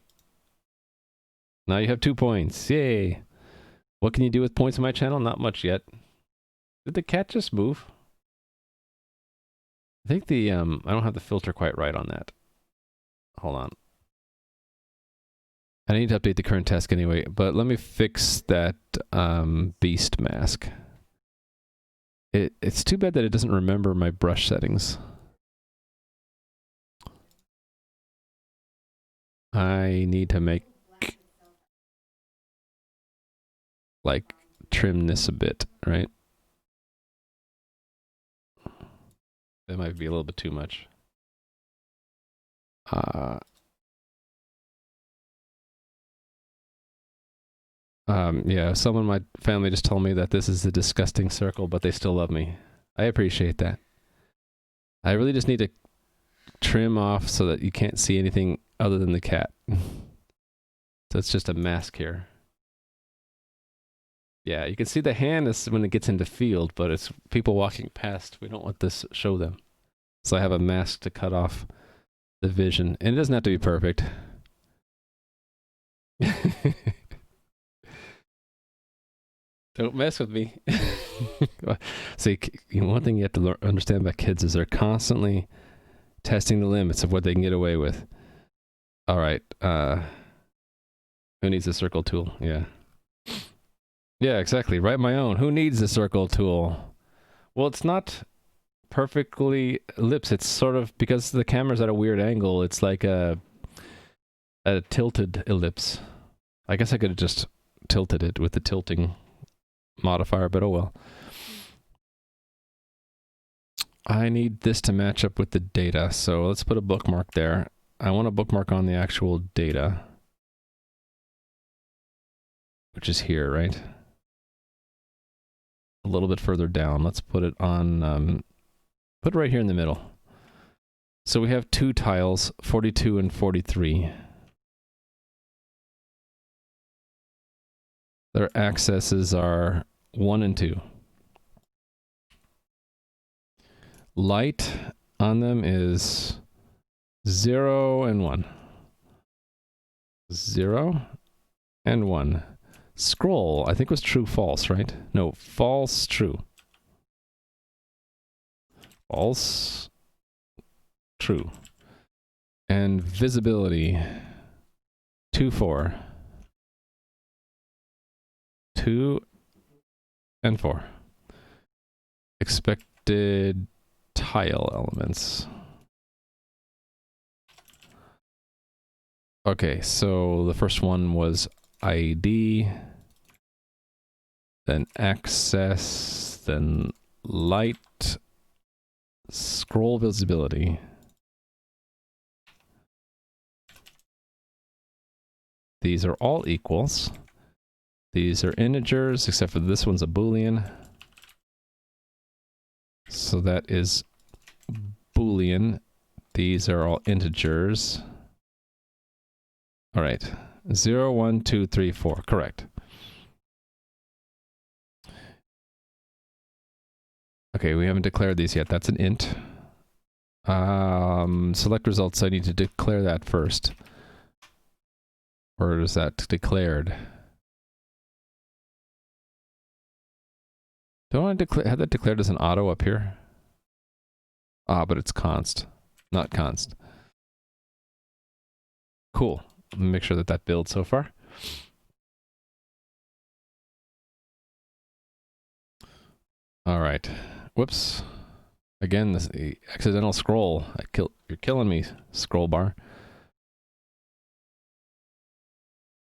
Now you have 2 points. Yay! What can you do with points on my channel? Not much yet. Did the cat just move? I think I don't have the filter quite right on that. Hold on. I need to update the current task anyway, but let me fix that beast mask. It's too bad that it doesn't remember my brush settings. I need to trim this a bit, right? That might be a little bit too much. Yeah, someone in my family just told me that this is a disgusting circle, but they still love me. I appreciate that. I really just need to trim off so that you can't see anything other than the cat. So it's just a mask here. Yeah, you can see the hand is when it gets into field, but it's people walking past. We don't want this to show them. So I have a mask to cut off the vision. And it doesn't have to be perfect. Don't mess with me. See, one thing you have to understand about kids is they're constantly testing the limits of what they can get away with. All right. Who needs a circle tool? Yeah. Yeah, exactly. Write my own. Who needs a circle tool? Well, it's not perfectly ellipse. It's sort of, because the camera's at a weird angle, it's like a tilted ellipse. I guess I could have just tilted it with the tilting modifier, but oh well. I need this to match up with the data, so let's put a bookmark there. I want a bookmark on the actual data, which is here, right? A little bit further down. Let's put it on, put it right here in the middle. So we have 2 tiles, 42 and 43. Their accesses are 1 and 2. Light on them is 0 and 1. 0 and 1. Scroll, I think was true, false, right? No, false, true. False, true. And visibility, 2, 4. 2 and 4. Expected tile elements. Okay, so the first one was ID, then access, then light, scroll visibility. These are all equals. These are integers, except for this one's a Boolean. So that is Boolean. These are all integers. All right, 0, 1, 2, 3, 4, correct. Okay, we haven't declared these yet. That's an int. Select results, I need to declare that first. Or is that declared? Don't I have that declared as an auto up here? Ah, but it's const, not const. Cool. Let me make sure that that builds so far. All right. Whoops. Again, this accidental scroll. You're killing me, scroll bar.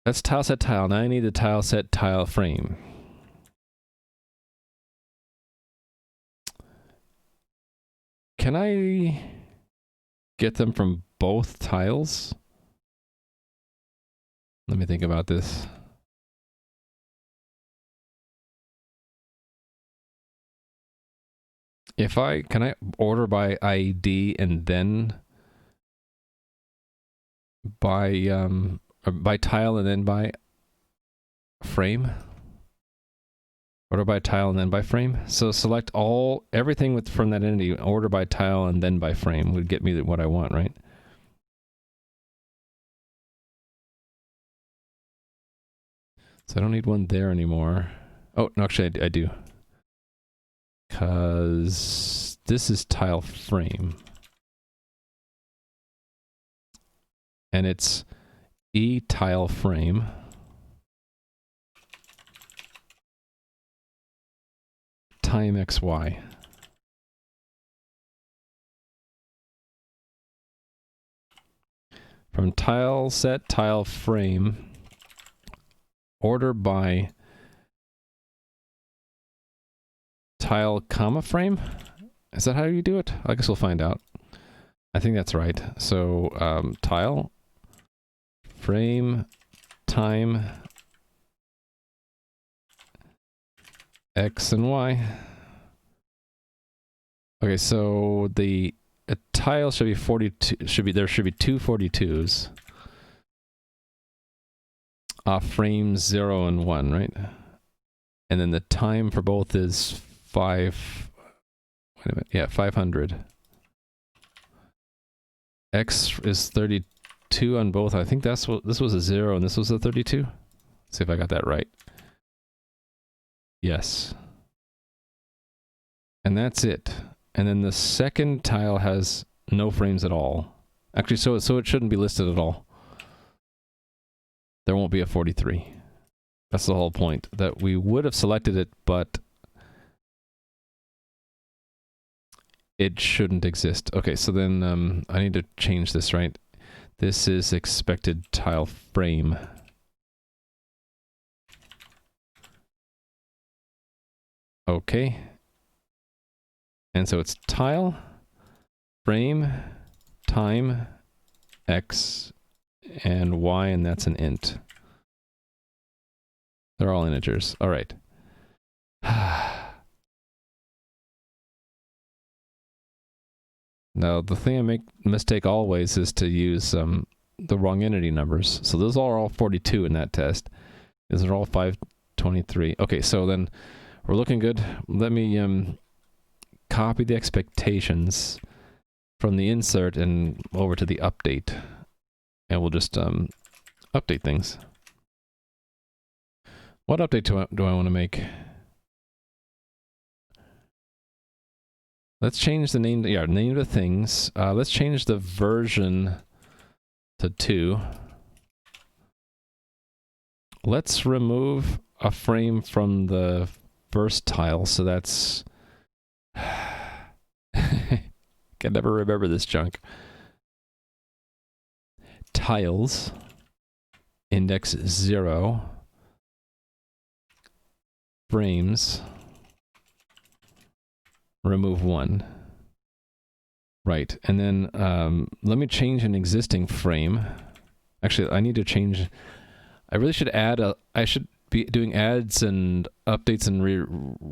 That's tile set tile. Now I need the tile set tile frame. Can I get them from both tiles? Let me think about this. Can I order by ID and then by tile and then by frame? Order by tile and then by frame. So select everything from that entity, order by tile and then by frame would get me what I want, right? So I don't need one there anymore. Oh, no, actually I do. Because this is tile frame. And it's tile frame. Time XY. From tile set tile frame, order by tile comma frame? Is that how you do it? I guess we'll find out. I think that's right. So tile frame time X and Y. Okay, so a tile should be 42. There should be two 42s. Frames 0 and 1, right? And then the time for both is 5. Wait a minute. Yeah, 500. X is 32 on both. I think this was a 0 and this was a 32. Let's see if I got that right. Yes. And that's it. And then the second tile has no frames at all. Actually, so it shouldn't be listed at all. There won't be a 43. That's the whole point. That we would have selected it, but it shouldn't exist. Okay, so then I need to change this, right? This is expected tile frame. Okay. And so it's tile, frame, time, X, and Y, and that's an int. They're all integers. All right. Now, the thing I make mistake always is to use the wrong entity numbers. So those are all 42 in that test. These are all 5 23. Okay, so then we're looking good. Let me copy the expectations from the insert and over to the update. And we'll just update things. What update do I want to make? Let's change the name. Yeah, name of the things. Let's change the version to 2. Let's remove a frame from the first tile. So that's... Can never remember this junk. Tiles. Index 0. Frames. Remove 1. Right, and then let me change an existing frame. Actually, I need to change... I really should add a... I should be doing adds and updates and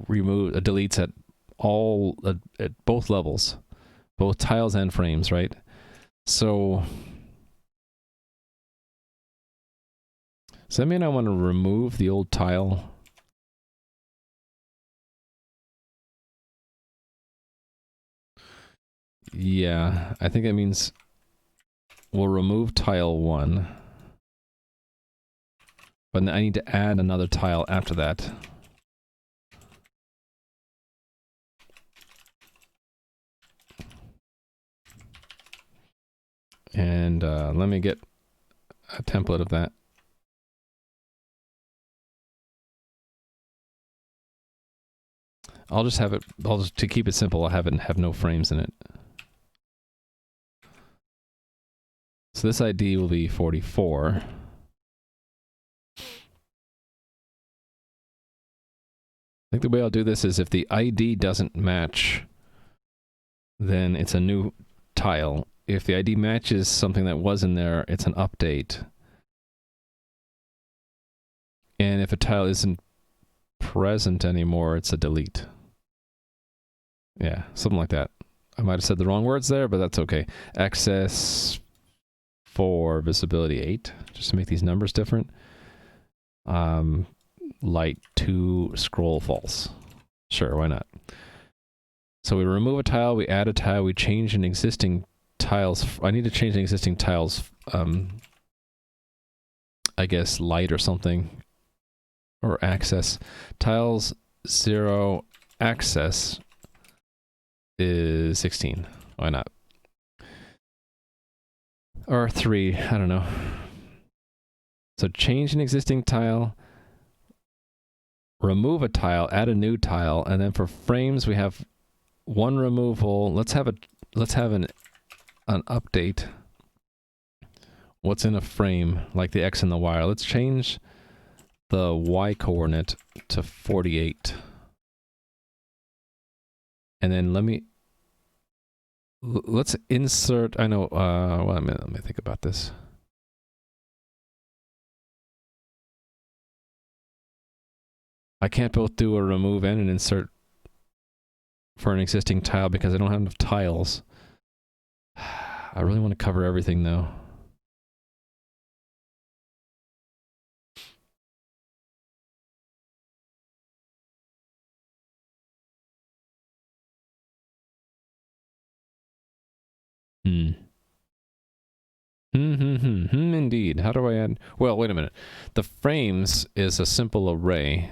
remove deletes at all... at both levels. Both tiles and frames, right? So... Does that mean I want to remove the old tile? Yeah, I think it means we'll remove tile 1. But I need to add another tile after that. And let me get a template of that. I'll just have it, to keep it simple, I'll have no frames in it. So this ID will be 44. I think the way I'll do this is if the ID doesn't match, then it's a new tile. If the ID matches something that was in there, it's an update. And if a tile isn't present anymore, it's a delete. Yeah, something like that. I might have said the wrong words there, but that's okay. Access 4, visibility 8, just to make these numbers different. Light 2, scroll false. Sure, why not? So we remove a tile, we add a tile, we change an existing tiles. I need to change an existing tiles, I guess light or something. Or access. Tiles 0 access is 16. Why not? Or 3, I don't know. So change an existing tile, remove a tile, add a new tile, and then for frames we have one removal. Let's have an update. What's in a frame, like the X and the Y. Let's change the Y coordinate to 48. And then let's insert, I know, well, let me think about this. I can't both do a remove and an insert for an existing tile because I don't have enough tiles. I really want to cover everything though. Indeed. How do I add? Well, wait a minute. The frames is a simple array.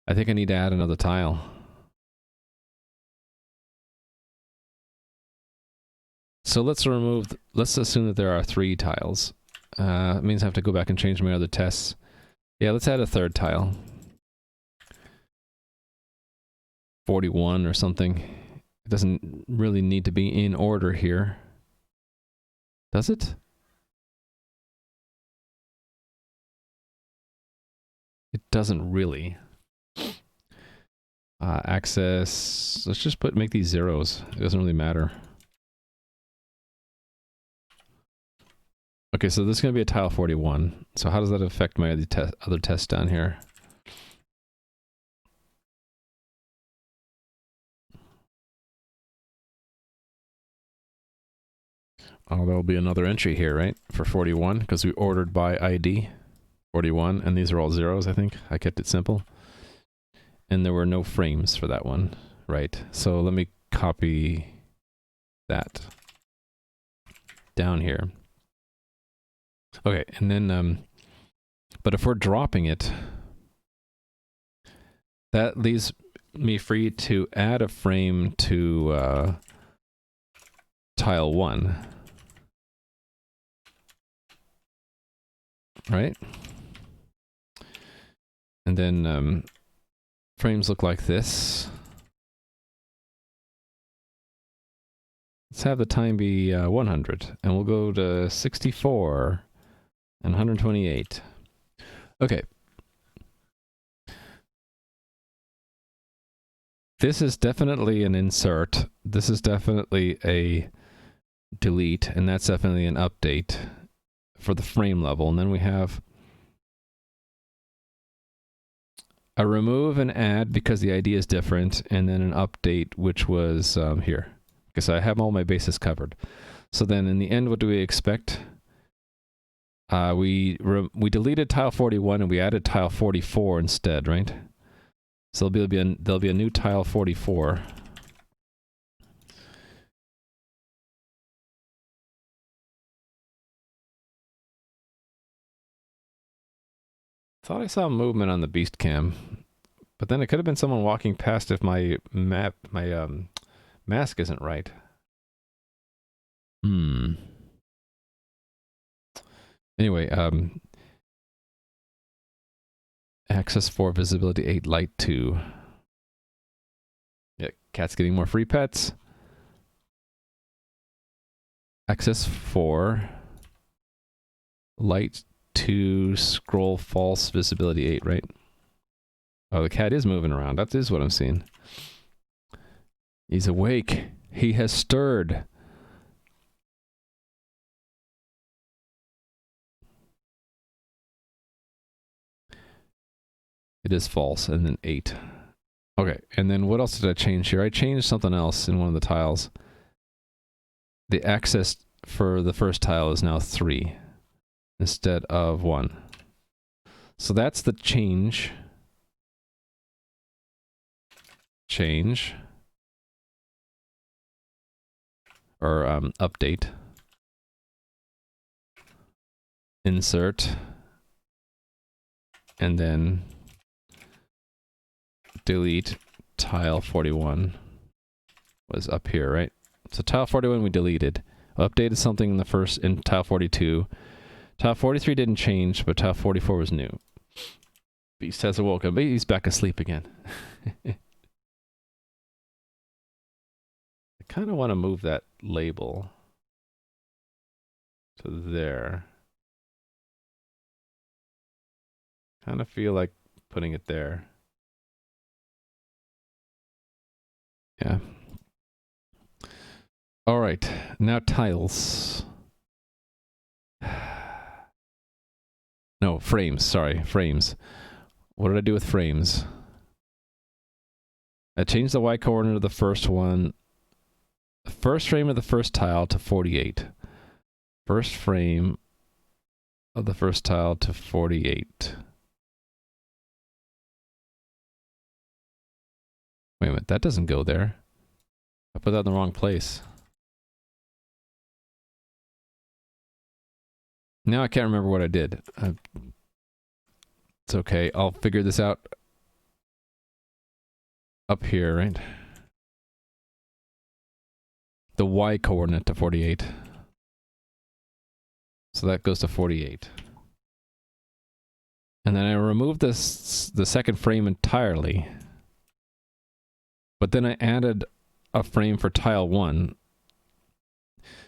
I think I need to add another tile. So let's assume that there are 3 tiles. It means I have to go back and change my other tests. Yeah, let's add a 3rd tile. 41 or something. It doesn't really need to be in order here. Does it? It doesn't really. Access, let's just make these zeros. It doesn't really matter. Okay, so this is going to be a tile 41. So how does that affect my other test down here? Oh, there'll be another entry here, right? For 41, because we ordered by ID 41, and these are all zeros, I think. I kept it simple. And there were no frames for that one, right? So let me copy that down here. Okay, and then, but if we're dropping it, that leaves me free to add a frame to tile 1. Right? And then frames look like this. Let's have the time be 100, and we'll go to 64 and 128. Okay. This is definitely an insert. This is definitely a delete, and that's definitely an update for the frame level. And then we have a remove and add because the ID is different, and then an update, which was here. Okay, so I have all my bases covered. So then in the end, what do we expect? We deleted tile 41 and we added tile 44 instead, right? So there'll be a new tile 44. Thought I saw movement on the beast cam, but then it could have been someone walking past if my mask isn't right. Anyway, access 4, visibility 8, light 2. Yeah, cat's getting more free pets. Access 4, light 2, scroll false, visibility 8, right? Oh, the cat is moving around. That is what I'm seeing. He's awake. He has stirred. It is false, and then 8. Okay, and then what else did I change here? I changed something else in one of the tiles. The access for the first tile is now 3 instead of 1. So that's the change. Or update. Insert. And then delete tile 41 was up here, right? So tile 41 we deleted. Updated something in tile 42. Tile 43 didn't change, but tile 44 was new. Beast has awoken, but he's back asleep again. I kind of want to move that label to there. Kind of feel like putting it there. Yeah. All right, now tiles. No, frames, sorry, frames. What did I do with frames? I changed the Y coordinate of the first one. The first frame of the first tile to 48. First frame of the first tile to 48. Wait a minute, that doesn't go there. I put that in the wrong place. Now I can't remember what I did. It's okay, I'll figure this out up here, right? The Y coordinate to 48. So that goes to 48. And then I removed the second frame entirely. But then I added a frame for tile 1.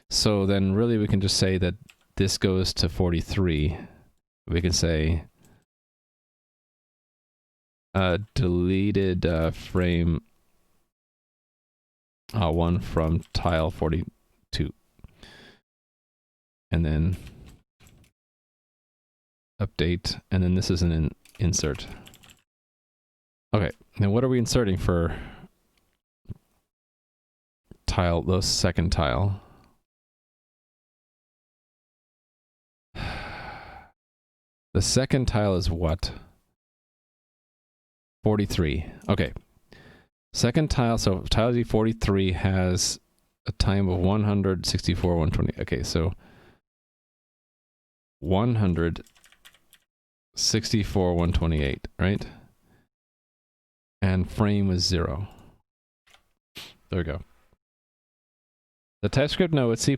So then really we can just say that this goes to 43. We can say deleted frame 1 from tile 42. And then update, and then this is an insert. Okay, now what are we inserting for tile, the second tile? The second tile is what? 43. Okay. Second tile, so tile D43 has a time of 164, 120. Okay, so 164, 128, right? And frame was 0. There we go. The TypeScript, no, it's C++.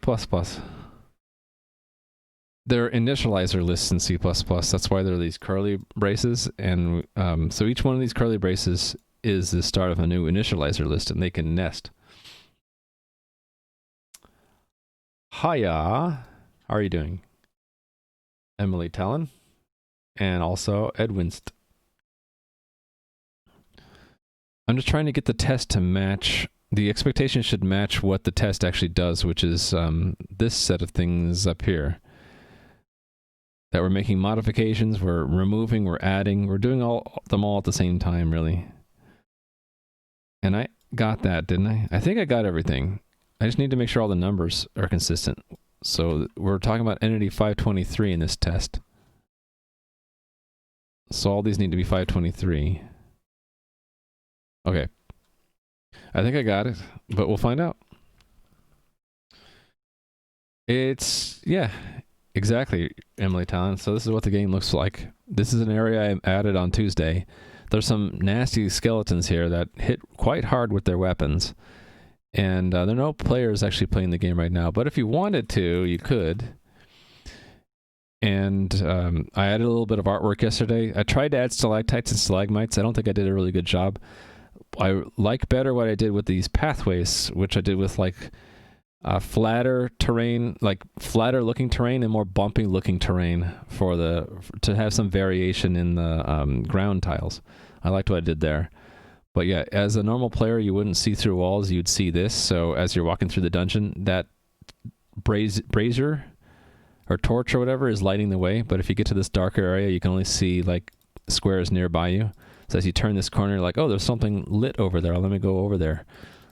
There are initializer lists in C++. That's why there are these curly braces. And so each one of these curly braces is the start of a new initializer list, and they can nest. Hiya. How are you doing? Emily Talon. And also Ed Winst. I'm just trying to get the test to match. The expectation should match what the test actually does, which is this set of things up here. That we're making modifications, we're removing, we're adding, we're doing them all at the same time, really. And I got that, didn't I? I think I got everything. I just need to make sure all the numbers are consistent. So we're talking about entity 523 in this test. So all these need to be 523. Okay. I think I got it, but we'll find out. It's, yeah, exactly, Emily Talon. So this is what the game looks like. This is an area I added on Tuesday. There's some nasty skeletons here that hit quite hard with their weapons. And there are no players actually playing the game right now, but if you wanted to, you could. And I added a little bit of artwork yesterday. I tried to add stalactites and stalagmites. I don't think I did a really good job. I like better what I did with these pathways, which I did with like flatter terrain, like flatter looking terrain and more bumpy looking terrain to have some variation in the ground tiles. I liked what I did there. But yeah, as a normal player, you wouldn't see through walls. You'd see this. So as you're walking through the dungeon, that brazier or torch or whatever is lighting the way. But if you get to this darker area, you can only see like squares nearby you. So as you turn this corner, you're like, oh, there's something lit over there. Let me go over there.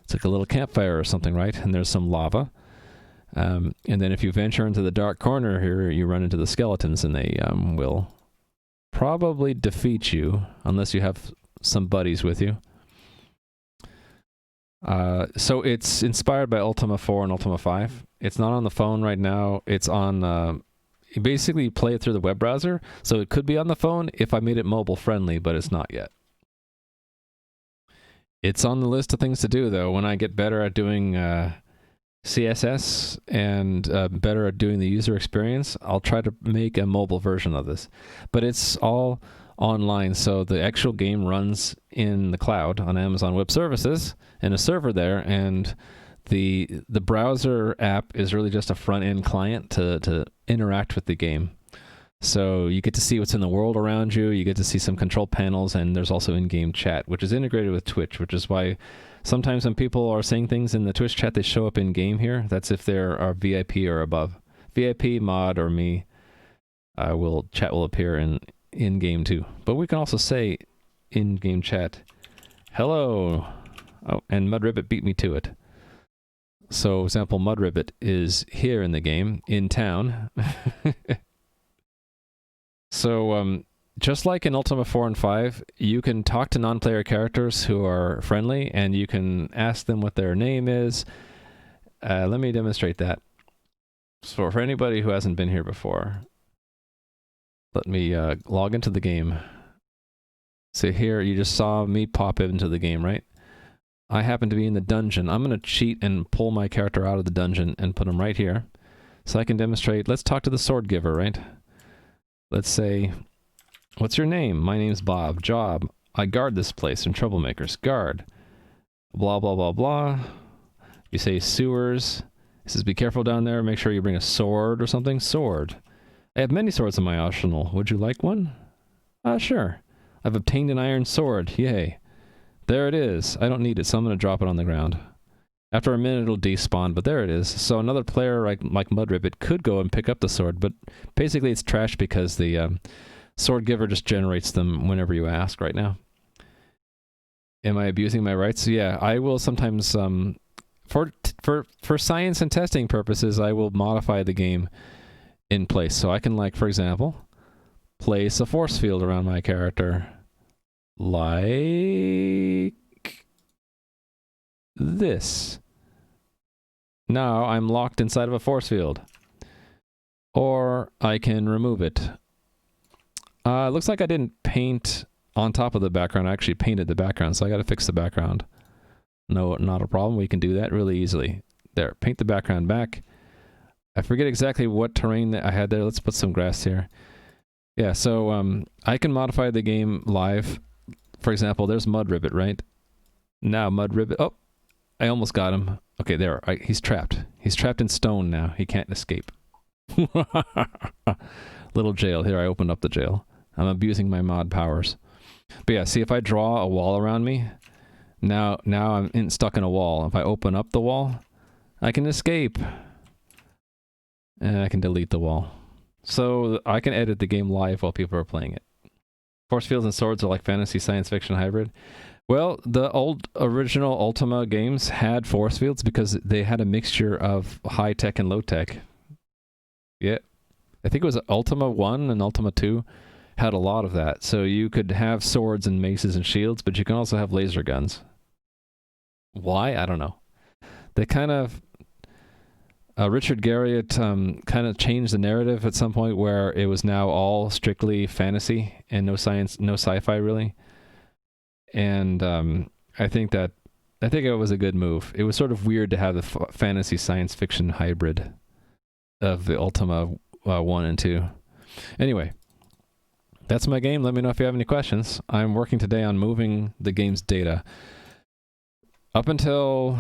It's like a little campfire or something, right? And there's some lava. And then if you venture into the dark corner here, you run into the skeletons, and they will probably defeat you unless you have some buddies with you. So it's inspired by Ultima 4 and Ultima 5. It's not on the phone right now. It's on... you basically play it through the web browser, so it could be on the phone if I made it mobile friendly, but it's not yet. It's on the list of things to do, though. When I get better at doing CSS and better at doing the user experience, I'll try to make a mobile version of this. But it's all online, so the actual game runs in the cloud on Amazon Web Services in a server there, and the browser app is really just a front-end client to interact with the game. So you get to see what's in the world around you, you get to see some control panels, and there's also in-game chat, which is integrated with Twitch, which is why sometimes when people are saying things in the Twitch chat, they show up in-game here. That's if they're VIP or above. VIP, mod, or me, chat will appear in-game too. But we can also say in-game chat, hello, oh, and Mudribbit beat me to it. So, example, Mudribbit is here in the game, in town. So, just like in Ultima 4 and 5, you can talk to non-player characters who are friendly, and you can ask them what their name is. Let me demonstrate that. So, for anybody who hasn't been here before, let me log into the game. So here, you just saw me pop into the game, right? I happen to be in the dungeon. I'm going to cheat and pull my character out of the dungeon and put him right here. So I can demonstrate. Let's talk to the sword giver, right? Let's say, what's your name? My name's Bob. Job. I guard this place from troublemakers. Guard. Blah, blah, blah, blah. You say sewers. It says be careful down there. Make sure you bring a sword or something. Sword. I have many swords in my arsenal. Would you like one? Sure. I've obtained an iron sword. Yay. There it is. I don't need it, so I'm going to drop it on the ground. After a minute, it'll despawn, but there it is. So another player like Mudribbit could go and pick up the sword, but basically it's trash because the sword giver just generates them whenever you ask right now. Am I abusing my rights? Yeah, I will sometimes, for science and testing purposes, I will modify the game in place. So I can, like, for example, place a force field around my character. Like this. Now I'm locked inside of a force field. Or I can remove it. It looks like I didn't paint on top of the background. I actually painted the background, so I gotta fix the background. No, not a problem. We can do that really easily. There, paint the background back. I forget exactly what terrain that I had there. Let's put some grass here. Yeah, so I can modify the game live. For example, there's Mud Ribbit, right? Now Mud Ribbit. Oh, I almost got him. Okay, there. He's trapped. He's trapped in stone now. He can't escape. Little jail. Here, I opened up the jail. I'm abusing my mod powers. But yeah, see, if I draw a wall around me, now I'm stuck in a wall. If I open up the wall, I can escape. And I can delete the wall. So I can edit the game live while people are playing it. Force fields and swords are like fantasy science fiction hybrid. Well, the old original Ultima games had force fields because they had a mixture of high tech and low tech. Yeah. I think it was Ultima 1 and Ultima 2 had a lot of that. So you could have swords and maces and shields, but you can also have laser guns. Why? I don't know. They kind of... Richard Garriott kind of changed the narrative at some point where it was now all strictly fantasy and no science, no sci-fi really. And I think it was a good move. It was sort of weird to have the fantasy science fiction hybrid of the Ultima 1 and 2. Anyway, that's my game. Let me know if you have any questions. I'm working today on moving the game's data. Up until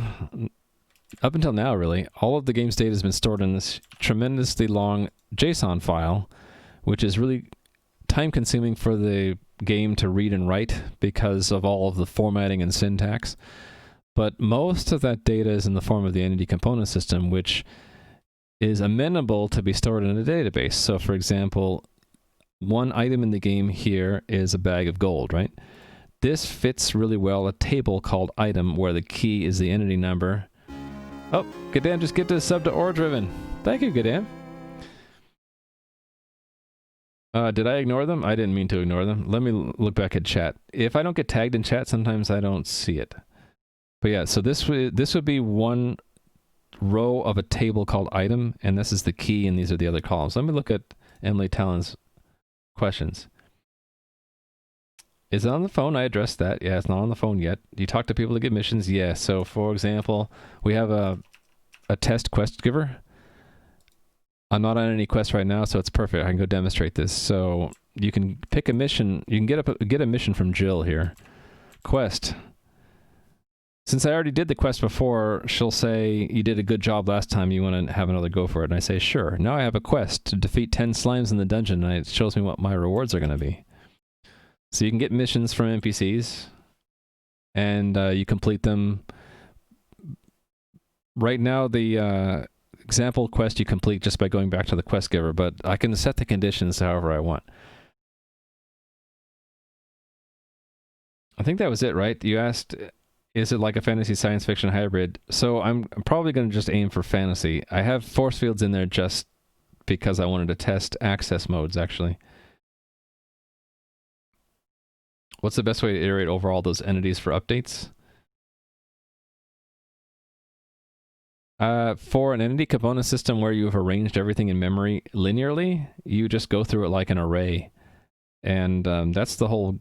now, really, all of the game's data has been stored in this tremendously long JSON file, which is really time-consuming for the game to read and write because of all of the formatting and syntax. But most of that data is in the form of the entity component system, which is amenable to be stored in a database. So, for example, one item in the game here is a bag of gold, right? This fits really well a table called item, where the key is the entity number. Oh, Gadam just get to sub to Ore Driven. Thank you, Gadam. Did I ignore them? I didn't mean to ignore them. Let me look back at chat. If I don't get tagged in chat, sometimes I don't see it. But yeah, so this would be one row of a table called item, and this is the key, and these are the other columns. Let me look at Emily Talon's questions. Is it on the phone? I addressed that. Yeah, it's not on the phone yet. Do you talk to people to get missions? Yeah. So, for example, we have a test quest giver. I'm not on any quest right now, so it's perfect. I can go demonstrate this. So you can pick a mission. You can get a mission from Jill here. Quest. Since I already did the quest before, she'll say, you did a good job last time. You want to have another go for it? And I say, sure. Now I have a quest to defeat 10 slimes in the dungeon, and it shows me what my rewards are going to be. So you can get missions from NPCs, and you complete them. Right now, the example quest you complete just by going back to the quest giver, but I can set the conditions however I want. I think that was it, right? You asked, is it like a fantasy science fiction hybrid? So I'm probably going to just aim for fantasy. I have force fields in there just because I wanted to test access modes, actually. What's the best way to iterate over all those entities for updates? For an entity component system where you've arranged everything in memory linearly, you just go through it like an array. And that's one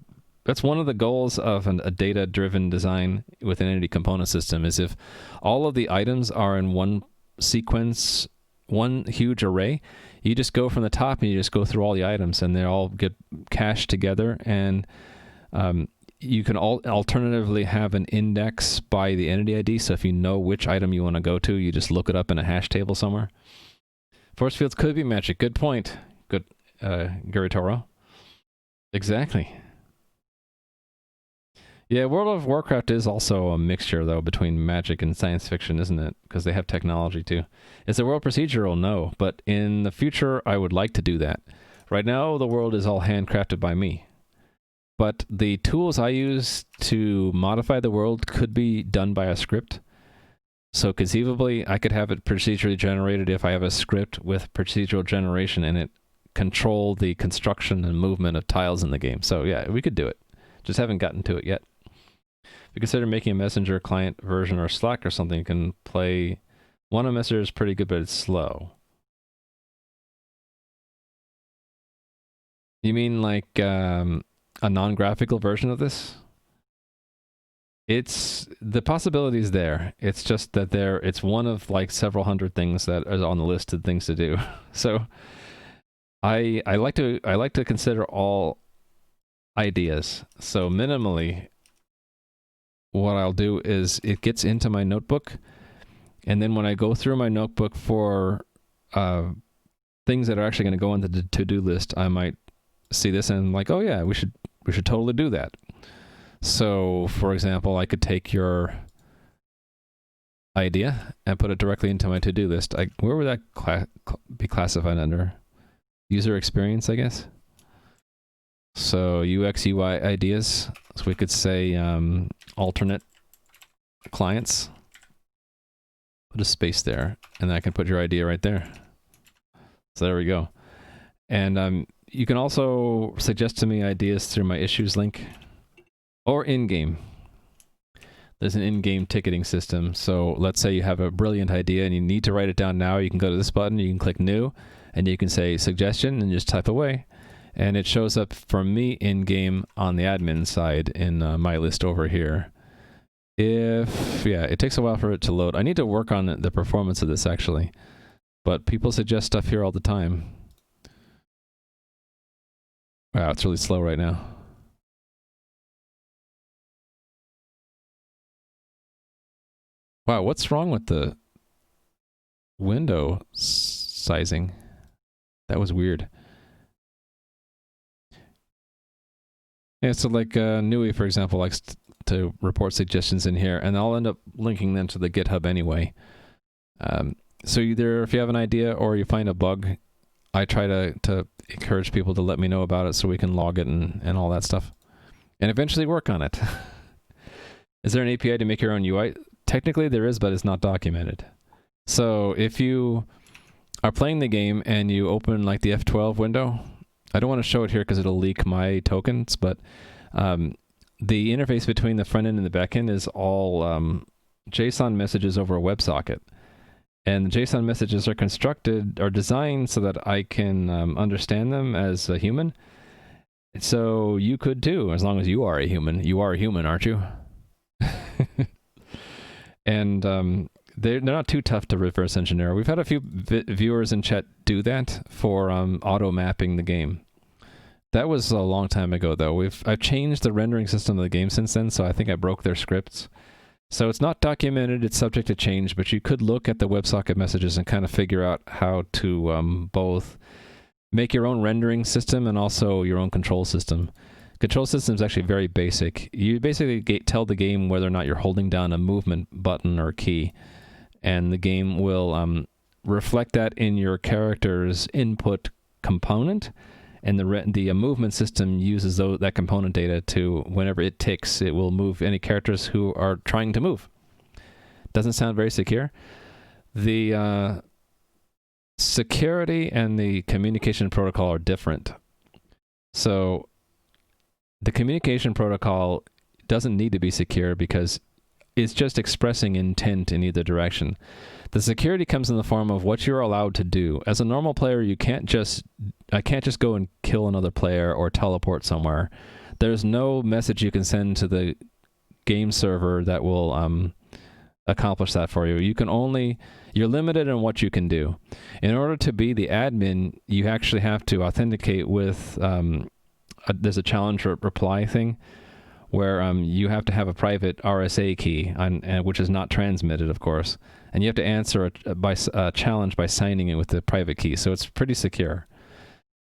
of the goals of a data-driven design with an entity component system, is if all of the items are in one sequence, one huge array, you just go from the top and you just go through all the items, and they all get cached together, and you can alternatively have an index by the entity ID, so if you know which item you want to go to, you just look it up in a hash table somewhere. Force fields could be magic. Good point. Good, Gary Toro. Exactly. Yeah, World of Warcraft is also a mixture, though, between magic and science fiction, isn't it? Because they have technology, too. Is the world procedural? No, but in the future, I would like to do that. Right now, the world is all handcrafted by me. But the tools I use to modify the world could be done by a script. So conceivably, I could have it procedurally generated if I have a script with procedural generation, and it control the construction and movement of tiles in the game. So yeah, we could do it. Just haven't gotten to it yet. If you consider making a messenger client version or Slack or something, you can play. One of messenger is pretty good, but it's slow. You mean like a non-graphical version of this? It's the possibility is there. It's just that it's one of like several hundred things that is on the list of things to do. So I like to consider all ideas. So minimally, what I'll do is it gets into my notebook, and then when I go through my notebook for things that are actually going to go on the to-do list, I might see this and like, oh yeah, we should totally do that. So, for example, I could take your idea and put it directly into my to-do list. Where would that be classified under? User experience, I guess. So UX, UI ideas. So we could say alternate clients. Put a space there, and then I can put your idea right there. So there we go. And you can also suggest to me ideas through my issues link. Or in-game. There's an in-game ticketing system. So let's say you have a brilliant idea and you need to write it down now. You can go to this button, you can click new, and you can say suggestion and just type away. And it shows up for me in-game on the admin side in my list over here. Yeah, it takes a while for it to load. I need to work on the performance of this actually. But people suggest stuff here all the time. Wow, it's really slow right now. Wow, what's wrong with the window sizing? That was weird. Yeah, so like Nui, for example, likes to report suggestions in here, and I'll end up linking them to the GitHub anyway. So either if you have an idea or you find a bug, I try to encourage people to let me know about it so we can log it and all that stuff. And eventually work on it. Is there an API to make your own UI? Technically there is, but it's not documented. So if you are playing the game and you open like the F12 window, I don't want to show it here because it'll leak my tokens, but the interface between the front end and the back end is all JSON messages over a WebSocket. And the JSON messages are constructed or designed so that I can understand them as a human. So you could too, as long as you are a human. You are a human, aren't you? And they're not too tough to reverse engineer. We've had a few viewers in chat do that for auto mapping the game. That was a long time ago, though. I've changed the rendering system of the game since then, so I think I broke their scripts. So it's not documented, it's subject to change, but you could look at the WebSocket messages and kind of figure out how to both make your own rendering system and also your own control system. Control system is actually very basic. You basically tell the game whether or not you're holding down a movement button or key, and the game will reflect that in your character's input component, and the movement system uses that component data to, whenever it ticks, it will move any characters who are trying to move. Doesn't sound very secure. The security and the communication protocol are different. So the communication protocol doesn't need to be secure because it's just expressing intent in either direction. The security comes in the form of what you're allowed to do. As a normal player, I can't just go and kill another player or teleport somewhere. There's no message you can send to the game server that will accomplish that for you. You're limited in what you can do. In order to be the admin, you actually have to authenticate with there's a challenge reply thing where you have to have a private RSA key, which is not transmitted, of course, and you have to answer a challenge by signing it with the private key. So it's pretty secure.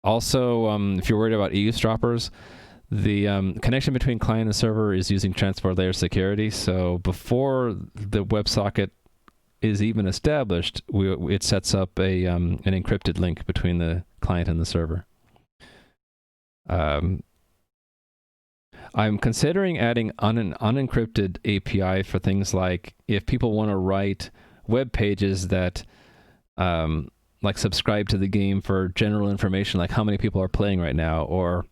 Also, if you're worried about eavesdroppers, the connection between client and server is using transport layer security. So before the WebSocket is even established, it sets up an encrypted link between the client and the server. I'm considering adding an unencrypted API for things like if people want to write web pages that like subscribe to the game for general information, like how many people are playing right now, or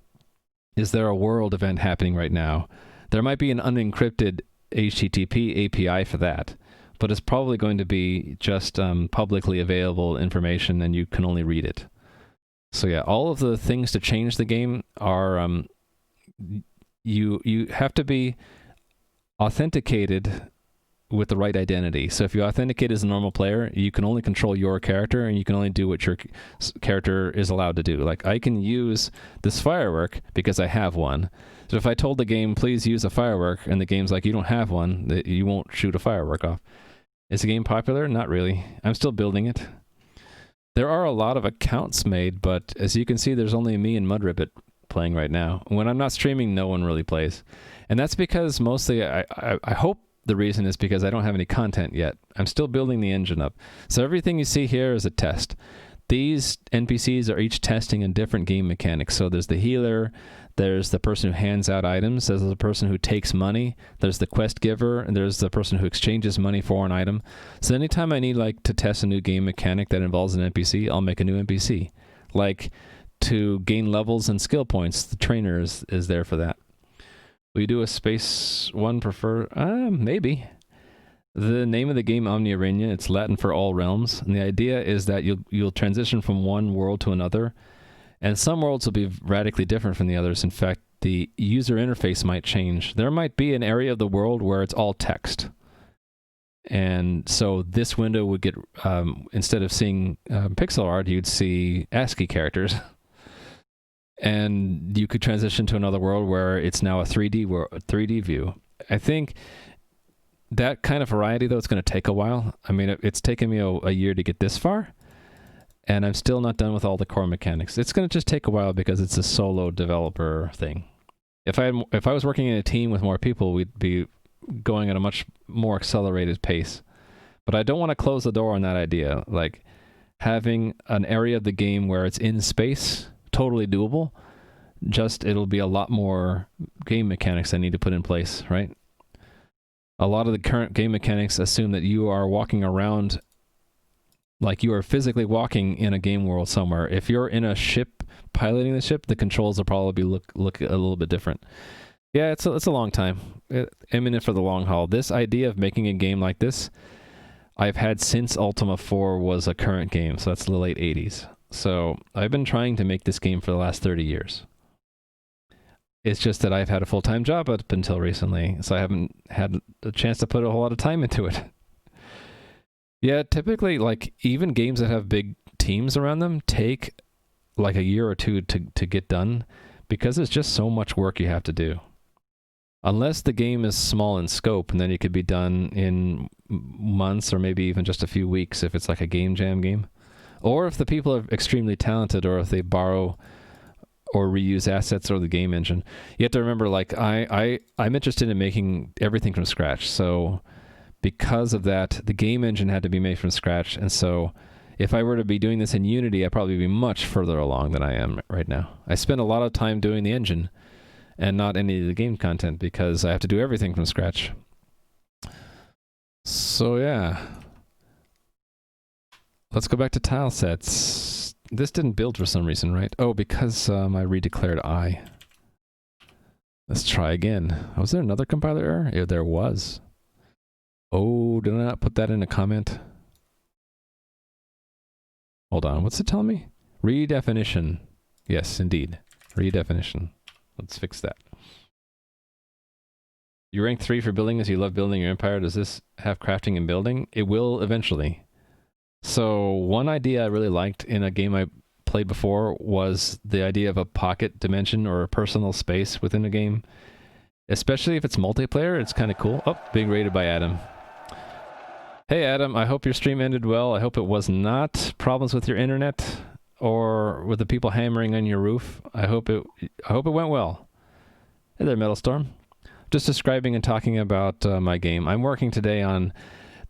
is there a world event happening right now? There might be an unencrypted HTTP API for that, but it's probably going to be just publicly available information and you can only read it. So yeah, all of the things to change the game are you have to be authenticated with the right identity. So if you authenticate as a normal player, you can only control your character and you can only do what your character is allowed to do. Like I can use this firework because I have one. So if I told the game, please use a firework, and the game's like, you don't have one, you won't shoot a firework off. Is the game popular? Not really. I'm still building it. There are a lot of accounts made, but as you can see, there's only me and Mudribbit playing right now. When I'm not streaming, no one really plays. And that's because mostly, I hope the reason is because I don't have any content yet. I'm still building the engine up. So everything you see here is a test. These NPCs are each testing in different game mechanics. So there's the healer, there's the person who hands out items, there's the person who takes money, there's the quest giver, and there's the person who exchanges money for an item. So anytime I need like to test a new game mechanic that involves an NPC, I'll make a new NPC. Like to gain levels and skill points, the trainer is there for that. Will you do a space one prefer? Maybe. The name of the game, Omnia Reigna, it's Latin for all realms, and the idea is that you'll transition from one world to another, and some worlds will be radically different from the others. In fact, the user interface might change. There might be an area of the world where it's all text, and so this window would get, instead of seeing pixel art, you'd see ASCII characters. And you could transition to another world where it's now a 3D view. I think that kind of variety, though, it's going to take a while. I mean, it's taken me a year to get this far, and I'm still not done with all the core mechanics. It's going to just take a while because it's a solo developer thing. If I was working in a team with more people, we'd be going at a much more accelerated pace. But I don't want to close the door on that idea. Like having an area of the game where it's in space, totally doable. Just it'll be a lot more game mechanics I need to put in place, right? A lot of the current game mechanics assume that you are walking around like you are physically walking in a game world somewhere. If you're in a ship piloting the ship, the controls will probably look a little bit different. Yeah, it's a long time. I'm in it for the long haul. This idea of making a game like this, I've had since Ultima 4 was a current game, so that's the late 80s. So I've been trying to make this game for the last 30 years. It's just that I've had a full-time job up until recently, so I haven't had a chance to put a whole lot of time into it. Yeah, typically, like, even games that have big teams around them take like a year or two to get done because it's just so much work you have to do. Unless the game is small in scope, and then it could be done in months or maybe even just a few weeks if it's like a game jam game. Or if the people are extremely talented, or if they borrow or reuse assets or the game engine. You have to remember, like, I'm interested in making everything from scratch. So because of that, the game engine had to be made from scratch. And so if I were to be doing this in Unity, I'd probably be much further along than I am right now. I spend a lot of time doing the engine and not any of the game content because I have to do everything from scratch. So yeah. Let's go back to tile sets. This didn't build for some reason, right? Oh, because I redeclared I. Let's try again. Was there another compiler error? Yeah, there was. Oh, did I not put that in a comment? Hold on, what's it telling me? Redefinition. Yes, indeed. Redefinition. Let's fix that. You rank 3 for building as you love building your empire. Does this have crafting and building? It will eventually. So one idea I really liked in a game I played before was the idea of a pocket dimension or a personal space within a game. Especially if it's multiplayer, it's kind of cool. Oh, being rated by Adam. Hey Adam, I hope your stream ended well. I hope it was not problems with your internet or with the people hammering on your roof. I hope it went well. Hey there, Metal Storm. Just describing and talking about my game. I'm working today on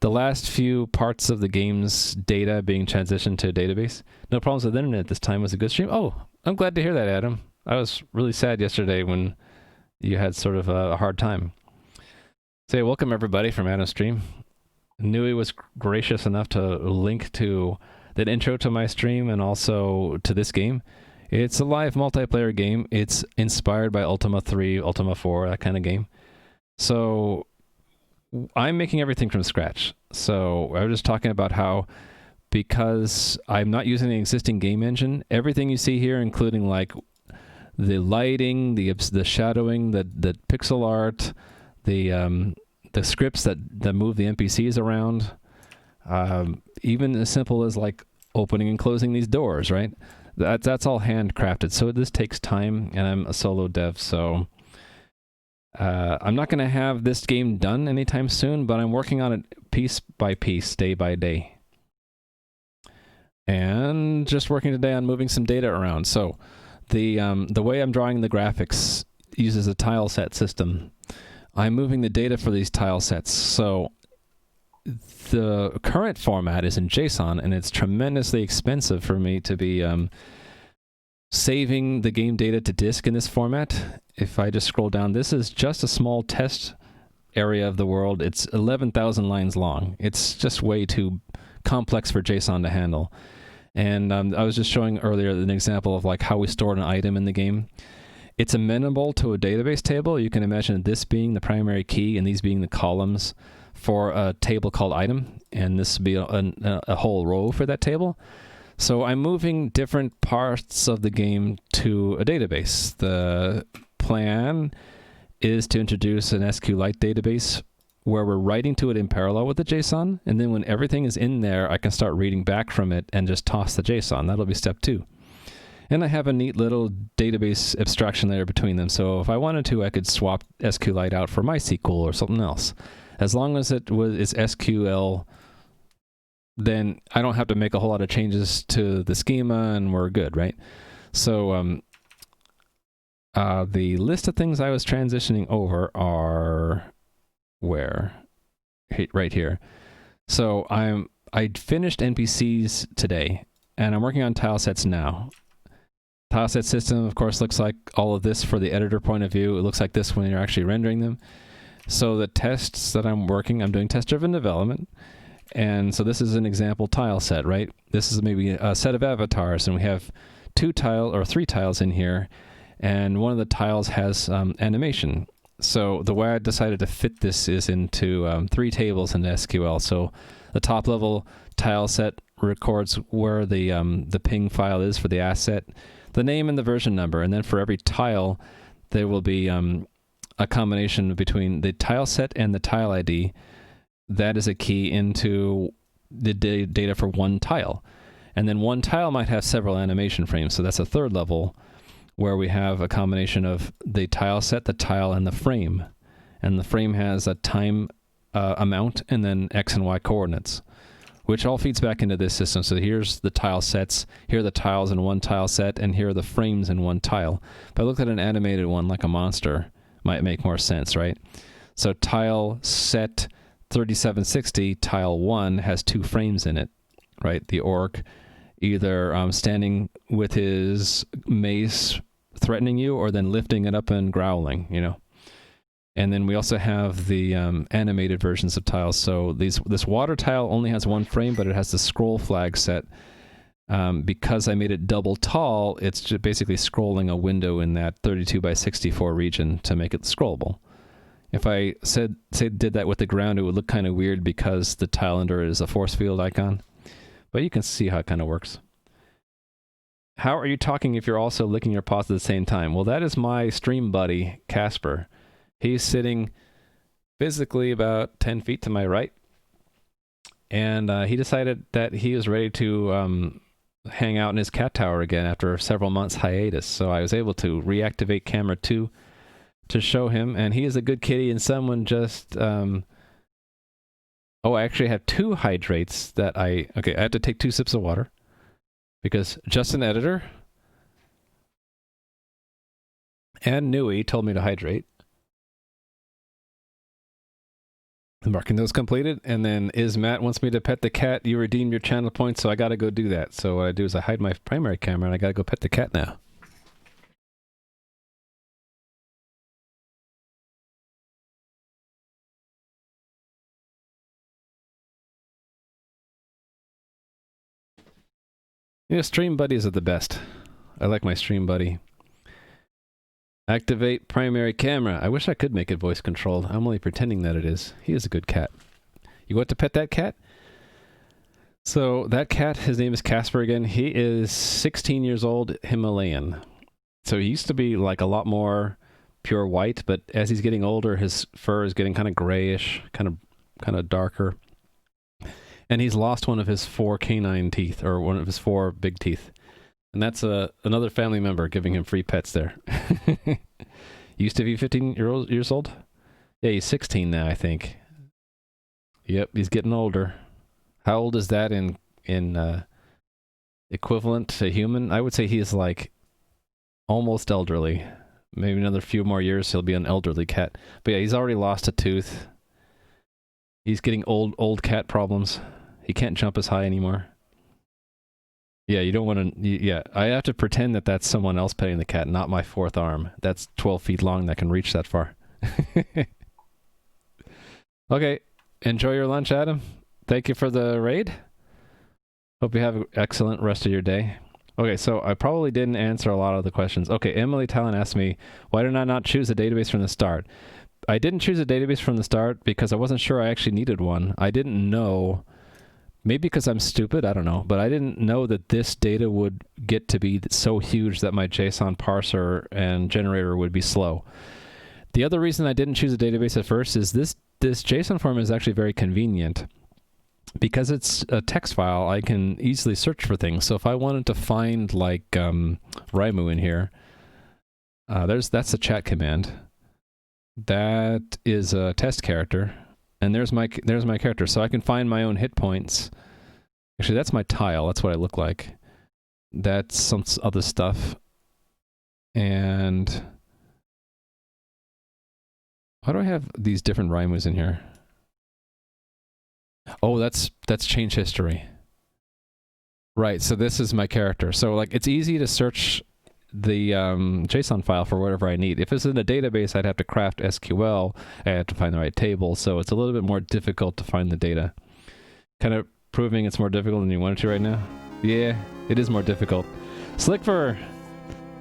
the last few parts of the game's data being transitioned to a database. No problems with the internet this time. Was a good stream. Oh, I'm glad to hear that, Adam. I was really sad yesterday when you had sort of a hard time. So yeah, welcome everybody from Adam's stream. Nui was gracious enough to link to that intro to my stream and also to this game. It's a live multiplayer game. It's inspired by Ultima 3, Ultima 4, that kind of game. So I'm making everything from scratch. So I was just talking about how, because I'm not using the existing game engine, everything you see here, including like the lighting, the shadowing, the pixel art, the scripts that move the NPCs around, even as simple as like opening and closing these doors, right? That's all handcrafted. So this takes time, and I'm a solo dev, so I'm not going to have this game done anytime soon, but I'm working on it piece by piece, day by day. And just working today on moving some data around. So the way I'm drawing the graphics uses a tile set system. I'm moving the data for these tile sets. So the current format is in JSON, and it's tremendously expensive for me to be saving the game data to disk in this format. If I just scroll down, this is just a small test area of the world. It's 11,000 lines long. It's just way too complex for JSON to handle. And I was just showing earlier an example of like how we stored an item in the game. It's amenable to a database table. You can imagine this being the primary key and these being the columns for a table called item, and this would be a whole row for that table. So I'm moving different parts of the game to a database. The plan is to introduce an SQLite database where we're writing to it in parallel with the JSON, and then when everything is in there, I can start reading back from it and just toss the JSON. That'll be step 2. And I have a neat little database abstraction layer between them, so if I wanted to, I could swap SQLite out for MySQL or something else. As long as it's SQL, then I don't have to make a whole lot of changes to the schema, and we're good, right? So the list of things I was transitioning over are where? Right here. So I finished NPCs today, and I'm working on tile sets now. Tile set system, of course, looks like all of this for the editor point of view. It looks like this when you're actually rendering them. So the tests that I'm doing test-driven development. And so this is an example tile set, right? This is maybe a set of avatars, and we have 3 tiles in here, and one of the tiles has animation. So the way I decided to fit this is into 3 tables in SQL. So the top level tile set records where the ping file is for the asset, the name and the version number, and then for every tile there will be a combination between the tile set and the tile ID. That is a key into the data for one tile. And then one tile might have several animation frames, so that's a 3rd level where we have a combination of the tile set, the tile, and the frame. And the frame has a time amount and then X and Y coordinates, which all feeds back into this system. So here's the tile sets, here are the tiles in one tile set, and here are the frames in one tile. If I looked at an animated one like a monster, might make more sense, right? So tile set 3760, tile 1 has 2 frames in it, right? The orc either standing with his mace threatening you, or then lifting it up and growling, you know. And then we also have the animated versions of tiles. So this water tile only has 1 frame, but it has the scroll flag set. Because I made it double tall, it's just basically scrolling a window in that 32 by 64 region to make it scrollable. If I did that with the ground, it would look kind of weird because the tile under it is a force field icon. But you can see how it kind of works. How are you talking if you're also licking your paws at the same time? Well, that is my stream buddy, Casper. He's sitting physically about 10 feet to my right. And he decided that he was ready to hang out in his cat tower again after several months hiatus. So I was able to reactivate camera 2 to show him, and he is a good kitty, and someone just I actually have 2 hydrates that I have to take 2 sips of water because Justin Editor and Nui told me to hydrate. I'm marking those completed, and then Matt wants me to pet the cat. You redeemed your channel points, so I gotta go do that. So what I do is I hide my primary camera, and I gotta go pet the cat now. Yeah, stream buddies are the best. I like my stream buddy. Activate primary camera. I wish I could make it voice controlled. I'm only pretending that it is. He is a good cat. You want to pet that cat? So that cat, his name is Casper again. He is 16 years old, Himalayan. So he used to be like a lot more pure white, but as he's getting older, his fur is getting kind of grayish, kind of darker. And he's lost one of his 4 canine teeth, or one of his 4 big teeth. And that's another family member giving him free pets there. Used to be 15 years old? Yeah, he's 16 now, I think. Yep, he's getting older. How old is that in equivalent to human? I would say he is like almost elderly. Maybe another few more years he'll be an elderly cat. But yeah, he's already lost a tooth. He's getting old cat problems. He can't jump as high anymore. Yeah, you don't want to... Yeah, I have to pretend that that's someone else petting the cat, not my 4th arm. That's 12 feet long that can reach that far. Okay, enjoy your lunch, Adam. Thank you for the raid. Hope you have an excellent rest of your day. Okay, so I probably didn't answer a lot of the questions. Okay, Emily Talon asked me, why did I not choose a database from the start? I didn't choose a database from the start because I wasn't sure I actually needed one. I didn't know... Maybe because I'm stupid, I don't know, but I didn't know that this data would get to be so huge that my JSON parser and generator would be slow. The other reason I didn't choose a database at first is this JSON form is actually very convenient. Because it's a text file, I can easily search for things. So if I wanted to find like Raimu in here, that's a chat command. That is a test character. And there's my character, so I can find my own hit points. Actually, that's my tile. That's what I look like. That's some other stuff. And why do I have these different Raimus in here? Oh, that's change history. Right. So this is my character. So like, it's easy to search the JSON file for whatever I need. If it's in a database, I'd have to craft SQL. I have to find the right table, so it's a little bit more difficult to find the data. Kind of proving it's more difficult than you want it to right now. Yeah, it is more difficult. Slickfur,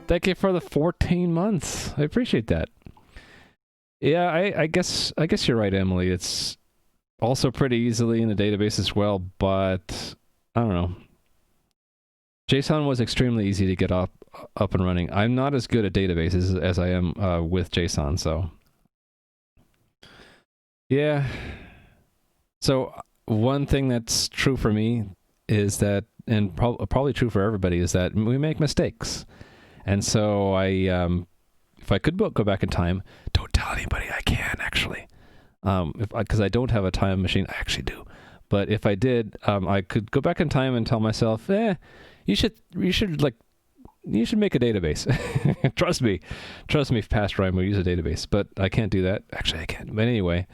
thank you for the 14 months. I appreciate that. Yeah, I guess you're right, Emily. It's also pretty easily in the database as well, but I don't know. JSON was extremely easy to get up and running. I'm not as good at databases as I am with JSON, so yeah. So one thing that's true for me is that, and probably true for everybody, is that we make mistakes. And so if I could go back in time, don't tell anybody. I can actually, because I don't have a time machine. I actually do, but if I did, I could go back in time and tell myself, you should make a database. Trust me, past Raimu, use a database. But I can't do that. Actually, I can. But anyway,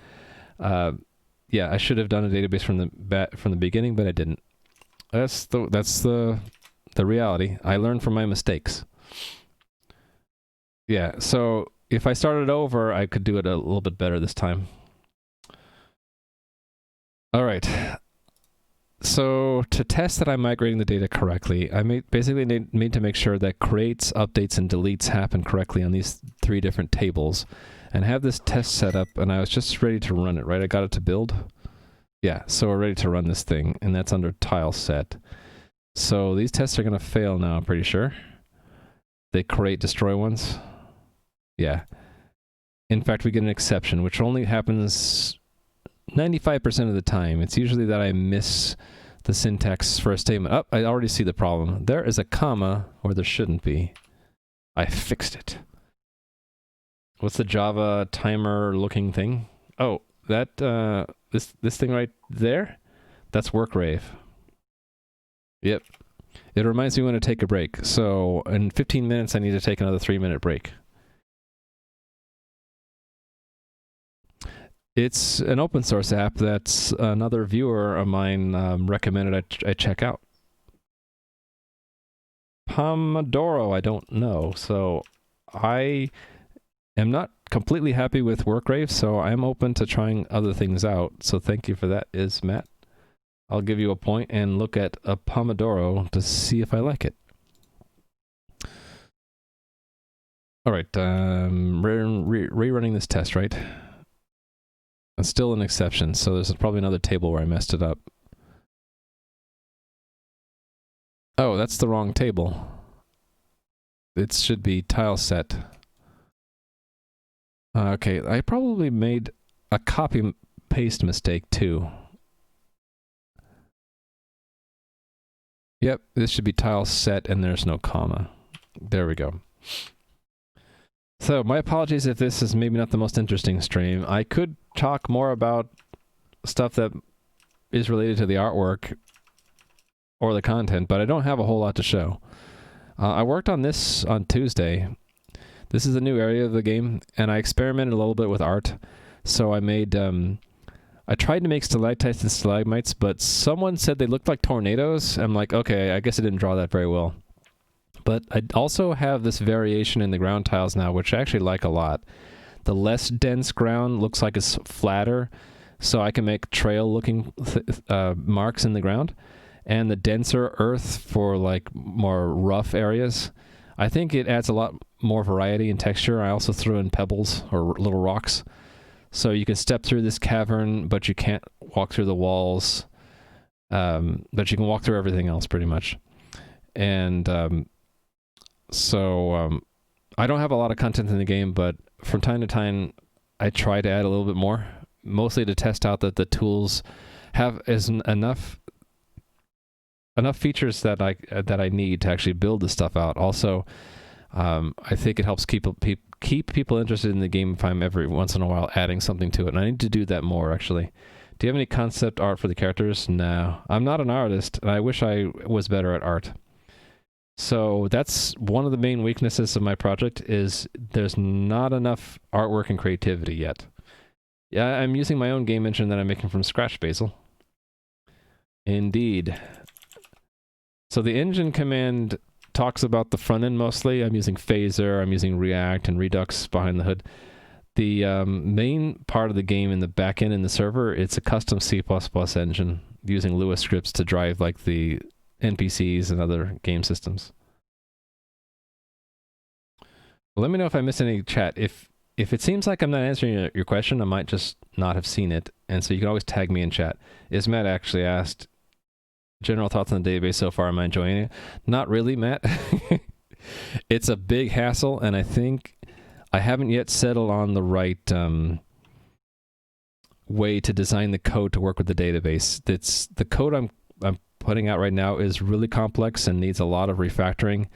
yeah, I should have done a database from the beginning, but I didn't. That's the reality. I learn from my mistakes. Yeah. So if I started over, I could do it a little bit better this time. All right. So to test that I'm migrating the data correctly, I basically need to make sure that creates, updates, and deletes happen correctly on these 3 different tables, and have this test set up, and I was just ready to run it, right? I got it to build. Yeah, so we're ready to run this thing, and that's under tile set. So these tests are going to fail now, I'm pretty sure. They create destroy ones. Yeah. In fact, we get an exception, which only happens 95% of the time. It's usually that I miss the syntax for a statement. Oh, I already see the problem. There is a comma where there shouldn't be. I fixed it. What's the Java timer looking thing? Oh, that this thing right there? That's workrave. Yep. It reminds me when to take a break. So in 15 minutes I need to take another 3-minute break. It's an open source app that's another viewer of mine recommended I check out. Pomodoro, I don't know. So I am not completely happy with Workrave, so I'm open to trying other things out. So thank you for that, Matt. I'll give you a point and look at a Pomodoro to see if I like it. All right, rerunning this test, right? It's still an exception, so there's probably another table where I messed it up. Oh, that's the wrong table. It should be tile set. Okay, I probably made a copy-paste mistake too. Yep, this should be tile set and there's no comma. There we go. So, my apologies if this is maybe not the most interesting stream. I could talk more about stuff that is related to the artwork or the content, but I don't have a whole lot to show. I worked on this on Tuesday. This is a new area of the game, and I experimented a little bit with art. So I made, I tried to make stalactites and stalagmites, but someone said they looked like tornadoes. I'm like, okay, I guess I didn't draw that very well. But I also have this variation in the ground tiles now, which I actually like a lot. The less dense ground looks like it's flatter, so I can make trail-looking marks in the ground. And the denser earth for like more rough areas. I think it adds a lot more variety and texture. I also threw in pebbles or little rocks. So you can step through this cavern, but you can't walk through the walls. But you can walk through everything else pretty much. And so I don't have a lot of content in the game, but from time to time, I try to add a little bit more, mostly to test out that the tools have enough features that I need to actually build this stuff out. Also, I think it helps keep people interested in the game if I'm every once in a while adding something to it. And I need to do that more, actually. Do you have any concept art for the characters? No. I'm not an artist, and I wish I was better at art. So that's one of the main weaknesses of my project is there's not enough artwork and creativity yet. Yeah, I'm using my own game engine that I'm making from scratch, Basil. Indeed. So the engine command talks about the front end mostly. I'm using Phaser, I'm using React and Redux behind the hood. The main part of the game in the back end in the server, it's a custom C++ engine using Lua scripts to drive like the NPCs and other game systems. Well, let me know if I missed any chat. If it seems like I'm not answering your question, I might just not have seen it. And so you can always tag me in chat. Ismet actually asked, general thoughts on the database so far, am I enjoying it? Not really, Matt. It's a big hassle, and I think I haven't yet settled on the right way to design the code to work with the database. It's the code I'm putting out right now is really complex and needs a lot of refactoring.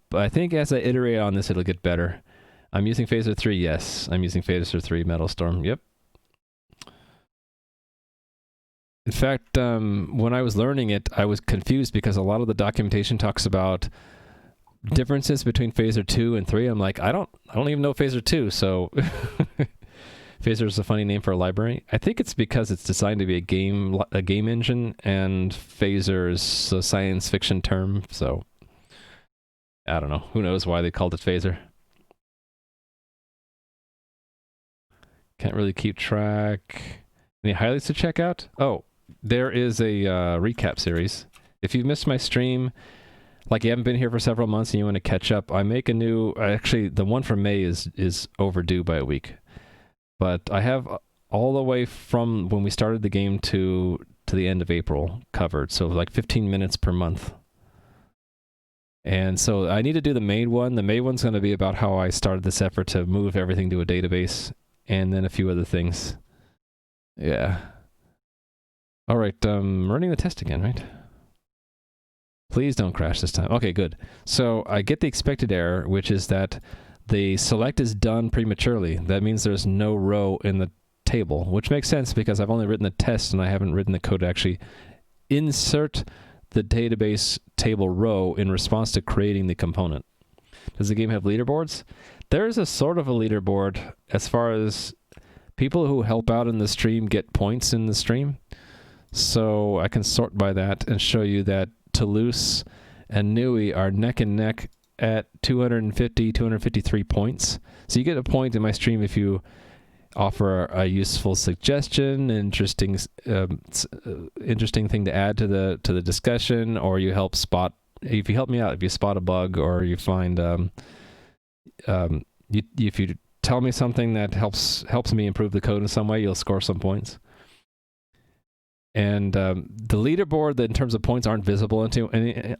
But I think as I iterate on this, it'll get better. I'm using Phaser 3, yes. I'm using Phaser 3 Metalstorm, yep. In fact, when I was learning it, I was confused because a lot of the documentation talks about differences between Phaser 2 and 3. I'm like, I don't even know Phaser 2, so Phaser is a funny name for a library. I think it's because it's designed to be a game engine, and Phaser is a science fiction term, so I don't know. Who knows why they called it Phaser? Can't really keep track. Any highlights to check out? Oh, there is a recap series. If you've missed my stream, like you haven't been here for several months and you want to catch up, I make a new... Actually, the one for May is overdue by a week. But I have all the way from when we started the game to the end of April covered. So like 15 minutes per month. And so I need to do the May one. The May one's going to be about how I started this effort to move everything to a database. And then a few other things. Yeah. All right, running the test again, right? Please don't crash this time. Okay, good. So I get the expected error, which is that the select is done prematurely. That means there's no row in the table, which makes sense because I've only written the test and I haven't written the code to actually insert the database table row in response to creating the component. Does the game have leaderboards? There's a sort of a leaderboard as far as people who help out in the stream get points in the stream. So I can sort by that and show you that Toulouse and Nui are neck and neck at 253 points. So you get a point in my stream if you offer a useful suggestion, interesting thing to add to the discussion, or you help spot. If you help me out, if you spot a bug, or you find if you tell me something that helps me improve the code in some way, you'll score some points. And the leaderboard, that in terms of points, aren't visible to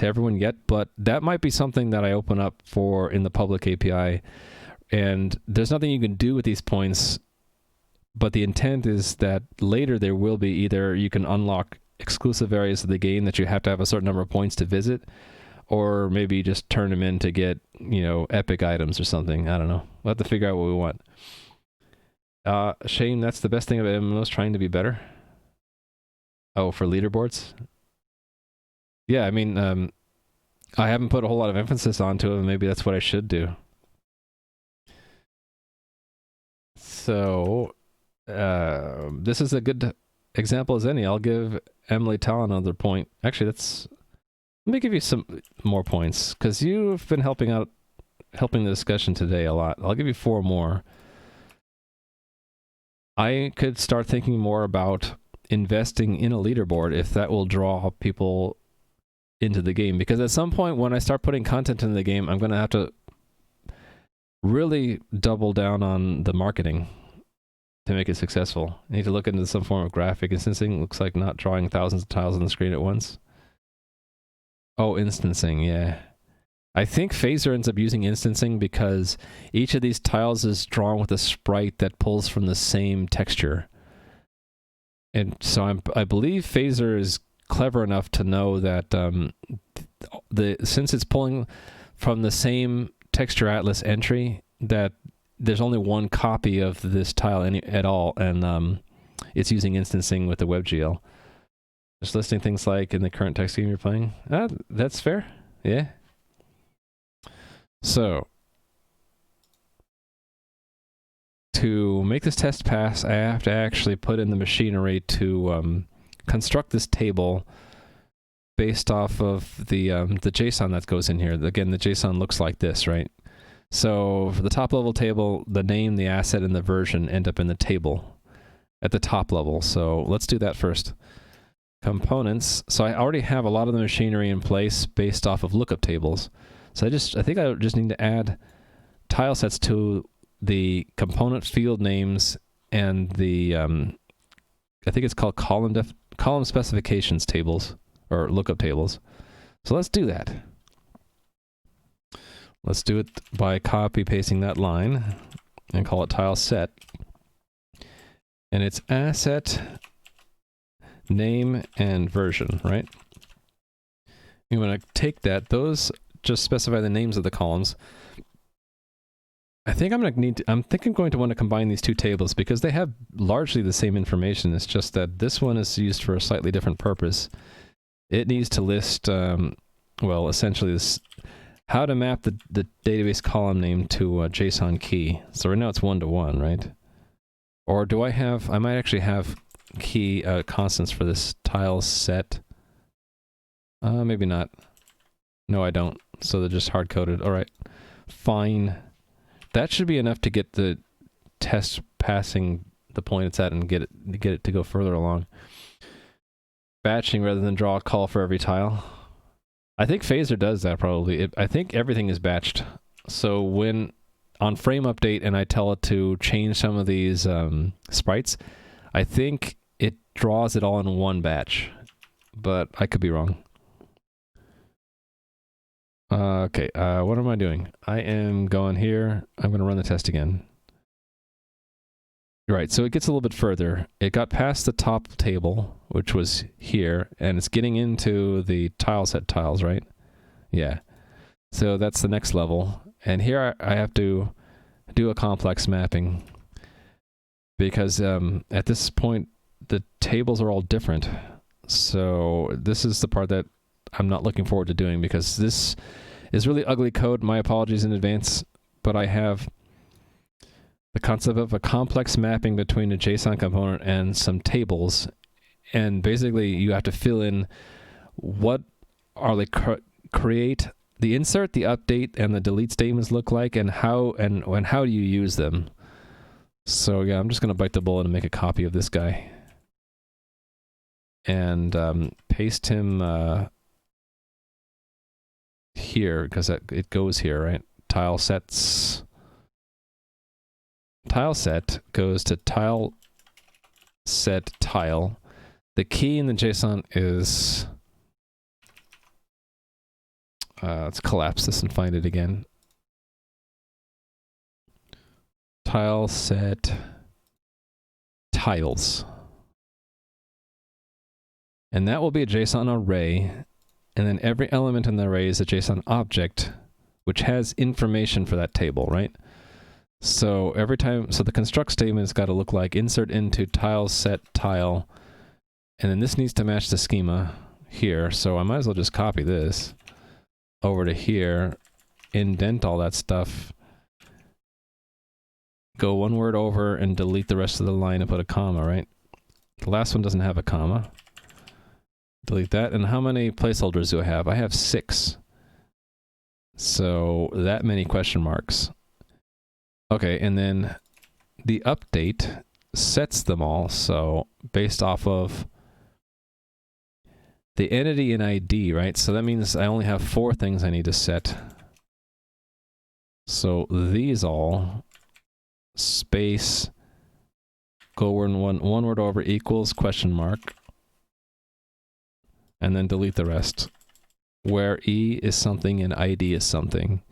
everyone yet, but that might be something that I open up for in the public API. And there's nothing you can do with these points, but the intent is that later there will be either you can unlock exclusive areas of the game that you have to have a certain number of points to visit, or maybe just turn them in to get, epic items or something. I don't know. We'll have to figure out what we want. Shane, that's the best thing about MMOs, trying to be better. Oh, for leaderboards? Yeah, I mean, I haven't put a whole lot of emphasis onto it, and maybe that's what I should do. So, this is a good example as any. I'll give Emily Tal another point. Actually, let me give you some more points, because you've been helping the discussion today a lot. I'll give you 4 more. I could start thinking more about investing in a leaderboard if that will draw people into the game, because at some point when I start putting content in the game, I'm going to have to really double down on the marketing to make it successful. I need to look into some form of graphic instancing. Looks like not drawing thousands of tiles on the screen at once. Oh, instancing, yeah. I think Phaser ends up using instancing because each of these tiles is drawn with a sprite that pulls from the same texture. And so I believe Phaser is clever enough to know that since it's pulling from the same texture atlas entry, that there's only one copy of this tile at all, and it's using instancing with the WebGL. Just listing things like in the current text game you're playing. That's fair. Yeah. So, to make this test pass, I have to actually put in the machinery to construct this table based off of the JSON that goes in here. Again, the JSON looks like this, right? So for the top level table, the name, the asset, and the version end up in the table at the top level. So let's do that first. Components. So I already have a lot of the machinery in place based off of lookup tables. So I think I just need to add tile sets to the component field names and the I think it's called column specifications tables, or lookup tables. So let's do that. Let's do it by copy pasting that line and call it tile set. And it's asset, name, and version, right? You want to take that. Those just specify the names of the columns. I think I'm going to want to combine these 2 tables because they have largely the same information. It's just that this one is used for a slightly different purpose. It needs to list, well, essentially this, how to map the database column name to a JSON key. So right now it's 1-to-1, right? Or do I might actually have key constants for this tile set. Maybe not. No, I don't. So they're just hard-coded. All right, fine. That should be enough to get the test passing the point it's at and get it to go further along. Batching rather than draw a call for every tile. I think Phaser does that probably. I think everything is batched. So when on frame update and I tell it to change some of these sprites, I think it draws it all in one batch, but I could be wrong. Okay, what am I doing? I am going here. I'm going to run the test again. Right, so it gets a little bit further. It got past the top table, which was here, and it's getting into the tile set tiles, right? Yeah. So that's the next level. And here I have to do a complex mapping because at this point, the tables are all different. So this is the part that I'm not looking forward to doing because this is really ugly code. My apologies in advance, but I have the concept of a complex mapping between a JSON component and some tables. And basically you have to fill in what are they create, the insert, the update, and the delete statements look like, and how do you use them. So yeah, I'm just going to bite the bullet and make a copy of this guy. And paste him here, because it goes here, right? Tile sets. Tile set goes to tile set tile. The key in the JSON is... let's collapse this and find it again. Tile set tiles. And that will be a JSON array, and then every element in the array is a JSON object, which has information for that table, right? So every time, so the construct statement has got to look like insert into tile set tile, and then this needs to match the schema here, so I might as well just copy this over to here, indent all that stuff, go one word over and delete the rest of the line and put a comma, right? The last one doesn't have a comma. Delete that. And how many placeholders do I have? I have 6. So that many question marks. Okay, and then the update sets them all. So based off of the entity and ID, right? So that means I only have 4 things I need to set. So these all, space, go one word over equals question mark, and then delete the rest. Where E is something and ID is something.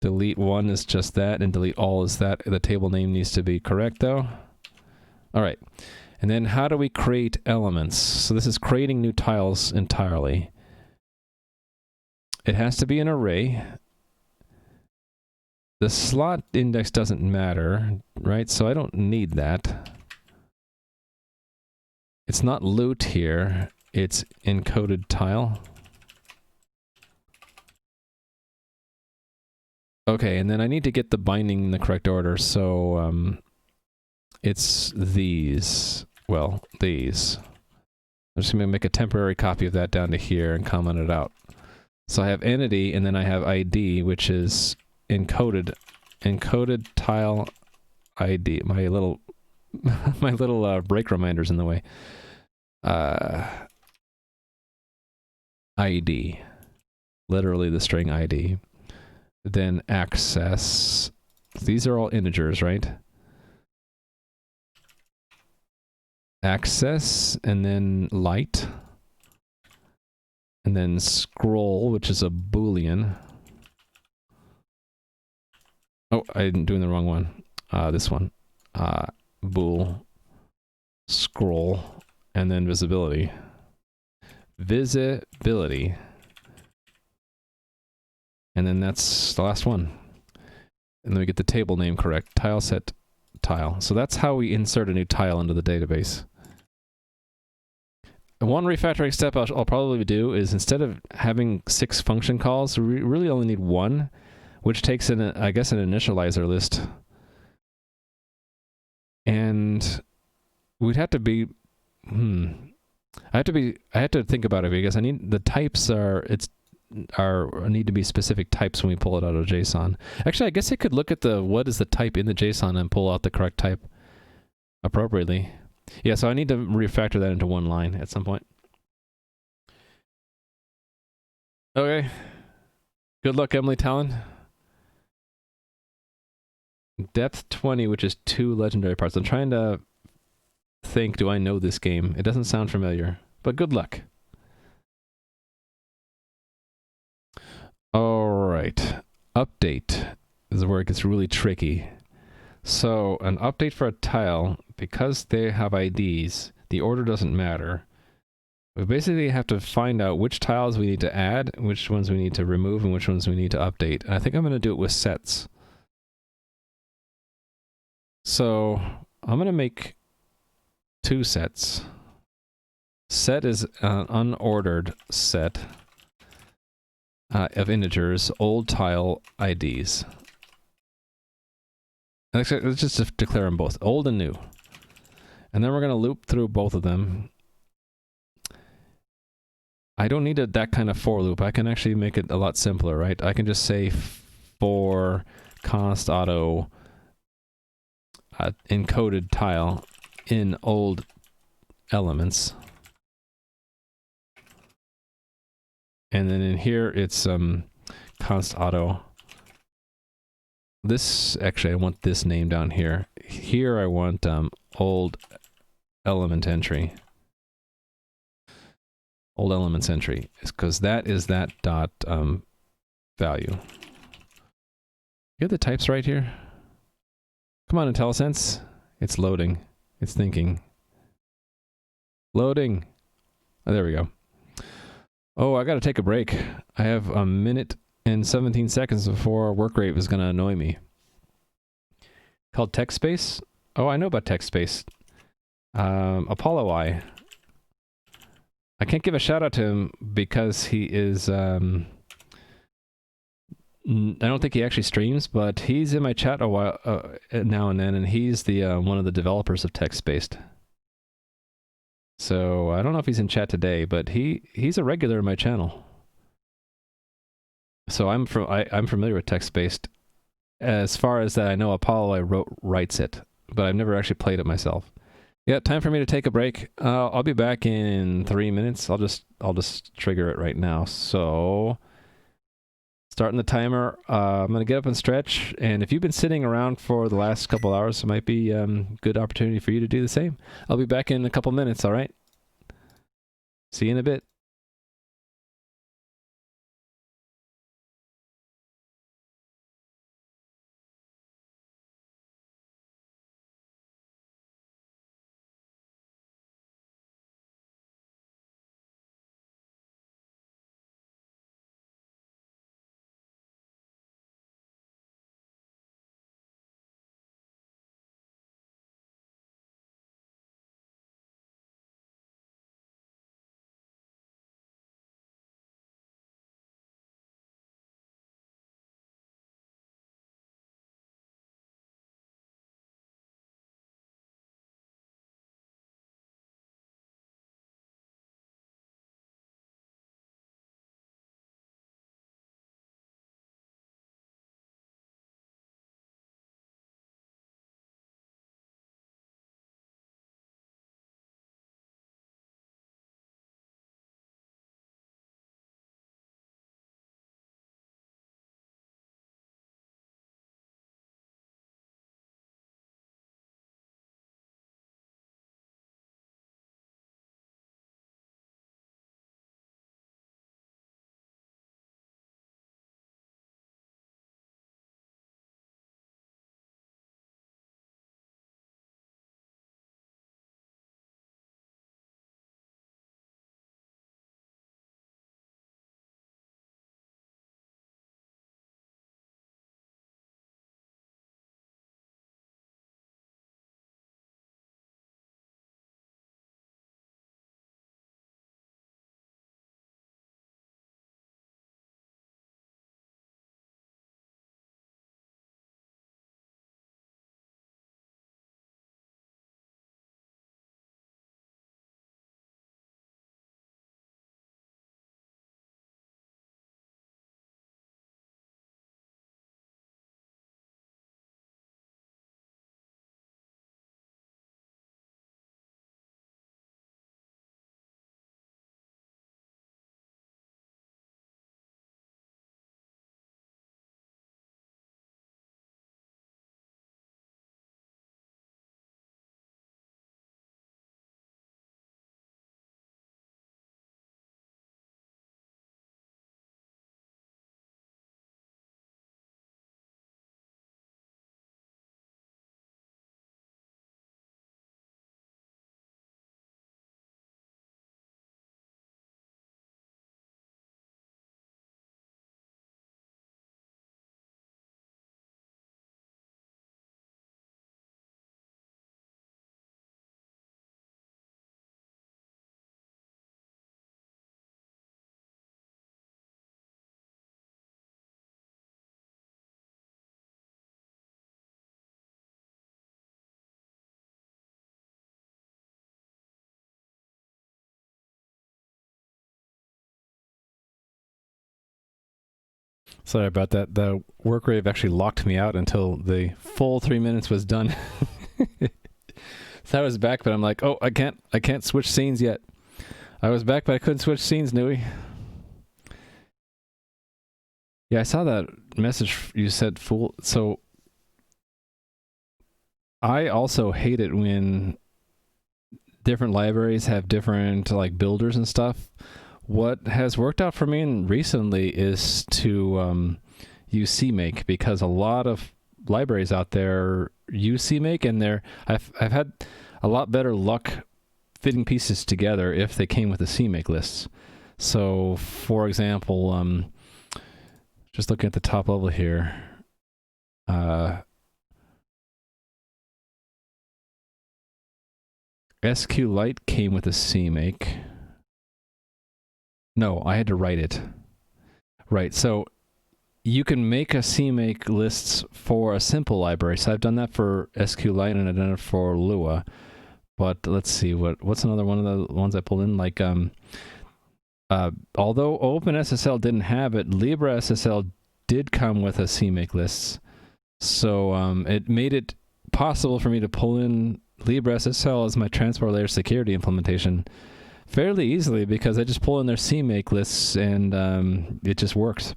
Delete 1 is just that, and delete all is that. The table name needs to be correct, though. All right. And then how do we create elements? So this is creating new tiles entirely. It has to be an array. The slot index doesn't matter, right? So I don't need that. It's not loot here. It's encoded tile. Okay, and then I need to get the binding in the correct order, so it's these. Well, these. I'm just going to make a temporary copy of that down to here and comment it out. So I have entity, and then I have ID, which is encoded tile ID. My little break reminder's in the way. ID. Literally the string ID. Then access. These are all integers, right? Access, and then light. And then scroll, which is a Boolean. Oh, I'm doing the wrong one. This one. Bool. Scroll. And then visibility. Visibility. And then that's the last one. And then we get the table name correct. Tile set tile. So that's how we insert a new tile into the database. And one refactoring step I'll probably do is, instead of having 6 function calls, we really only need 1, which takes in, I guess, an initializer list. And we'd have to be, I have to think about it, because I need, the types need to be specific types when we pull it out of JSON. Actually, I guess I could look at what is the type in the JSON and pull out the correct type appropriately. Yeah, so I need to refactor that into one line at some point. Okay. Good luck, Emily Talon. Depth 20, which is 2 legendary parts. I'm trying to think, do I know this game? It doesn't sound familiar, but good luck. All right. Update is where it gets really tricky. So an update for a tile, because they have IDs, the order doesn't matter. We basically have to find out which tiles we need to add, which ones we need to remove, and which ones we need to update. And I think I'm going to do it with sets. So I'm going to make 2 sets. Set is an unordered set of integers, old tile IDs. Actually, let's just declare them both, old and new. And then we're going to loop through both of them. I don't need that kind of for loop. I can actually make it a lot simpler, right? I can just say for const auto encoded tile in old elements. And then in here, it's const auto. This, actually, I want this name down here. Here I want old element entry. Old elements entry, because that is that dot value. You have the types right here? Come on, IntelliSense. It's loading. It's thinking. Loading. Oh, there we go. Oh, I gotta take a break. I have a minute and 17 seconds before work rate was gonna annoy me. Called text space? Oh, I know about text space. Apollo I can't give a shout out to him because he is, I don't think he actually streams, but he's in my chat a while, now and then, and he's the one of the developers of TextSpaced. So I don't know if he's in chat today, but he's a regular in my channel. So I'm familiar with TextSpaced. As far as that I know, Apollo writes it, but I've never actually played it myself. Yeah, time for me to take a break. I'll be back in 3 minutes. I'll just trigger it right now. So, starting the timer. I'm gonna get up and stretch. And if you've been sitting around for the last couple hours, it might be a good opportunity for you to do the same. I'll be back in a couple minutes. All right. See you in a bit. Sorry about that. The work rate actually locked me out until the full 3 minutes was done. So I was back, but I'm like, oh, I can't switch scenes yet. I was back, but I couldn't switch scenes, Nui. Yeah, I saw that message you said fool. So I also hate it when different libraries have different like builders and stuff. What has worked out for me recently is to use CMake, because a lot of libraries out there use CMake, and I've had a lot better luck fitting pieces together if they came with the CMake lists. So, for example, just looking at the top level here, SQLite came with a CMake. No, I had to write it. Right, so you can make a CMake lists for a simple library. So I've done that for SQLite and I've done it for Lua. But let's see, what's another one of the ones I pulled in? Like, although OpenSSL didn't have it, LibreSSL did come with a CMake lists. So it made it possible for me to pull in LibreSSL as my transport layer security implementation fairly easily, because I just pull in their CMake lists and it just works.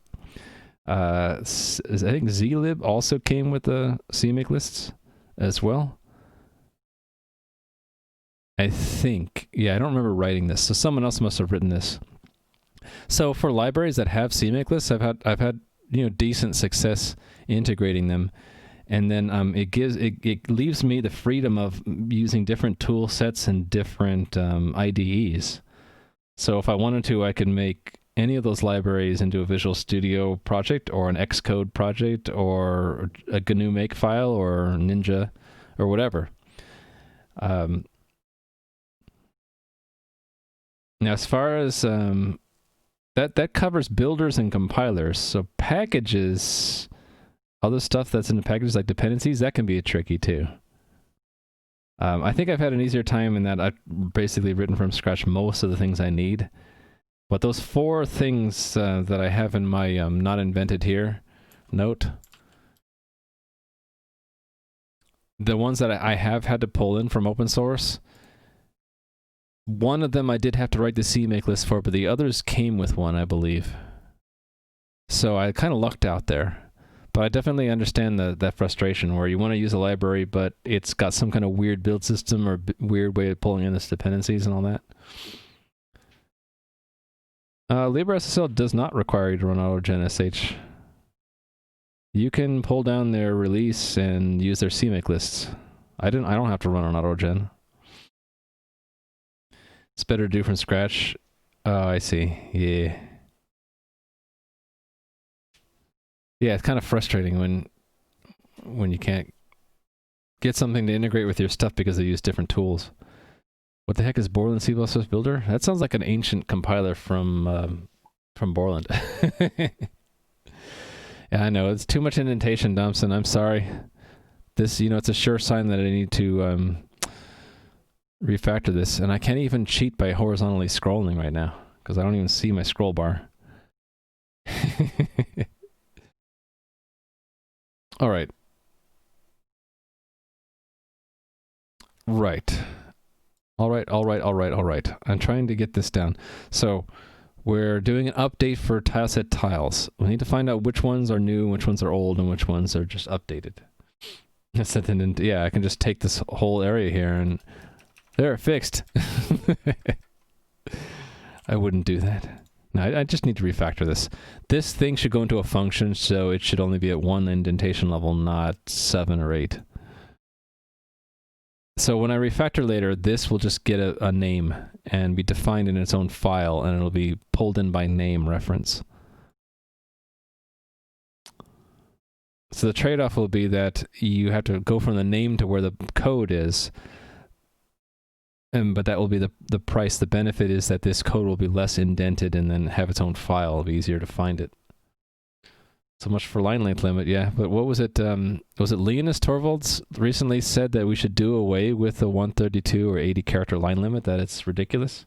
I think zlib also came with the CMake lists as well. I think, yeah, I don't remember writing this, so someone else must have written this. So for libraries that have CMake lists, I've had decent success integrating them, and then it leaves me the freedom of using different tool sets and different IDEs. So if I wanted to, I could make any of those libraries into a Visual Studio project or an Xcode project or a GNU Makefile or Ninja or whatever. Now, as far as that covers builders and compilers. So packages, other stuff that's in the packages like dependencies, that can be tricky too. I think I've had an easier time in that I've basically written from scratch most of the things I need. But those 4 things that I have in my not invented here note, the ones that I have had to pull in from open source, one of them I did have to write the CMake list for, but the others came with one, I believe. So I kind of lucked out there. But I definitely understand that frustration where you want to use a library, but it's got some kind of weird build system or weird way of pulling in its dependencies and all that. LibreSSL does not require you to run autogen sh. You can pull down their release and use their CMake lists. I don't have to run on autogen. It's better to do from scratch. Oh, I see. Yeah. Yeah, it's kind of frustrating when you can't get something to integrate with your stuff because they use different tools. What the heck is Borland C++ Builder? That sounds like an ancient compiler from Borland. Yeah, I know. It's too much indentation, Dumpson. I'm sorry. This, it's a sure sign that I need to refactor this. And I can't even cheat by horizontally scrolling right now because I don't even see my scroll bar. All right. Right. All right. I'm trying to get this down. So we're doing an update for tileset tiles. We need to find out which ones are new, which ones are old, and which ones are just updated. Yeah, I can just take this whole area here and they're fixed. I wouldn't do that. No, I just need to refactor this. This thing should go into a function, so it should only be at 1 indentation level, not 7 or 8. So when I refactor later, this will just get a name and be defined in its own file, and it'll be pulled in by name reference. So the trade-off will be that you have to go from the name to where the code is, but that will be the price. The benefit is that this code will be less indented and then have its own file. It'll be easier to find it. So much for line length limit, yeah. But what was it? Was it Linus Torvalds recently said that we should do away with the 132 or 80 character line limit, that it's ridiculous?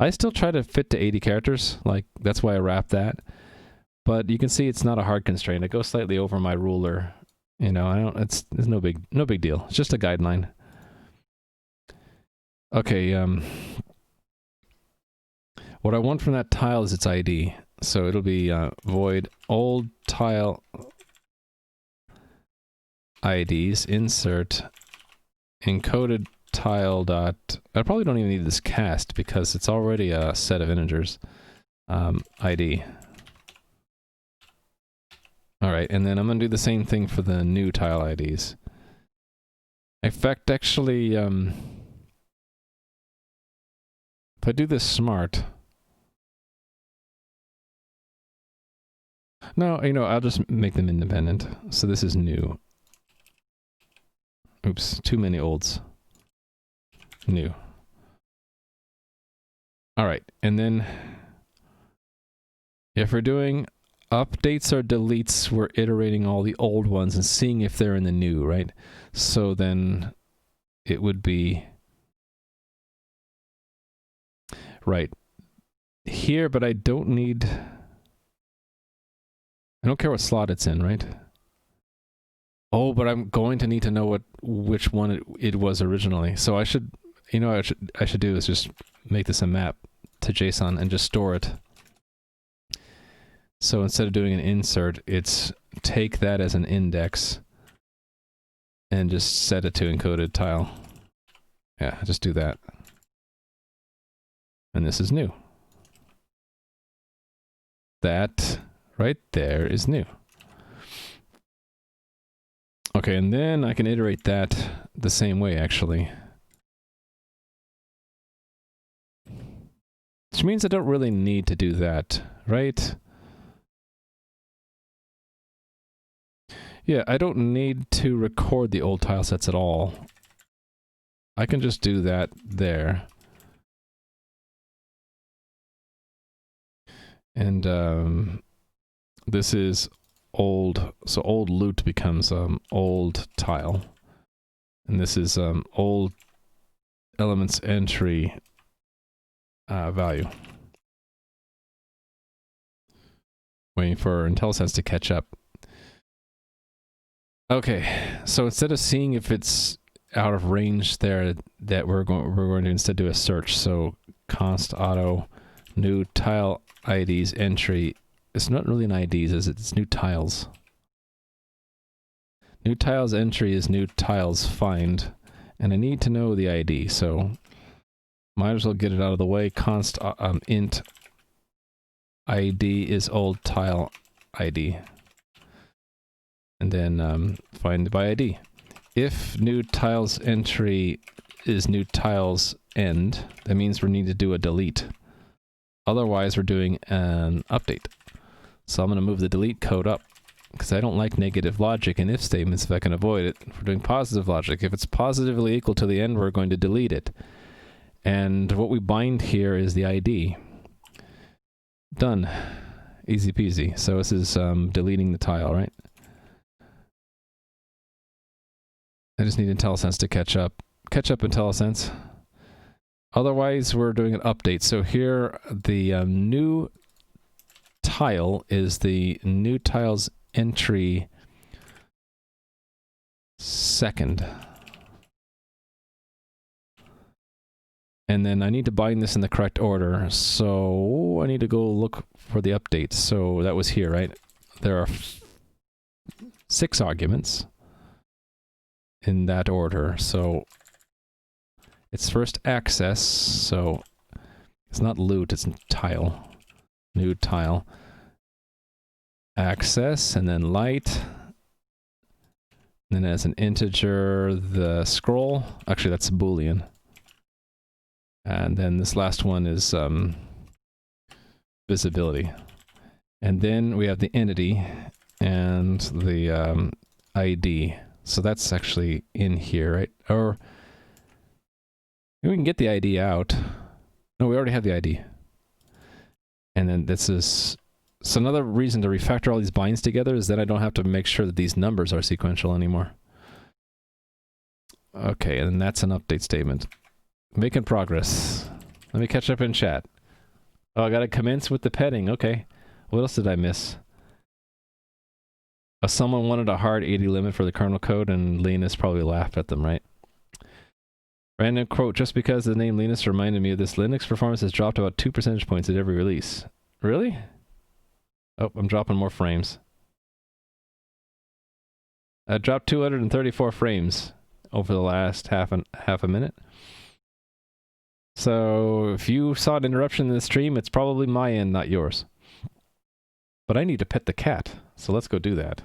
I still try to fit to 80 characters. Like, that's why I wrap that. But you can see it's not a hard constraint. It goes slightly over my ruler You know, I don't. It's no big deal. It's just a guideline. Okay. What I want from that tile is its ID. So it'll be void old tile IDs insert encoded tile dot. I probably don't even need this cast because it's already a set of integers. ID. All right, and then I'm gonna do the same thing for the new tile IDs. In fact, actually, if I do this smart, no, you know, I'll just make them independent. So this is new. Oops, too many olds. New. All right, and then if we're doing updates or deletes, we're iterating all the old ones and seeing if they're in the new, right? So then it would be right here, but I don't care what slot it's in, right? Oh, but I'm going to need to know which one it was originally. So I should, you know, what I should do is just make this a map to JSON and just store it. So instead of doing an insert, it's take that as an index and just set it to encoded tile. Yeah, just do that. And this is new. That right there is new. Okay, and then I can iterate that the same way, actually. Which means I don't really need to do that, right? Yeah, I don't need to record the old tile sets at all. I can just do that there. And this is old, so old loot becomes old tile. And this is old elements entry value. Waiting for IntelliSense to catch up. Okay, so instead of seeing if it's out of range there, that we're going to instead do a search. So const auto new tile IDs entry. It's not really an IDs, is it? It's new tiles. New tiles entry is new tiles find, and I need to know the ID, so might as well get it out of the way. Const int ID is old tile ID. And then find by ID. If new tiles entry is new tiles end, that means we need to do a delete. Otherwise, we're doing an update. So I'm going to move the delete code up because I don't like negative logic in if statements if I can avoid it. We're doing positive logic. If it's positively equal to the end, we're going to delete it. And what we bind here is the ID. Done. Easy peasy. So this is deleting the tile, right? I just need IntelliSense to catch up. Catch up, IntelliSense. Otherwise, we're doing an update. So here, the new tile is the new tiles entry second. And then I need to bind this in the correct order. So I need to go look for the update. So that was here, right? There are 6 arguments in that order. So it's first access, so it's not loot, it's tile. New tile. Access, and then light. And then as an integer, the scroll. Actually, that's Boolean. And then this last one is visibility. And then we have the entity and the ID. So that's actually in here, right? Or maybe we can get the ID out. No, we already have the ID. And then this is... So another reason to refactor all these binds together is that I don't have to make sure that these numbers are sequential anymore. Okay, and that's an update statement. Making progress. Let me catch up in chat. Oh, I gotta commence with the petting. Okay. What else did I miss? Someone wanted a hard 80 limit for the kernel code, and Linus probably laughed at them, right? Random quote, just because the name Linus reminded me of this, Linux performance has dropped about 2 percentage points at every release. Really? Oh, I'm dropping more frames. I dropped 234 frames over the last half a minute. So if you saw an interruption in the stream, it's probably my end, not yours. But I need to pet the cat, so let's go do that.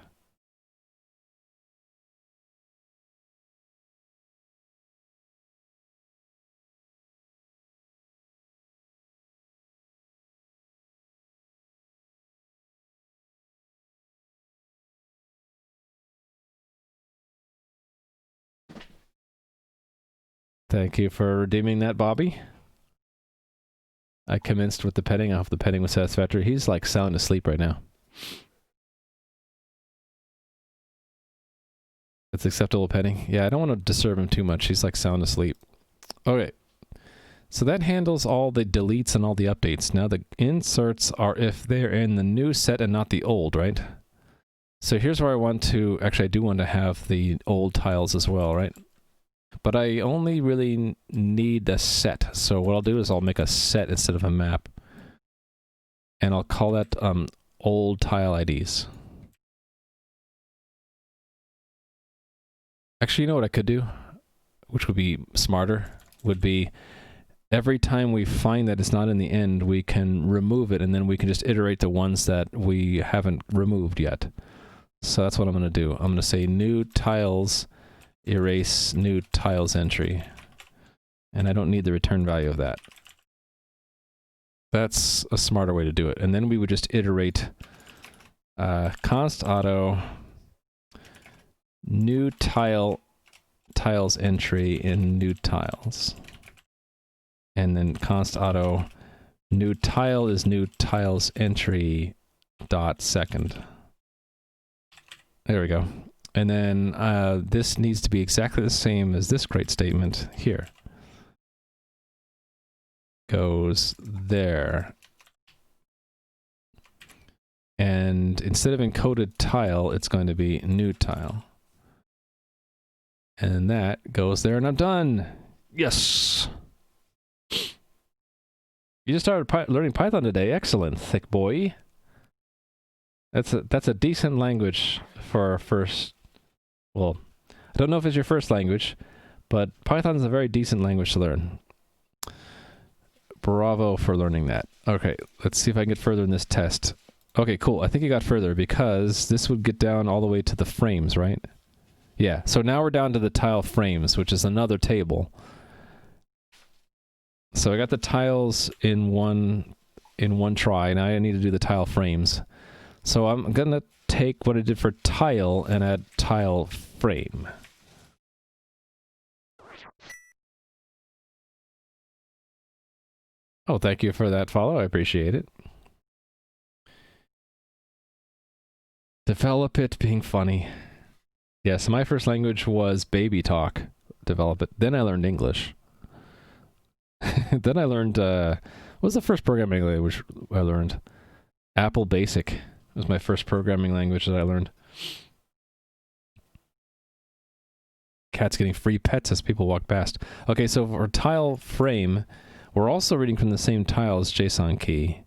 Thank you for redeeming that, Bobby. I commenced with the petting. I hope the petting was satisfactory. He's like sound asleep right now. It's acceptable petting. Yeah, I don't want to disturb him too much. He's like sound asleep. Okay. So that handles all the deletes and all the updates. Now the inserts are if they're in the new set and not the old, right? So here's where I want to, actually I do want to have the old tiles as well, right? But I only really need the set. So what I'll do is I'll make a set instead of a map. And I'll call that old tile IDs. Actually, you know what I could do? Which would be smarter, would be every time we find that it's not in the end, we can remove it, and then we can just iterate the ones that we haven't removed yet. So that's what I'm going to do. I'm going to say new tiles, erase new tiles entry. And I don't need the return value of that. That's a smarter way to do it. And then we would just iterate const auto new tiles entry in new tiles. And then const auto new tile is new tiles entry dot second. There we go. And then this needs to be exactly the same as this crate statement here. Goes there. And instead of encoded tile, it's going to be new tile. And that goes there, and I'm done. Yes. You just started learning Python today. Excellent, thick boy. That's a decent language for our first. Well, I don't know if it's your first language, but Python is a very decent language to learn. Bravo for learning that. Okay, let's see if I can get further in this test. Okay, cool. I think you got further because this would get down all the way to the frames, right? Yeah, so now we're down to the tile frames, which is another table. So I got the tiles in one try. Now I need to do the tile frames. So I'm going to take what I did for tile and add tile frame. Oh, thank you for that follow. I appreciate it. Develop it being funny. Yes, my first language was baby talk. Develop it. Then I learned English. Then I learned, what was the first programming language I learned? Apple Basic was my first programming language that I learned. Cat's getting free pets as people walk past. Okay, so for tile frame, we're also reading from the same tiles JSON key.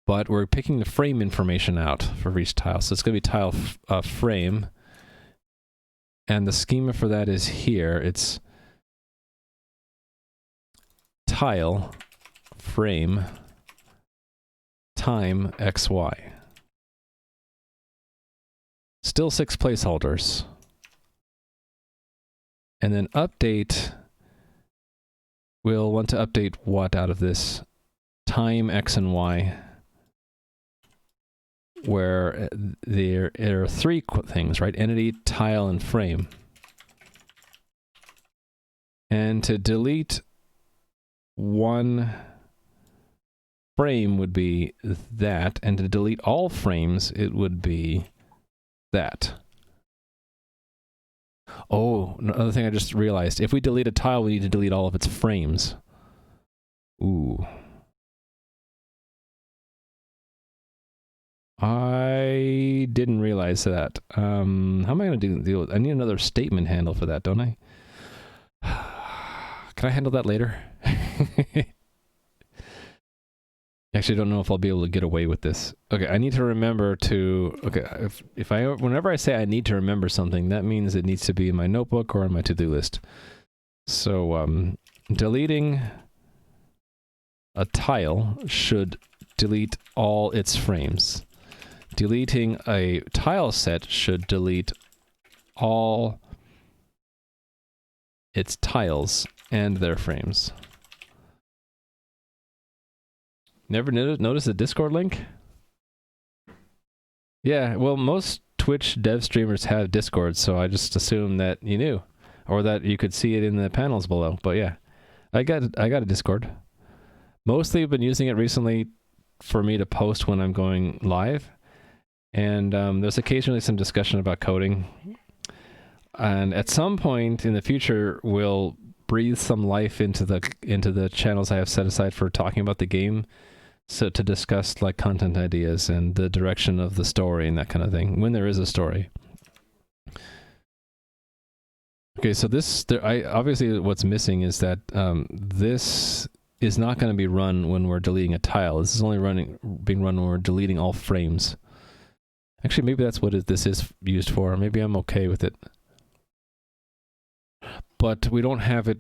But we're picking the frame information out for each tile. So it's going to be tile frame. And the schema for that is here. It's tile frame time XY. Still 6 placeholders. And then update, we'll want to update what out of this? Time X and Y. Where there are 3 things, right? Entity, tile, and frame. And to delete one frame would be that, and to delete all frames, it would be that. Oh, another thing I just realized. If we delete a tile, we need to delete all of its frames. Ooh. I didn't realize that. How am I going to deal with? I need another statement handle for that, don't I? Can I handle that later? Actually, I don't know if I'll be able to get away with this. Okay, I need to remember to. Okay, whenever I say I need to remember something, that means it needs to be in my notebook or on my to-do list. So, deleting a tile should delete all its frames. Deleting a tile set should delete all its tiles and their frames. Never notice the Discord link? Yeah, well, most Twitch dev streamers have Discord, so I just assumed that you knew, or that you could see it in the panels below. But yeah, I got a Discord. Mostly, I've been using it recently for me to post when I'm going live, and there's occasionally some discussion about coding. And at some point in the future, we'll breathe some life into the channels I have set aside for talking about the game. So to discuss like content ideas and the direction of the story and that kind of thing, when there is a story. Okay, so obviously what's missing is that this is not going to be run when we're deleting a tile. This is only being run when we're deleting all frames. Actually, maybe that's what this is used for. Maybe I'm okay with it. But we don't have it.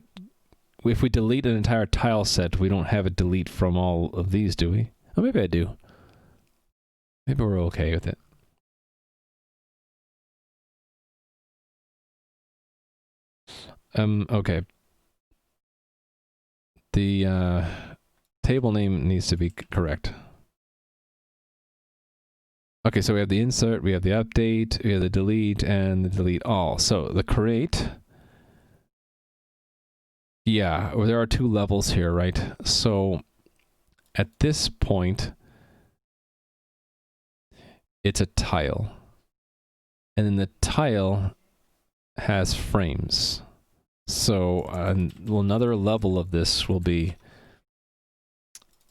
If we delete an entire tile set, we don't have it delete from all of these, do we? Oh, maybe I do. Maybe we're okay with it. Okay. The table name needs to be correct. Okay, so we have the insert, we have the update, we have the delete, and the delete all. So the create... Yeah, there are two levels here, right? So at this point, it's a tile. And then the tile has frames. So another level of this will be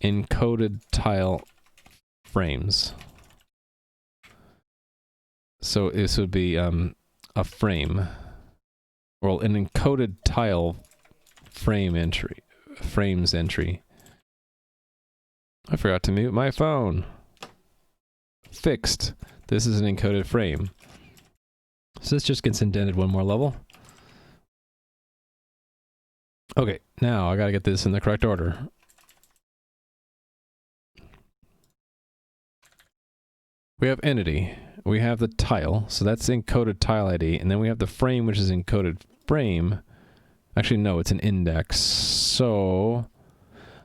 encoded tile frames. So this would be a frame. Well, an encoded tile frames entry. I forgot to mute my phone. Fixed. This is an encoded frame. So this just gets indented one more level. Okay, now I gotta get this in the correct order. We have entity. We have the tile, so that's encoded tile ID, and then we have the frame, which is encoded frame. Actually, no, it's an index. So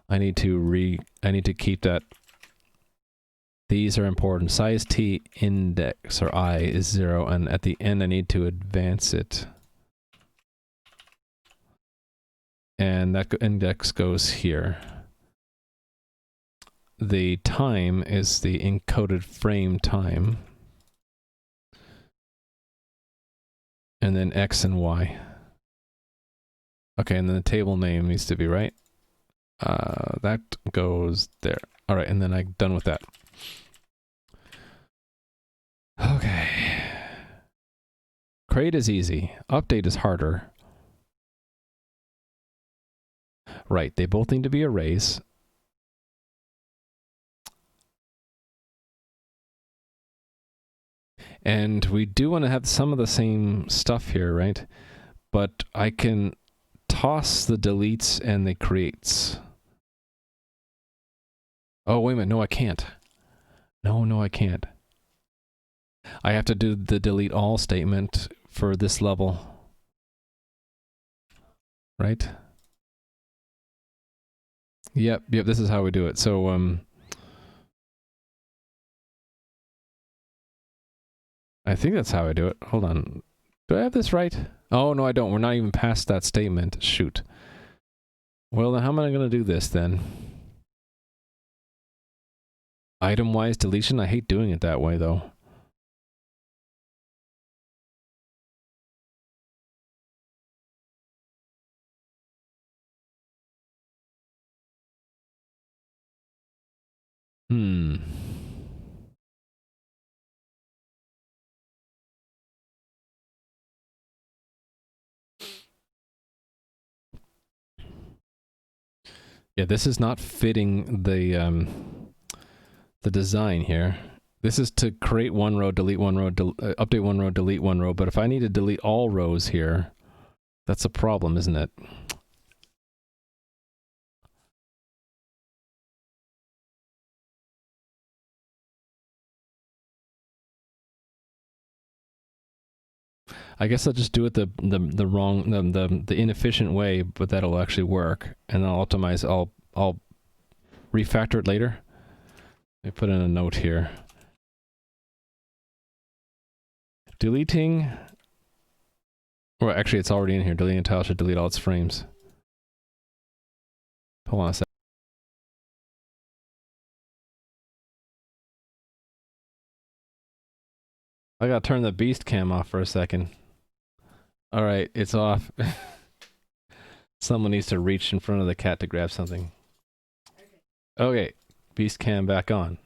I need to keep that. These are important. Size t index or I is 0, and at the end I need to advance it. And that index goes here. The time is the encoded frame time. And then X and Y. Okay, and then the table name needs to be right. That goes there. All right, and then I'm done with that. Okay. Create is easy. Update is harder. Right, they both need to be arrays. And we do want to have some of the same stuff here, right? But I can toss the deletes and the creates. Oh, wait a minute. No, I can't. No, I can't. I have to do the delete all statement for this level. Right? Yep, this is how we do it. So, I think that's how I do it. Hold on. Do I have this right? Oh, no, I don't. We're not even past that statement. Shoot. Well, then how am I going to do this, then? Item-wise deletion? I hate doing it that way, though. Yeah, this is not fitting the design here. This is to create one row, delete one row, update one row, delete one row. But if I need to delete all rows here, that's a problem, isn't it? I guess I'll just do it the wrong the inefficient way, but that'll actually work. And then I'll optimize. I'll refactor it later. Let me put in a note here. Deleting. Well, actually, it's already in here. Deleting a tile should delete all its frames. Hold on a sec. I gotta turn the beast cam off for a second. Alright, it's off. Someone needs to reach in front of the cat to grab something. Okay, beast cam back on.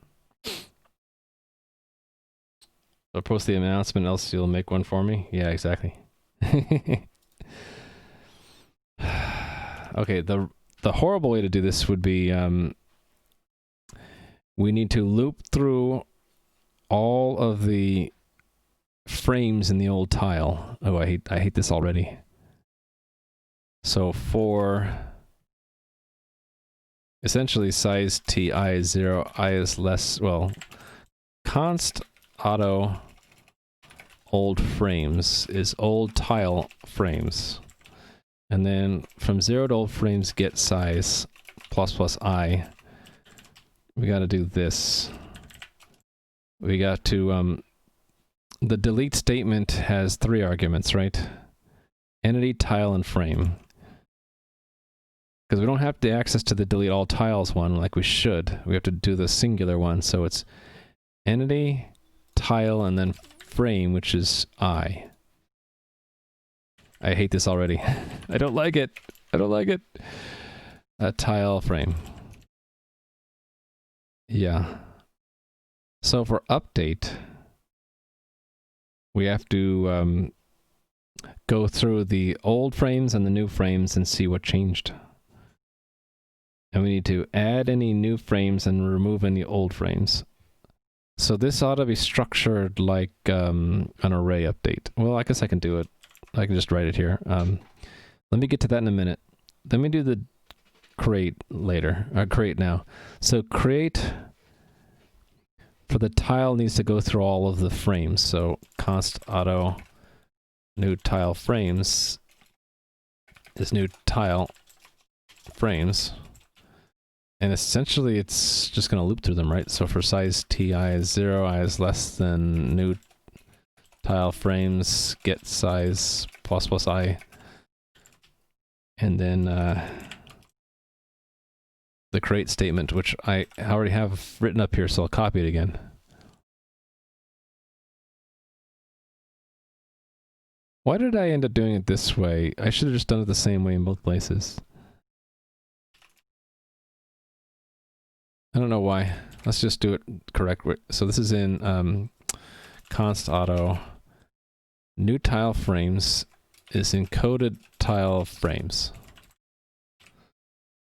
I'll post the announcement, else you'll make one for me? Yeah, exactly. Okay, the horrible way to do this would be we need to loop through all of the frames in the old tile. Oh, I hate this already. So for essentially size t, I is 0, I is less, well, const auto old frames is old tile frames. And then from 0 to old frames get size plus I. We got to do this. We got to the delete statement has 3 arguments, right? Entity, tile, and frame. Because we don't have the access to the delete all tiles one like we should. We have to do the singular one, so it's entity, tile, and then frame, which is I. I hate this already. I don't like it. I don't like it. Tile, frame. Yeah. So for update, we have to go through the old frames and the new frames and see what changed. And we need to add any new frames and remove any old frames. So this ought to be structured like an array update. Well, I guess I can do it. I can just write it here. Let me get to that in a minute. Let me do the create later, or create now. So create for the tile needs to go through all of the frames. So const auto new tile frames is new tile frames. And essentially it's just going to loop through them, right? So for size t, I is 0, I is less than new tile frames get size plus I. And then the create statement, which I already have written up here, so I'll copy it again. Why did I end up doing it this way? I should have just done it the same way in both places. I don't know why. Let's just do it correct. So this is in const auto new tile frames is encoded tile frames.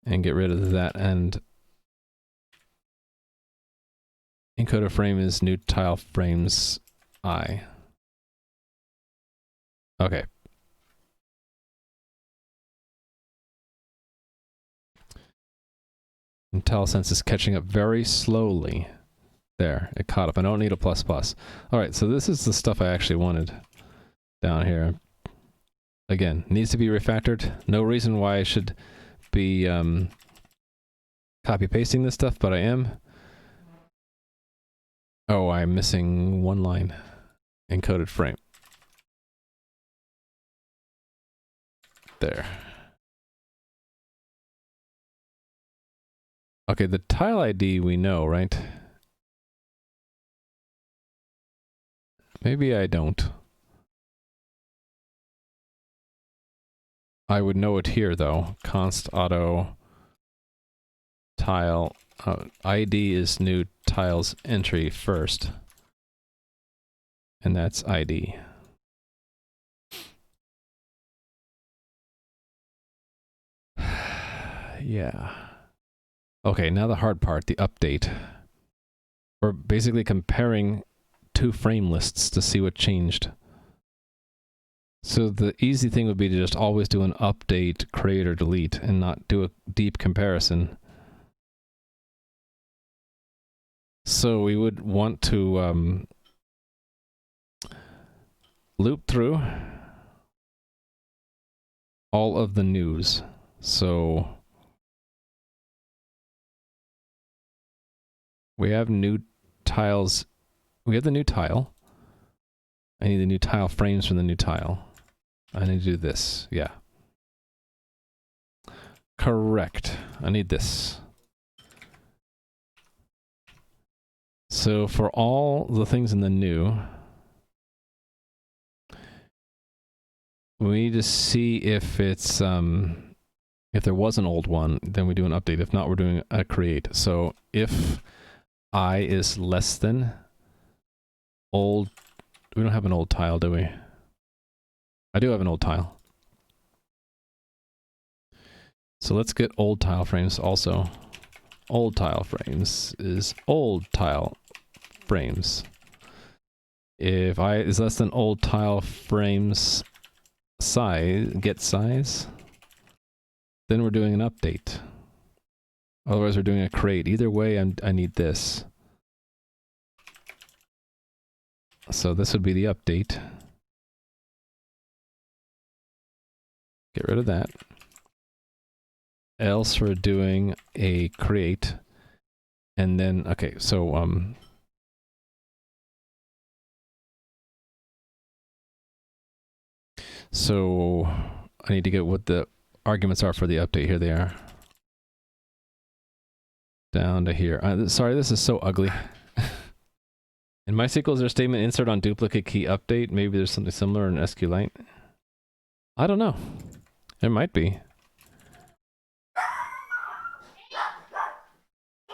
And get rid of that, and encoded frame is new tile frames I. Okay. IntelliSense is catching up very slowly. There, it caught up. I don't need a plus plus. Alright, so this is the stuff I actually wanted down here. Again, needs to be refactored. No reason why I should be copy pasting this stuff, but I am. Oh, I'm missing one line. Encoded frame. There. Okay, the tile ID we know, right? Maybe I don't. I would know it here though. Const auto tile ID is new tiles entry first. And that's ID. Yeah. Okay, now the hard part, the update. We're basically comparing two frame lists to see what changed. So the easy thing would be to just always do an update, create, or delete, and not do a deep comparison. So we would want to loop through all of the news. So we have new tiles. We have the new tile. I need the new tile frames from the new tile. I need to do this. Yeah. Correct. I need this. So for all the things in the new, we need to see if it's if there was an old one, then we do an update. If not, we're doing a create. So if I is less than old, we don't have an old tile, do we? I do have an old tile. So let's get old tile frames also. Old tile frames is old tile frames. If I is less than old tile frames size, get size, then we're doing an update. Otherwise we're doing a create. Either way, I need this. So this would be the update. Get rid of that. Else we're doing a create. And then, okay, so so I need to get what the arguments are for the update. Here they are. Down to here. Sorry, this is so ugly. In MySQL, is there a statement insert on duplicate key update? Maybe there's something similar in SQLite. I don't know. There might be.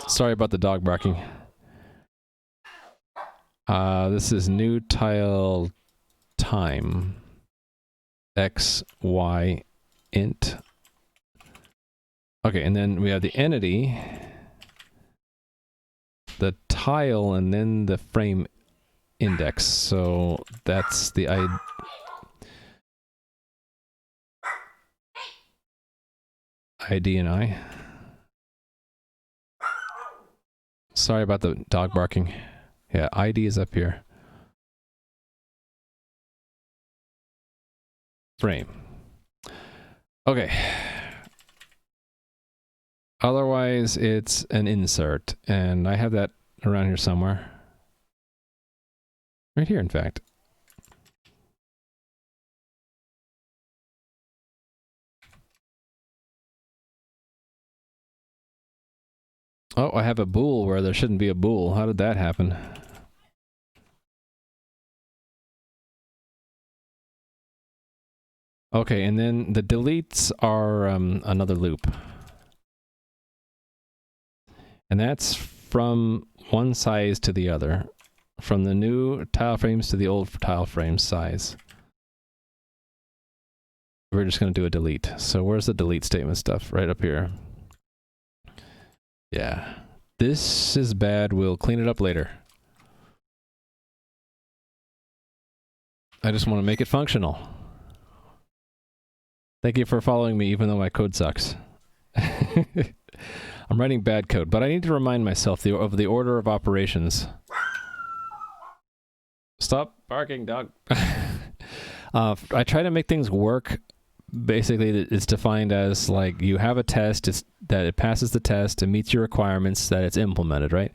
Sorry about the dog barking. This is new tile time. X, Y, int. Okay, and then we have the entity, the tile, and then the frame index. So that's the ID and I. Sorry about the dog barking. Yeah, ID is up here. Frame. Okay. Otherwise, it's an insert, and I have that around here somewhere. Right here, in fact. Oh, I have a bool where there shouldn't be a bool. How did that happen? Okay, and then the deletes are another loop. And that's from one size to the other. From the new tile frames to the old tile frame size. We're just going to do a delete. So where's the delete statement stuff? Right up here. Yeah. This is bad. We'll clean it up later. I just want to make it functional. Thank you for following me, even though my code sucks. I'm writing bad code, but I need to remind myself of the order of operations. Stop barking, dog. I try to make things work. Basically, it's defined as, like, you have a test, that it passes the test, it meets your requirements, that it's implemented, right?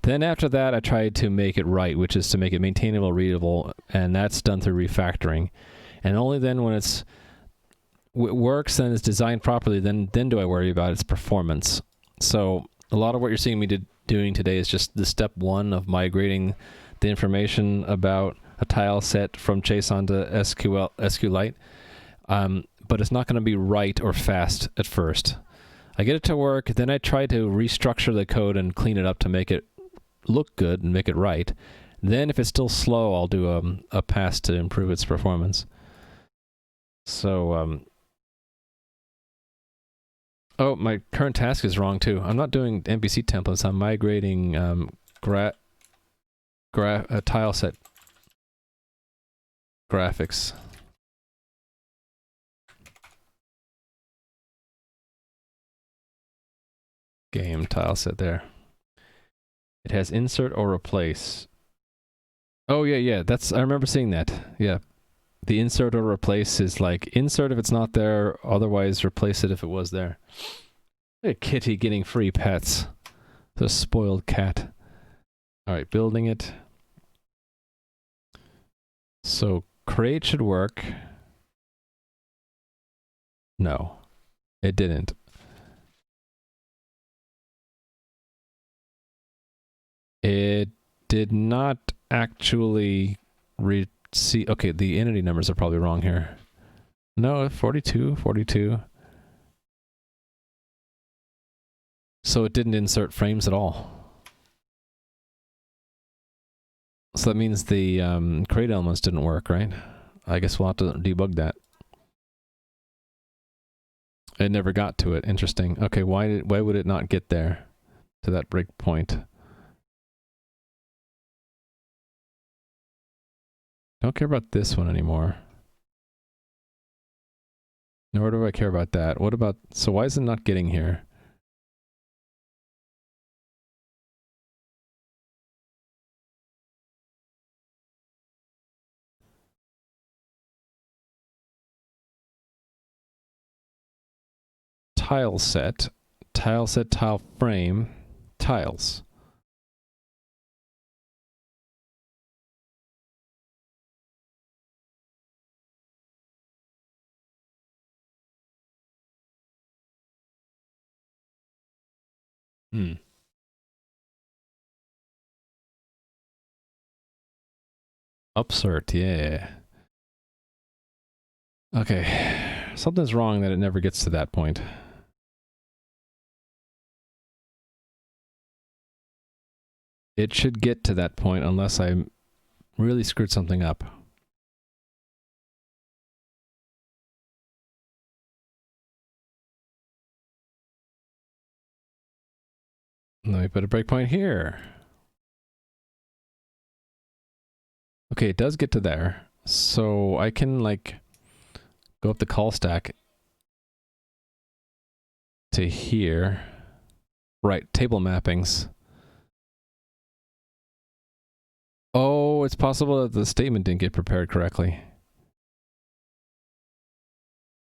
Then after that, I try to make it right, which is to make it maintainable, readable, and that's done through refactoring. And only then when it works and is designed properly, then do I worry about its performance. So a lot of what you're seeing me doing today is just the step one of migrating the information about a tile set from JSON to SQLite. But it's not going to be right or fast at first. I get it to work, then I try to restructure the code and clean it up to make it look good and make it right. Then if it's still slow, I'll do a pass to improve its performance. So Oh, my current task is wrong too. I'm not doing NPC templates. I'm migrating tile set graphics. Game tile set there. It has insert or replace. Oh yeah, yeah. That's I remember seeing that. Yeah. The insert or replace is like insert if it's not there, otherwise replace it if it was there. A kitty getting free pets. The spoiled cat. Alright, building it. So create should work. No, it didn't. It did not actually see. Okay, the entity numbers are probably wrong here. No, 42, 42. So it didn't insert frames at all. So that means the create elements didn't work, right? I guess we'll have to debug that. It never got to it. Interesting. Okay, why would it not get there to that breakpoint? Don't care about this one anymore. Nor do I care about that. What about, so why is it not getting here? Tile set, tile frame, tiles. Upsert, yeah. Okay, something's wrong that it never gets to that point. It should get to that point unless I really screwed something up. Let me put a breakpoint here. Okay, it does get to there. So I can like go up the call stack to here. Right, table mappings. Oh, it's possible that the statement didn't get prepared correctly.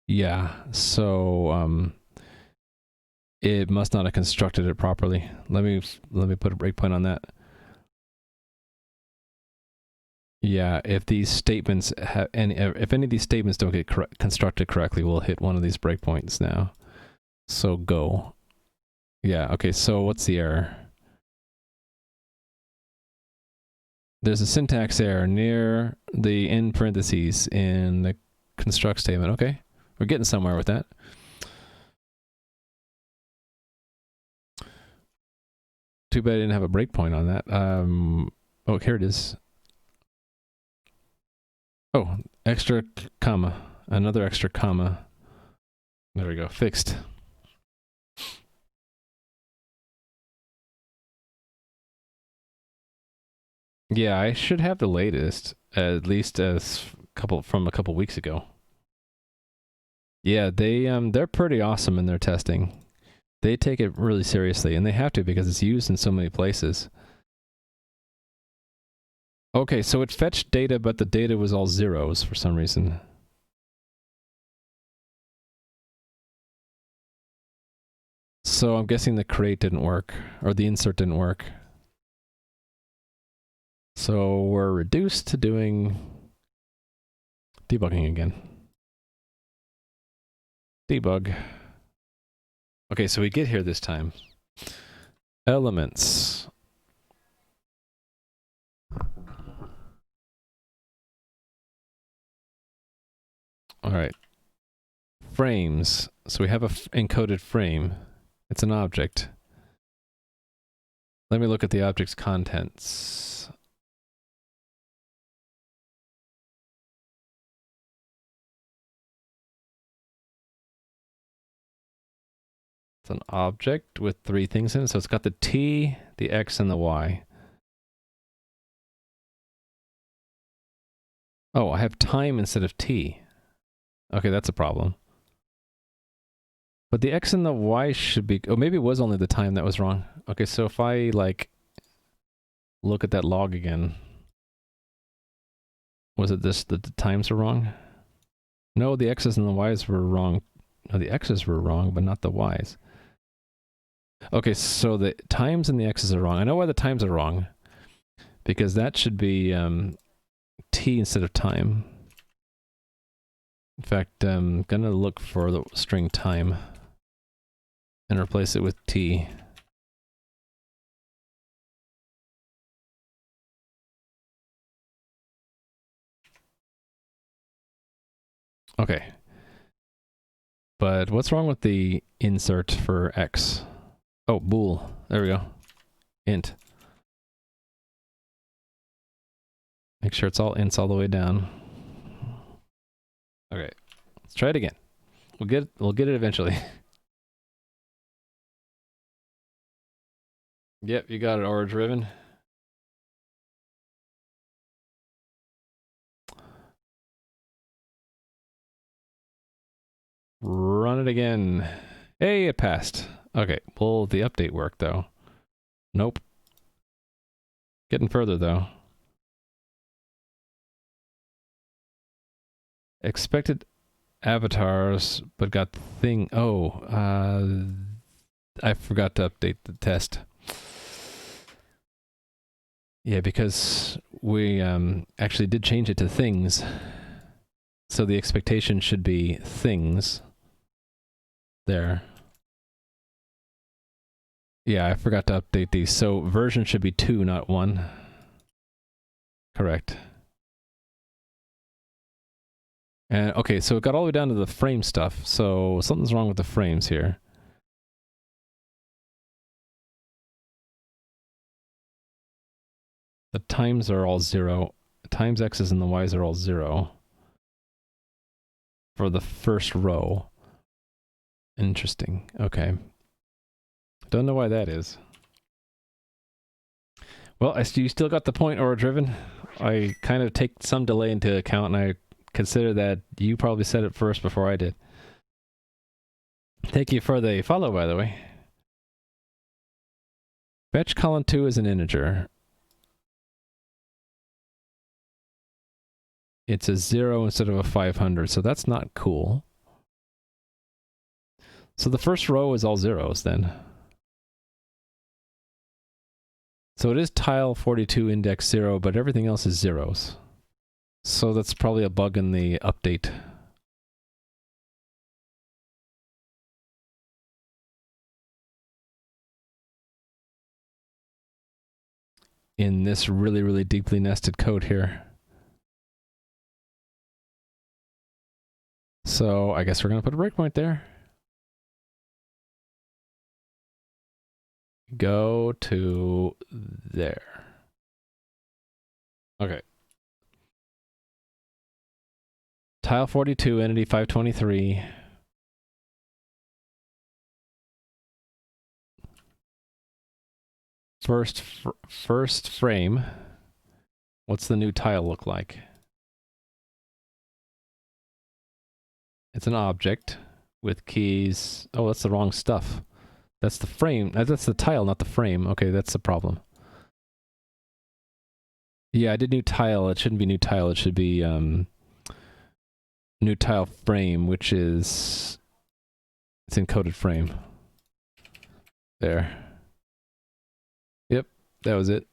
Yeah, so it must not have constructed it properly. Let me put a breakpoint on that. Yeah, if these statements have any, if any of these statements don't get constructed correctly, we'll hit one of these breakpoints now. So go. Yeah, okay, so what's the error? There's a syntax error near the in parentheses in the construct statement. Okay, we're getting somewhere with that. Too bad I didn't have a breakpoint on that. Oh, here it is. Oh, extra comma. Another extra comma. There we go. Fixed. Yeah, I should have the latest, at least as from a couple weeks ago. Yeah, they're pretty awesome in their testing. They take it really seriously, and they have to because it's used in so many places. Okay, so it fetched data, but the data was all zeros for some reason. So I'm guessing the create didn't work, or the insert didn't work. So we're reduced to doing debugging again. Debug. Okay, so we get here this time. Elements. All right. Frames. So we have a encoded frame. It's an object. Let me look at the object's contents. It's an object with 3 things in it. So it's got the t, the x, and the y. Oh, I have time instead of t. Okay, that's a problem. But the x and the y should be... Oh, maybe it was only the time that was wrong. Okay, so if I, like, look at that log again... Was it this that the times are wrong? No, the x's and the y's were wrong. No, the x's were wrong, but not the y's. Okay, so the times and the x's are wrong. I know why the times are wrong. Because that should be t instead of time. In fact, I'm gonna look for the string time and replace it with t. Okay. But what's wrong with the insert for x? Oh, bool. There we go. Int. Make sure it's all ints all the way down. Okay. Let's try it again. We'll get it eventually. Yep, you got it, Orange Ribbon. Run it again. Hey, it passed. Okay, will the update work though? Nope. Getting further though. Expected avatars, but got thing. Oh, I forgot to update the test. Yeah, because we actually did change it to things. So the expectation should be things. There. Yeah, I forgot to update these. So version should be 2, not 1. Correct. And okay, so it got all the way down to the frame stuff. So something's wrong with the frames here. The times are all 0. Times x's and the y's are all 0. For the first row. Interesting. Okay. Don't know why that is. Well, you still got the point, Aura Driven. I kind of take some delay into account, and I consider that you probably said it first before I did. Thank you for the follow, by the way. Fetch column 2 is an integer. It's a 0 instead of a 500, so that's not cool. So the first row is all zeros then. So it is tile 42 index 0, but everything else is zeros. So that's probably a bug in the update. In this really, really deeply nested code here. So I guess we're going to put a breakpoint there. Go to there. Okay. Tile 42, entity 523. First frame. What's the new tile look like? It's an object with keys. Oh, that's the wrong stuff. That's the frame. That's the tile, not the frame. Okay, that's the problem. Yeah, I did new tile. It shouldn't be new tile. It should be new tile frame, which is it's encoded frame. There. Yep, that was it.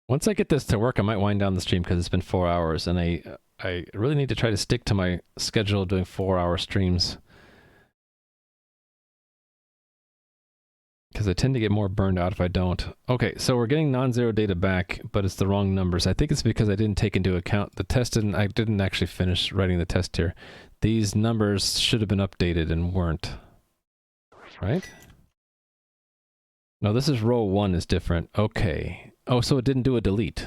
Once I get this to work, I might wind down the stream because it's been 4 hours, and I really need to try to stick to my schedule of doing 4-hour streams. Because I tend to get more burned out if I don't. Okay, so we're getting non-zero data back, but it's the wrong numbers. I think it's because I didn't take into account the test, and I didn't actually finish writing the test here. These numbers should have been updated and weren't. Right? No, this is row 1 is different. Okay. Oh, so it didn't do a delete.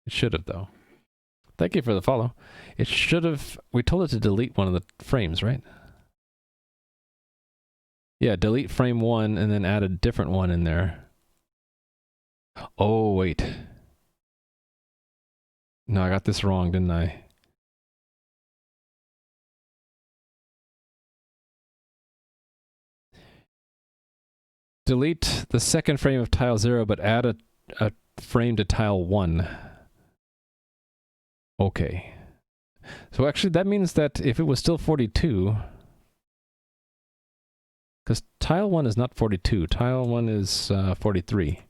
It should have, though. Thank you for the follow. It should have... We told it to delete one of the frames, right? Yeah, delete frame 1 and then add a different one in there. Oh, wait. No, I got this wrong, didn't I? Delete the second frame of tile 0, but add a frame to tile 1. Okay. So actually, that means that if it was still 42... Because tile 1 is not 42. Tile 1 is 43.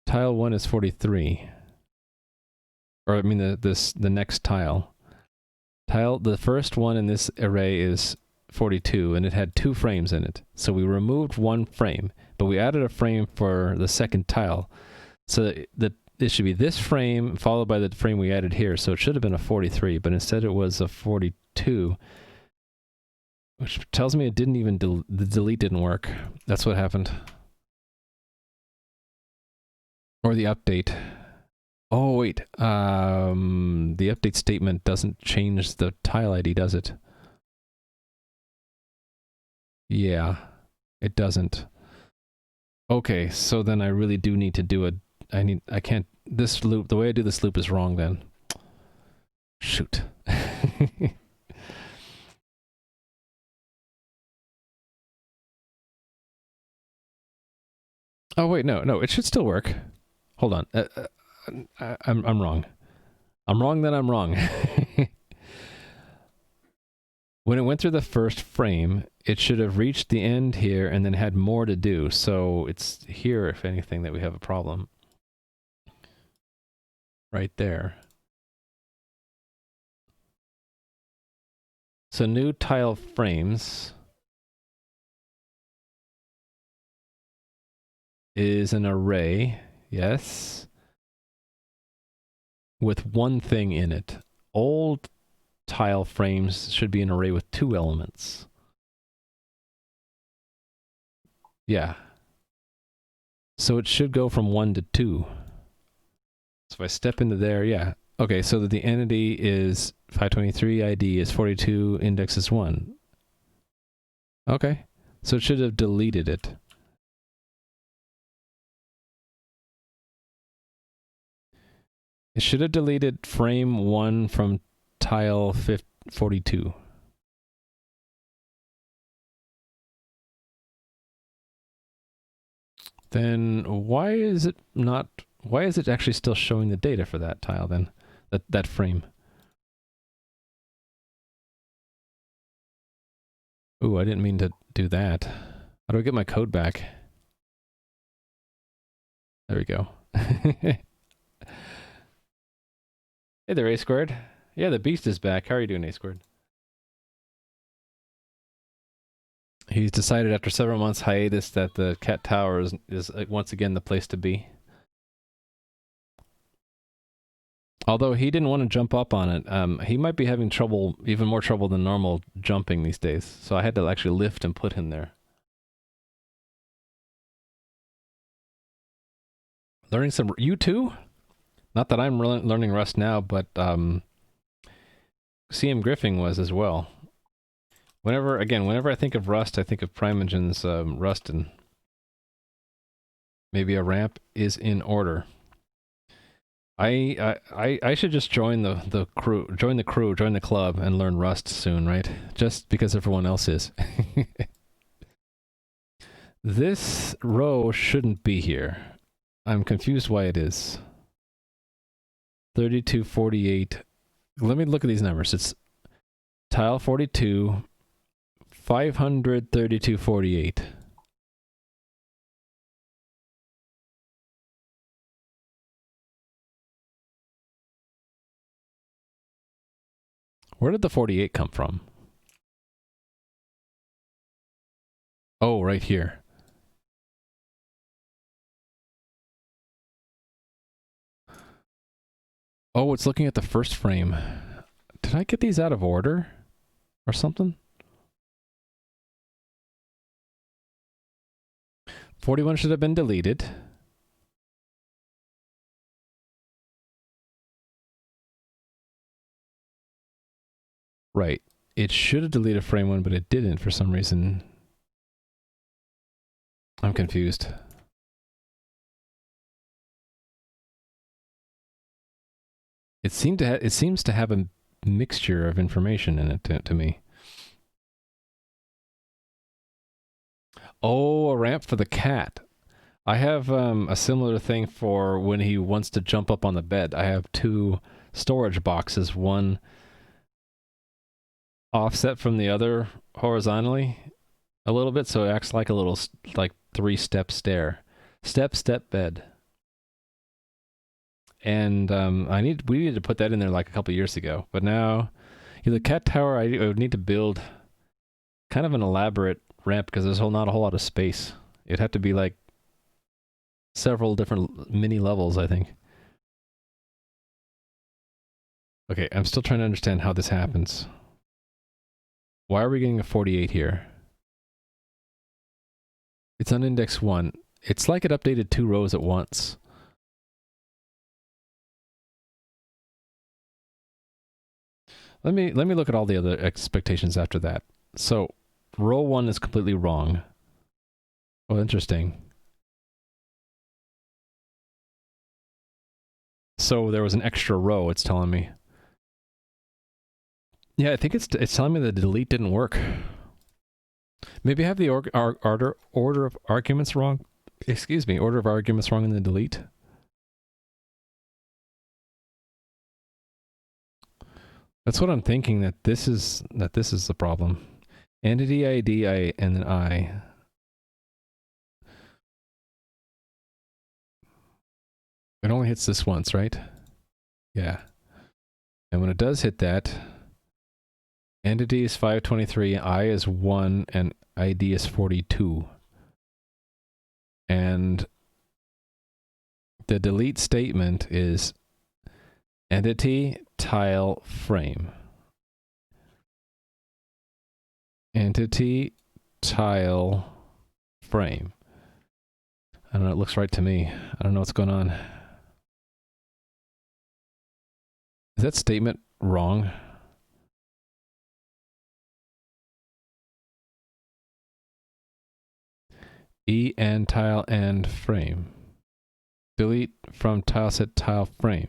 Tile 1 is 43. Or, I mean, the next tile. The first one in this array is 42, and it had 2 frames in it. So we removed 1 frame, but we added a frame for the second tile. So that it should be this frame followed by the frame we added here. So it should have been a 43, but instead it was a 42. Which tells me it didn't even, the delete didn't work. That's what happened. Or the update. Oh, wait. The update statement doesn't change the tile ID, does it? Yeah, it doesn't. Okay, so then I really do need to do I can't, this loop, the way I do this loop is wrong then. Shoot. Oh wait, no, it should still work. Hold on, I'm wrong. I'm wrong that I'm wrong. When it went through the first frame, it should have reached the end here and then had more to do. So it's here, if anything, that we have a problem. Right there. So new tile frames is an array, yes, with 1 thing in it. Old tile frames should be an array with 2 elements. Yeah. So it should go from 1 to 2. So if I step into there, yeah. Okay, so that the entity is 523, ID is 42, index is 1. Okay. So it should have deleted it. It should have deleted frame 1 from tile 42. Then why is it actually still showing the data for that tile then? That frame. Ooh, I didn't mean to do that. How do I get my code back? There we go. Hey there, A squared. Yeah, the beast is back. How are you doing, A squared? He's decided after several months hiatus that the cat tower is once again the place to be. Although he didn't want to jump up on it, he might be having trouble, even more trouble than normal, jumping these days. So I had to actually lift and put him there. Learning some... You too? Not that I'm learning Rust now, but CM Griffing was as well. Whenever I think of Rust, I think of Primogen's Rust, and maybe a ramp is in order. I should just join the club, and learn Rust soon, right? Just because everyone else is. This row shouldn't be here. I'm confused why it is. 3248. Let me look at these numbers. It's tile 42, 532.48. Where did the 48 come from? Oh, right here. Oh, it's looking at the first frame. Did I get these out of order? Or something? 41 should have been deleted. Right. It should have deleted frame 1, but it didn't for some reason. I'm confused. It seems to have a mixture of information in it to me. Oh, a ramp for the cat. I have a similar thing for when he wants to jump up on the bed. I have 2 storage boxes, one offset from the other horizontally a little bit, so it acts like a little like 3-step stair. Step, step, bed. And we needed to put that in there like a couple years ago. But now, the cat tower, I would need to build kind of an elaborate ramp because there's not a whole lot of space. It'd have to be like several different mini levels, I think. Okay, I'm still trying to understand how this happens. Why are we getting a 48 here? It's on index 1. It's like it updated 2 rows at once. Let me look at all the other expectations after that. So, row 1 is completely wrong. Oh, interesting. So there was an extra row, it's telling me. Yeah, I think it's telling me the delete didn't work. Maybe I have the order of arguments wrong. Excuse me, order of arguments wrong in the delete. That's what I'm thinking, that this is the problem. Entity ID, and then I. It only hits this once, right? Yeah. And when it does hit that, entity is 523, I is 1, and ID is 42. And the delete statement is entity tile frame. Entity tile frame. I don't know, it looks right to me. I don't know what's going on. Is that statement wrong? E and tile and frame. Delete from tile set tile frame.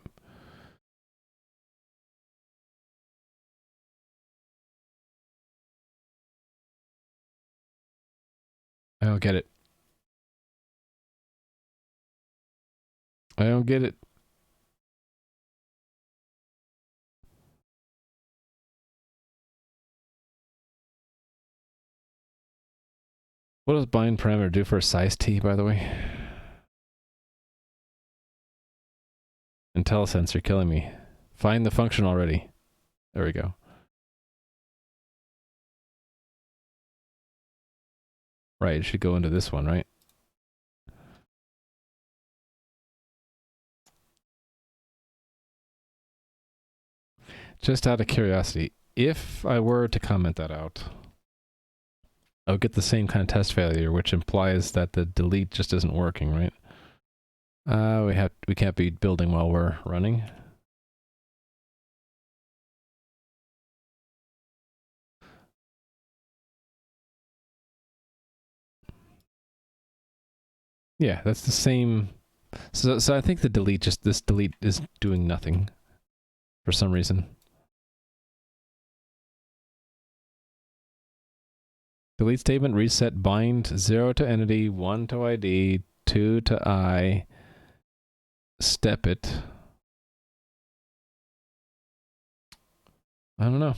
I don't get it. I don't get it. What does bind parameter do for a size t, by the way? IntelliSense, you're killing me. Find the function already. There we go. Right, it should go into this one, right? Just out of curiosity, if I were to comment that out, I would get the same kind of test failure, which implies that the delete just isn't working, right? We can't be building while we're running. Yeah, that's the same. So I think the delete this delete is doing nothing for some reason. Delete statement, reset, bind, 0 to entity, 1 to ID, 2 to I, step it. I don't know.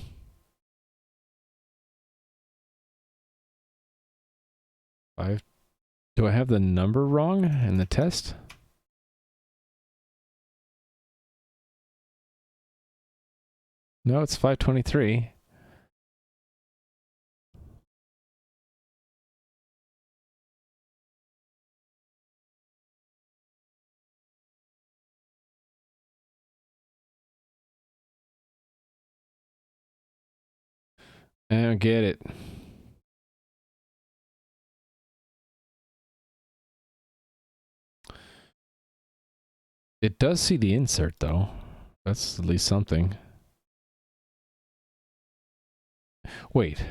Do I have the number wrong in the test? No, it's 523. I don't get it. It does see the insert, though. That's at least something. Wait.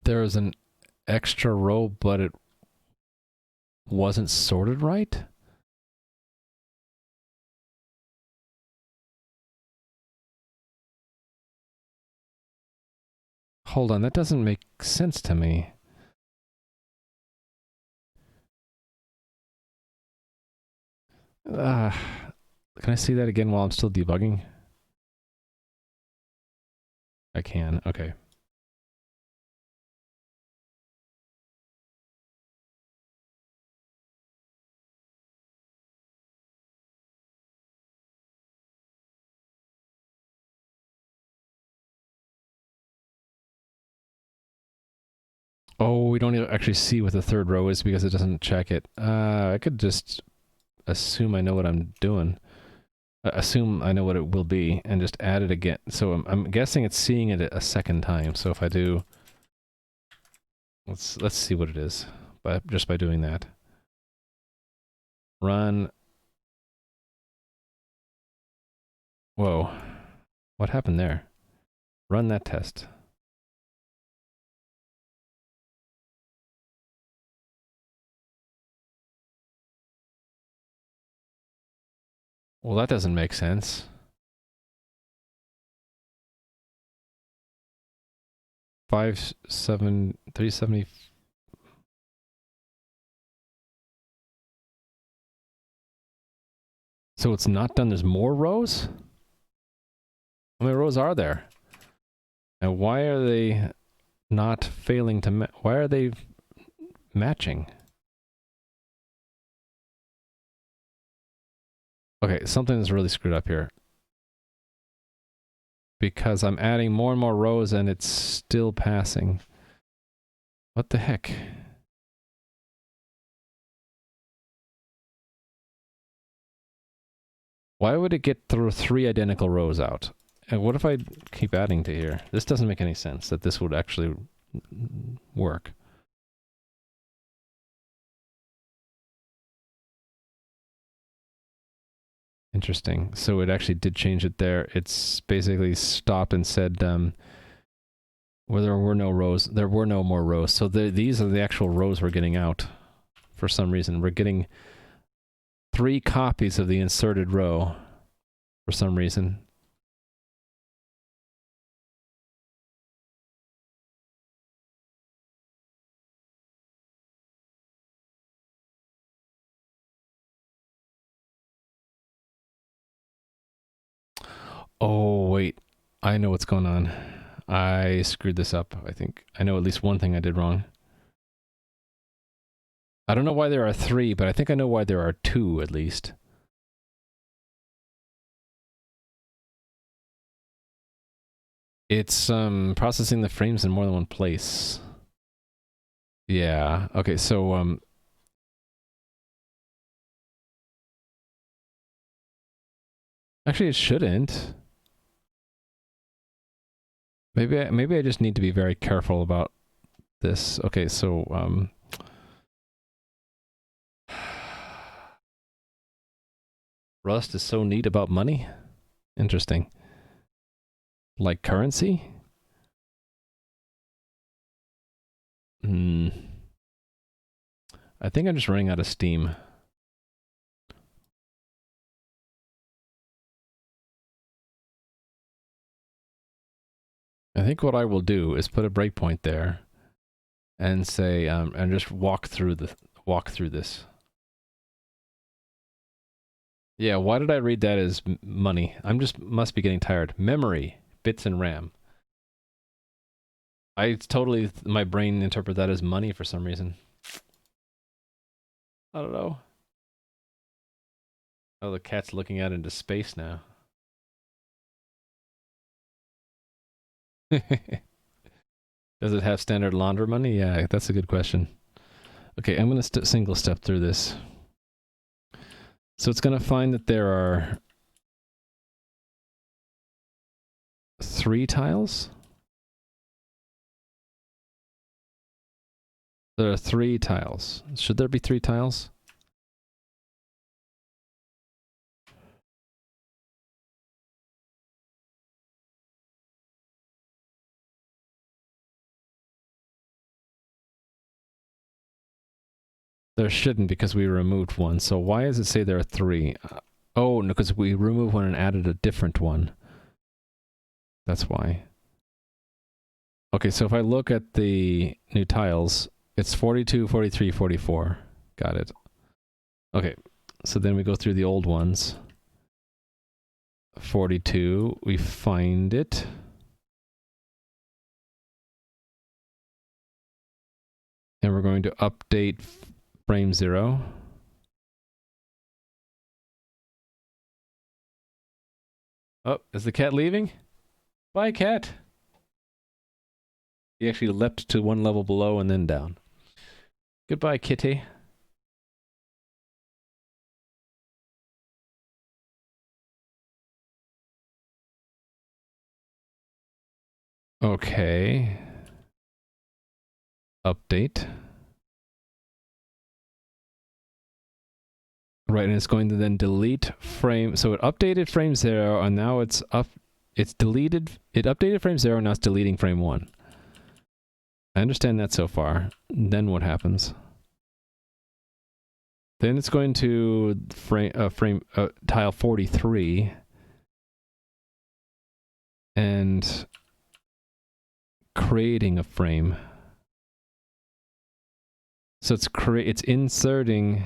There is an extra row, but it wasn't sorted right? Hold on, that doesn't make sense to me. Can I see that again while I'm still debugging? I can, okay. Oh, we don't actually see what the third row is because it doesn't check it. I could just assume I know what I'm doing. Assume I know what it will be and just add it again. So I'm guessing it's seeing it a second time. So if I do, let's see what it is, just by doing that. Run. Whoa, what happened there? Run that test. Well, that doesn't make sense. 370. So it's not done. There's more rows? How many rows are there? And why are they not failing to why are they matching? Okay, something is really screwed up here. Because I'm adding more and more rows and it's still passing. What the heck? Why would it get through 3 identical rows out? And what if I keep adding to here? This doesn't make any sense that this would actually work. Interesting. So it actually did change it there. It's basically stopped and said where there were no rows, there were no more rows. So these are the actual rows we're getting out for some reason. We're getting 3 copies of the inserted row for some reason. Oh, wait. I know what's going on. I screwed this up, I think. I know at least one thing I did wrong. I don't know why there are 3, but I think I know why there are 2 at least. It's processing the frames in more than one place. Yeah. Okay, so actually it shouldn't. Maybe I just need to be very careful about this. Okay, so Rust is so neat about money. Interesting. Like currency? I think I'm just running out of steam. I think what I will do is put a breakpoint there and say and just walk through this. Yeah, why did I read that as money? I'm just must be getting tired. Memory, bits and RAM. My brain interpret that as money for some reason. I don't know. Oh, the cat's looking out into space now. Does it have standard launder money? Yeah, that's a good question. Okay, I'm going to single step through this. So it's going to find that there are 3 tiles. There are 3 tiles. Should there be 3 tiles? There shouldn't because we removed one. So why does it say there are 3? Oh, no, because we removed one and added a different one. That's why. Okay, so if I look at the new tiles, it's 42, 43, 44. Got it. Okay, so then we go through the old ones. 42, we find it. And we're going to update frame 0. Oh, is the cat leaving? Bye, cat. He actually leapt to one level below and then down. Goodbye, kitty. Okay. Update. Right, and it's going to then delete frame. So it updated frame 0, and now it's deleted. It updated frame 0, and now it's deleting frame 1. I understand that so far. Then what happens? Then it's going to tile 43 and creating a frame. So it's inserting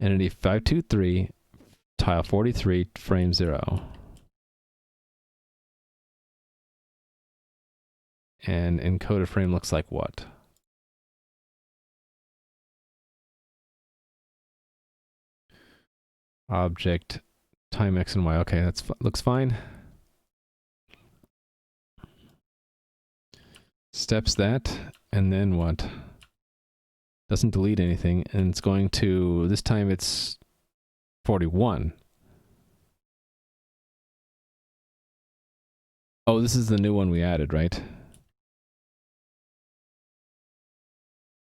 entity 523 tile 43 frame 0. And encoded frame looks like what? Object time X and Y. Okay, that's looks fine. Steps that, and then what? Doesn't delete anything, and it's going to, this time it's 41. Oh, this is the new one we added, right?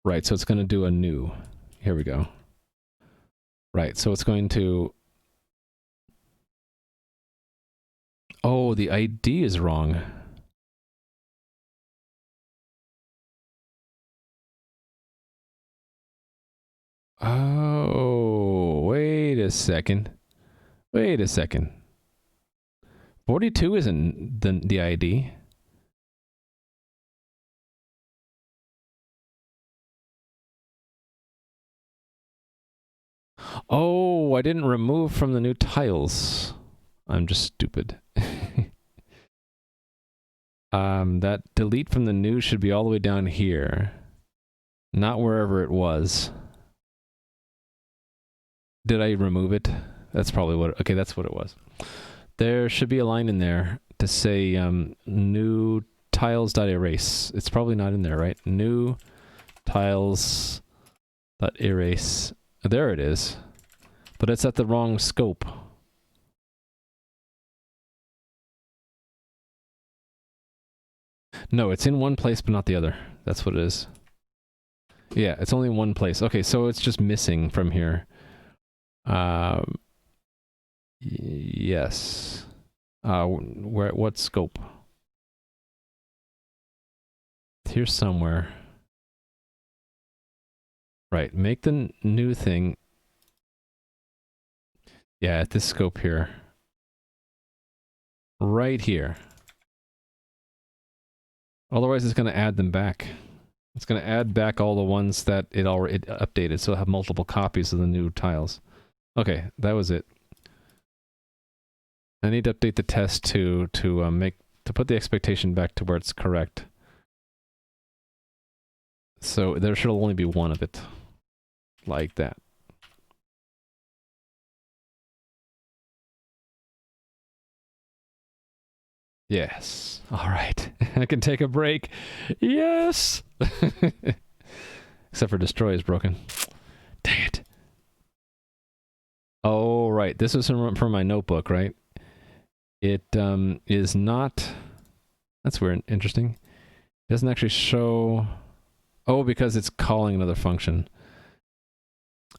Right, so it's going to do a new. Here we go. Right, so it's going to... Oh, the ID is wrong. Oh, wait a second. Wait a second. 42 isn't the ID. Oh, I didn't remove from the new tiles. I'm just stupid. That delete from the new should be all the way down here. Not wherever it was. Did I remove it? That's probably what... Okay, that's what it was. There should be a line in there to say new tiles.erase. It's probably not in there, right? New tiles.erase. There it is. But it's at the wrong scope. No, it's in one place but not the other. That's what it is. Yeah, it's only in one place. Okay, so it's just missing from here. Yes. What scope? Here's somewhere. Right, make the new thing. Yeah, at this scope here. Right here. Otherwise it's going to add them back. It's going to add back all the ones that it already updated, so it'll have multiple copies of the new tiles. Okay, that was it. I need to update the test to put the expectation back to where it's correct. So there should only be one of it. Like that. Yes. All right. I can take a break. Yes! Except for destroy is broken. Dang it. Oh, right. This is from my notebook, right? It is not... That's weird. Interesting. It doesn't actually show... Oh, because it's calling another function.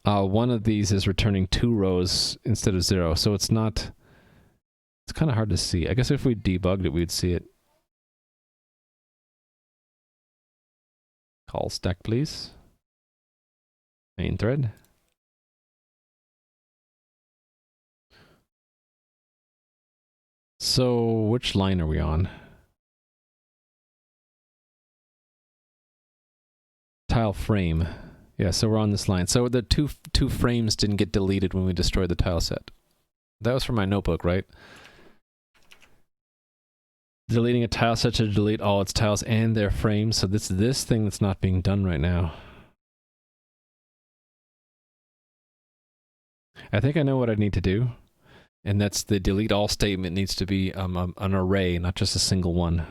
One of these is returning 2 rows instead of 0, so it's not... It's kind of hard to see. I guess if we debugged it, we'd see it. Call stack, please. Main thread. So which line are we on? Tile frame. Yeah, so we're on this line. So the two frames didn't get deleted when we destroyed the tile set. That was from my notebook, right? Deleting a tile set to delete all its tiles and their frames. So this thing that's not being done right now. I think I know what I need to do. And that's the delete all statement needs to be an array, not just a single one.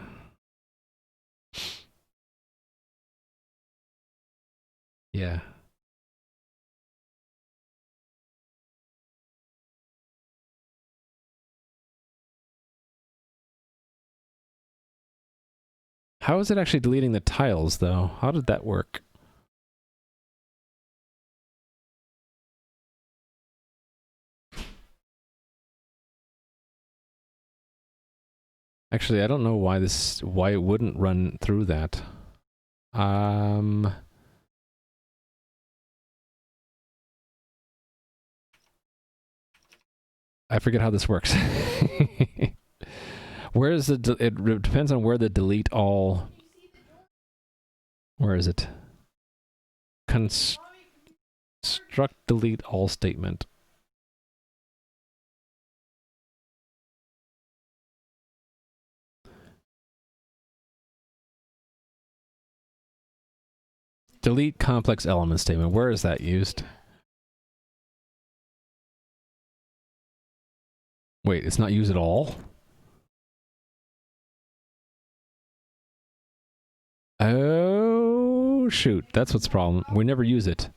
Yeah. How is it actually deleting the tiles, though? How did that work? Actually, I don't know why it wouldn't run through that. I forget how this works. Where is it depends on where the delete all... Where is it? Construct delete all statement. Delete complex element statement. Where is that used? Wait, it's not used at all? Oh, shoot. That's what's the problem. We never use it.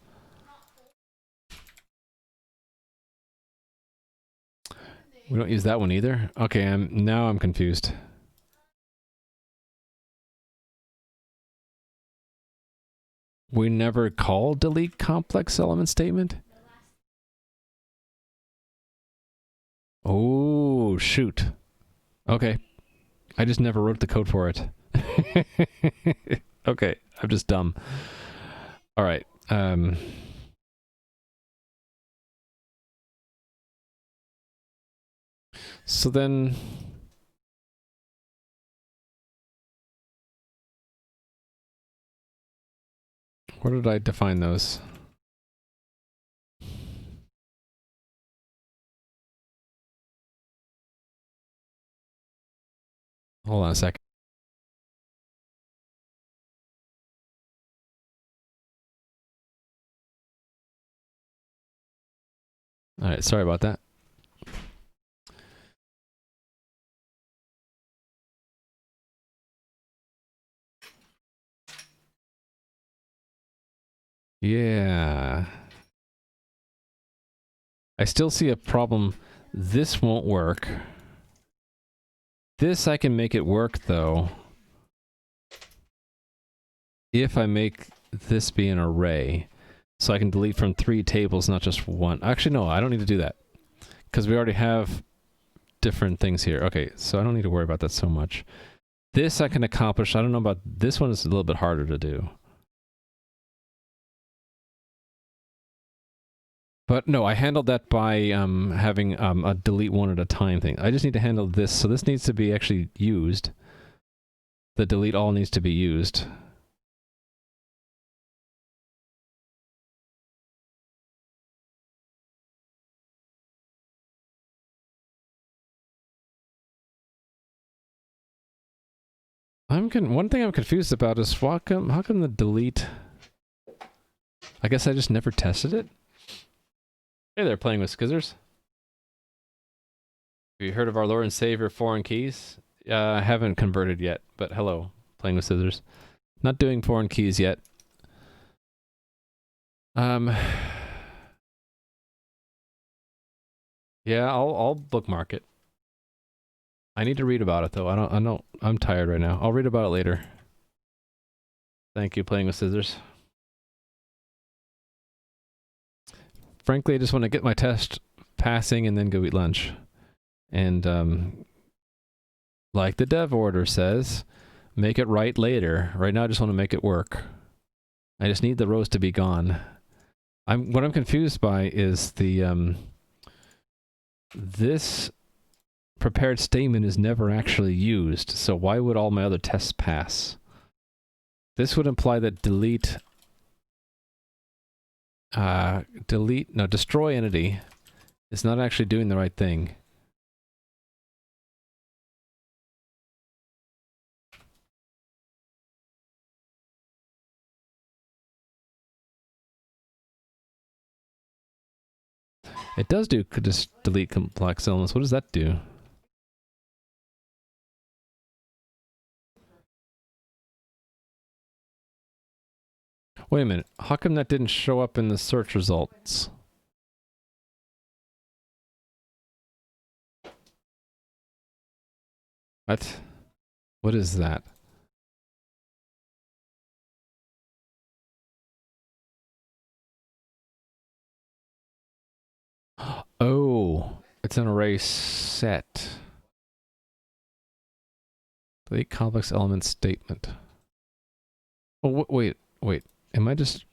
We don't use that one either? Okay, now I'm confused. We never call delete complex element statement? Oh, shoot. Okay. I just never wrote the code for it. Okay, I'm just dumb. All right. So then... Where did I define those? Hold on a second. All right, sorry about that. Yeah. I still see a problem. This won't work. This I can make it work, though. If I make this be an array. So I can delete from 3 tables, not just one. Actually, no, I don't need to do that. Because we already have different things here. Okay, so I don't need to worry about that so much. This I can accomplish. I don't know about this one. Is a little bit harder to do. But no, I handled that by having a delete one at a time thing. I just need to handle this. So this needs to be actually used. The delete all needs to be used. One thing I'm confused about is how come the delete... I guess I just never tested it? Hey there, playing with Skizzers. Have you heard of our Lord and Savior foreign keys? I haven't converted yet, but hello, playing with scissors. Not doing foreign keys yet. Yeah, I'll bookmark it. I need to read about it though. I'm tired right now. I'll read about it later. Thank you, playing with scissors. Frankly, I just want to get my test passing and then go eat lunch. And like the dev order says, make it right later. Right now I just want to make it work. I just need the rows to be gone. What I'm confused by is the this prepared statement is never actually used. So why would all my other tests pass? This would imply that destroy entity is not actually doing the right thing. It does do just delete complex elements. What does that do? Wait a minute. How come that didn't show up in the search results? What? What is that? Oh, it's an array set. Delete complex element statement. Oh, wait. Am I just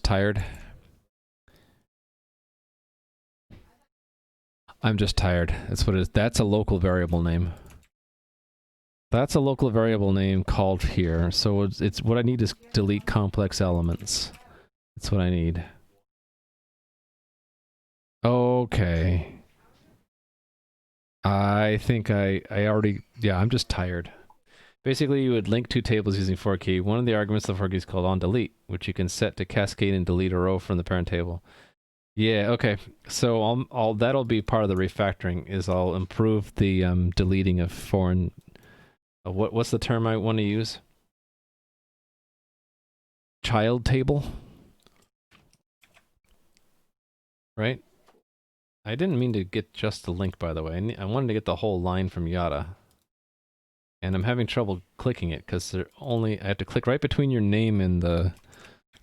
tired? I'm just tired. That's what it is. That's a local variable name. That's a local variable name called here. So it's what I need is delete complex elements. That's what I need. Okay. I think I already, yeah, I'm just tired. Basically, you would link two tables using for key. One of the arguments of the for key is called onDelete, which you can set to cascade and delete a row from the parent table. Yeah, okay. So that'll be part of the refactoring. Is I'll improve the deleting of foreign. What's the term I want to use? Child table, right? I didn't mean to get just the link, by the way. I wanted to get the whole line from Yada. And I'm having trouble clicking it because I have to click right between your name and the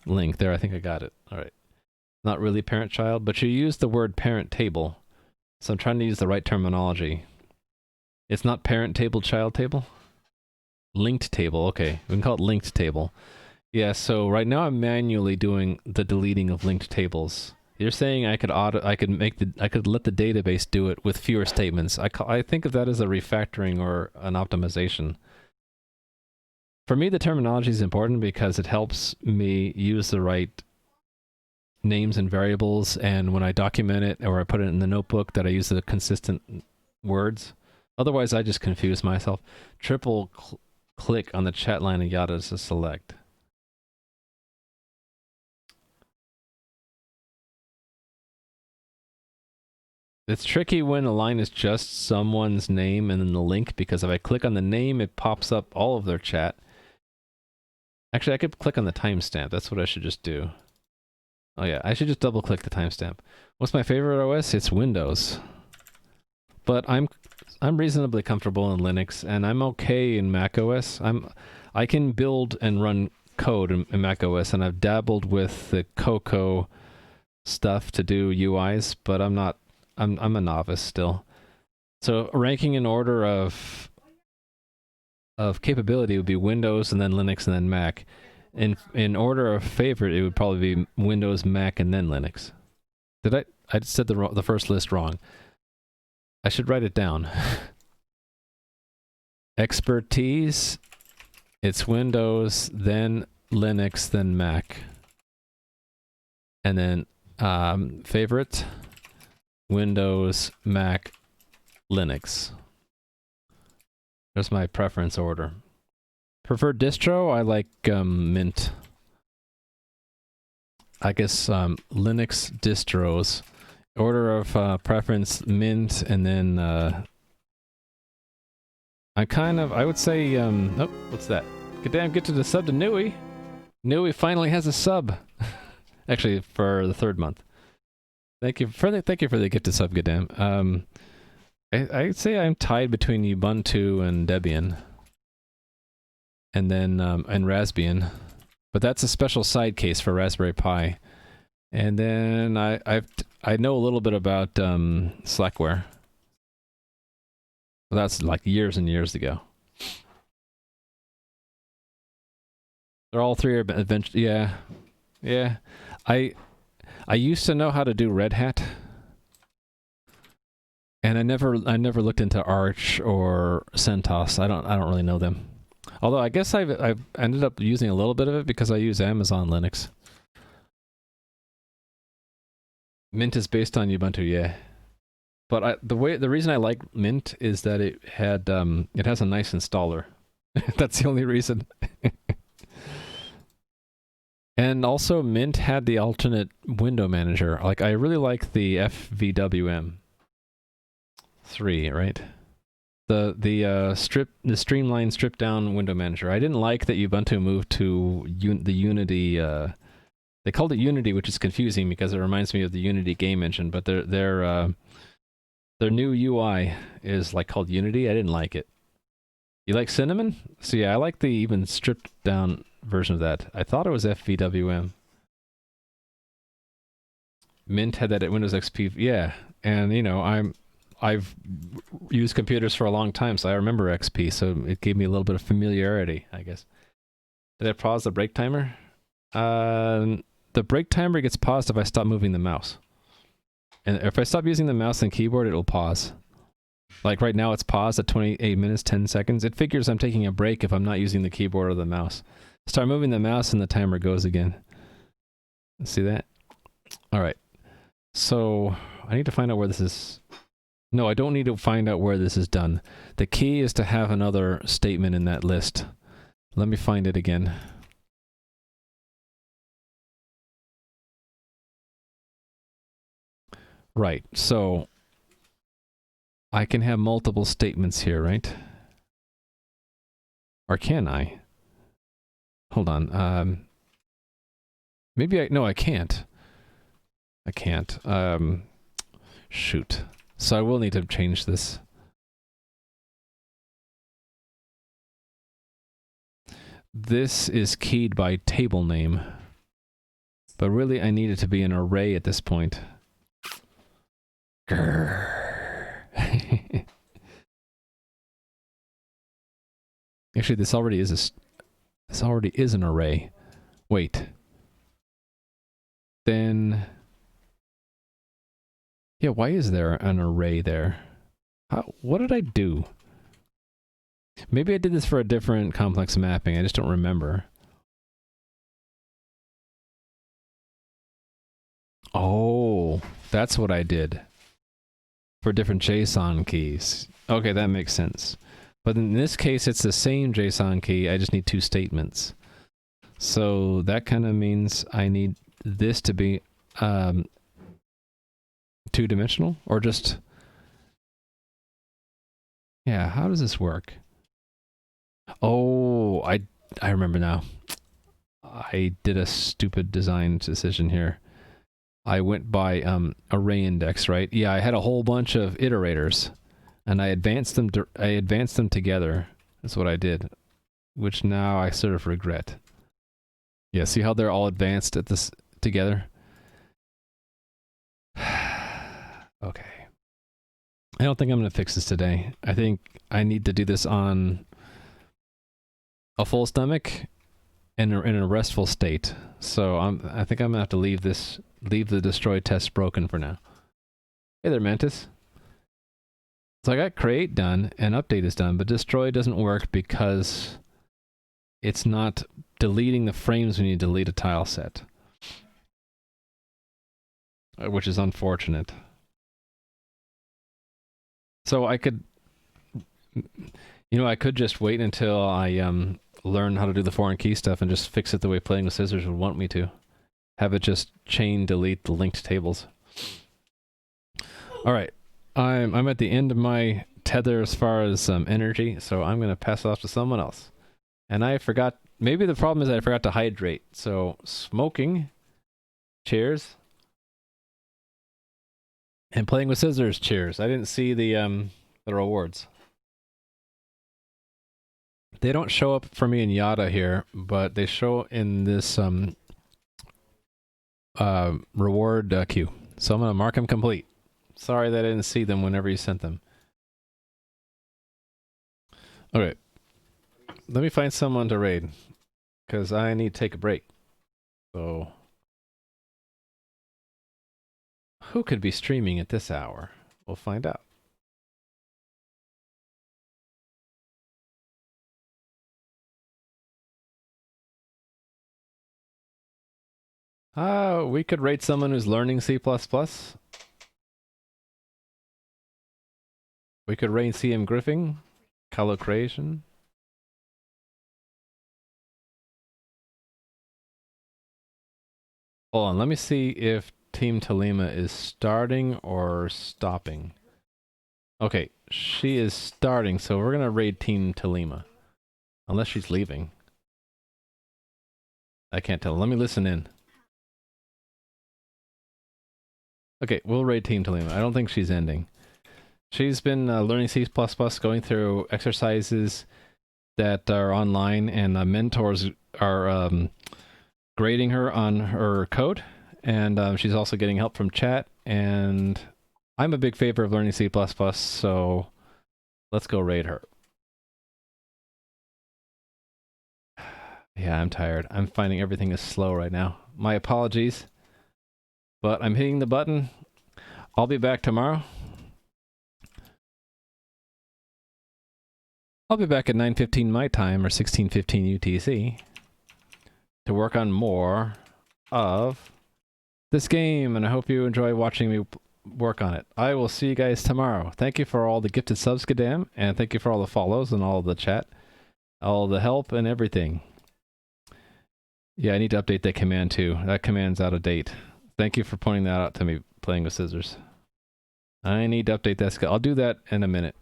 link. There, I think I got it. All right. Not really parent-child, but you use the word parent table. So I'm trying to use the right terminology. It's not parent table, child table? Linked table, okay. We can call it linked table. Yeah, so right now I'm manually doing the deleting of linked tables. You're saying I could let the database do it with fewer statements. I think of that as a refactoring or an optimization. For me, the terminology is important because it helps me use the right names and variables, and when I document it or I put it in the notebook, that I use the consistent words. Otherwise, I just confuse myself. Triple click on the chat line of Yada to select. It's tricky when a line is just someone's name and then the link, because if I click on the name, it pops up all of their chat. Actually, I could click on the timestamp. That's what I should just do. Oh yeah, I should just double click the timestamp. What's my favorite OS? It's Windows. But I'm reasonably comfortable in Linux, and I'm okay in Mac OS. I can build and run code in Mac OS, and I've dabbled with the Cocoa stuff to do UIs, but I'm a novice still. So ranking in order of capability would be Windows and then Linux and then Mac. In order of favorite, it would probably be Windows, Mac, and then Linux. I said the first list wrong. I should write it down. Expertise, it's Windows, then Linux, then Mac. And then favorite, Windows, Mac, Linux. There's my preference order. Preferred distro, I like Mint. I guess Linux distros. Order of preference, Mint, and then I would say, oh, what's that? Get to the sub to Nui. Nui finally has a sub. Actually, for the 3rd month. Thank you for the get to sub, Goddamn. I'd say I'm tied between Ubuntu and Debian. And then, and Raspbian. But that's a special side case for Raspberry Pi. And then I know a little bit about Slackware. That's like years and years ago. They're all three are eventually, yeah. Yeah. I used to know how to do Red Hat, and I never looked into Arch or CentOS. I don't really know them. Although I guess I've ended up using a little bit of it because I use Amazon Linux. Mint is based on Ubuntu, yeah. But the reason I like Mint is that it has a nice installer. That's the only reason. And also Mint had the alternate window manager. Like I really like the FVWM 3, right? The streamlined stripped down window manager. I didn't like that Ubuntu moved to the Unity. They called it Unity, which is confusing because it reminds me of the Unity game engine. But their new UI is like called Unity. I didn't like it. You like Cinnamon? So yeah, I like the even stripped down version of that. I thought it was FVWM. Mint had that at Windows XP. Yeah, and you know I've used computers for a long time, so I remember XP. So it gave me a little bit of familiarity, I guess. Did I pause the break timer? The break timer gets paused if I stop moving the mouse. And if I stop using the mouse and keyboard, it'll pause. Like right now, it's paused at 28 minutes, 10 seconds. It figures I'm taking a break if I'm not using the keyboard or the mouse. Start moving the mouse and the timer goes again. See that? All right. So I need to find out where this is. No, I don't need to find out where this is done. The key is to have another statement in that list. Let me find it again. Right. So I can have multiple statements here, right? Or can I? Hold on. Maybe no, I can't. I can't. Shoot. So I will need to change this. This is keyed by table name. But really, I need it to be an array at this point. Grrr. Actually, this already is an array. Wait. Then, yeah, why is there an array there? What did I do? Maybe I did this for a different complex mapping. I just don't remember. Oh, that's what I did. For different JSON keys. Okay, that makes sense. But in this case, it's the same JSON key. I just need two statements. So that kind of means I need this to be two-dimensional, or just... Yeah, how does this work? Oh, I remember now. I did a stupid design decision here. I went by array index, right? Yeah, I had a whole bunch of iterators, and I advanced them together. That's what I did, which now I sort of regret. Yeah, see how they're all advanced at this together? Okay. I don't think I'm going to fix this today. I think I need to do this on a full stomach and in a restful state. So I think I'm going to have to leave the destroy test broken for now. Hey there, Mantis. So I got create done and update is done, but destroy doesn't work because it's not deleting the frames when you delete a tile set, which is unfortunate. So I could, I could just wait until I learn how to do the foreign key stuff and just fix it the way Playing with Scissors would want me to. Have it just chain delete the linked tables. All right, I'm at the end of my tether as far as energy, so I'm going to pass it off to someone else. And I forgot, maybe the problem is that I forgot to hydrate. So smoking, cheers. And Playing with Scissors, cheers. I didn't see the rewards. They don't show up for me in Yada here, but they show in this reward queue. So I'm going to mark them complete. Sorry that I didn't see them whenever you sent them. Okay. Let me find someone to raid, because I need to take a break. So Who could be streaming at this hour? We'll find out. We could rate someone who's learning C++. We could rate CM Griffing, color creation. Hold on, let me see if Team Talima is starting or stopping. Okay, she is starting, so we're gonna raid Team Talima. Unless she's leaving. I can't tell. Let me listen in. Okay, we'll raid Team Talima. I don't think she's ending. She's been learning C++, going through exercises that are online, and mentors are grading her on her code, and she's also getting help from chat, and I'm a big favor of learning C++, so let's go raid her. Yeah, I'm tired. I'm finding everything is slow right now. My apologies, but I'm hitting the button. I'll be back tomorrow. I'll be back at 9:15 my time, or 16:15 UTC, to work on more of this game, and I hope you enjoy watching me work on it. I will see you guys tomorrow. Thank you for all the gifted subs, Gadam, and thank you for all the follows and all the chat, all the help and everything. Yeah, I need to update that command too. That command's out of date. Thank you for pointing that out to me, playing with scissors. I need to update that skill. I'll do that in a minute.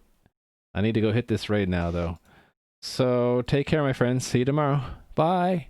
I need to go hit this raid now, though. So, take care, my friends. See you tomorrow. Bye!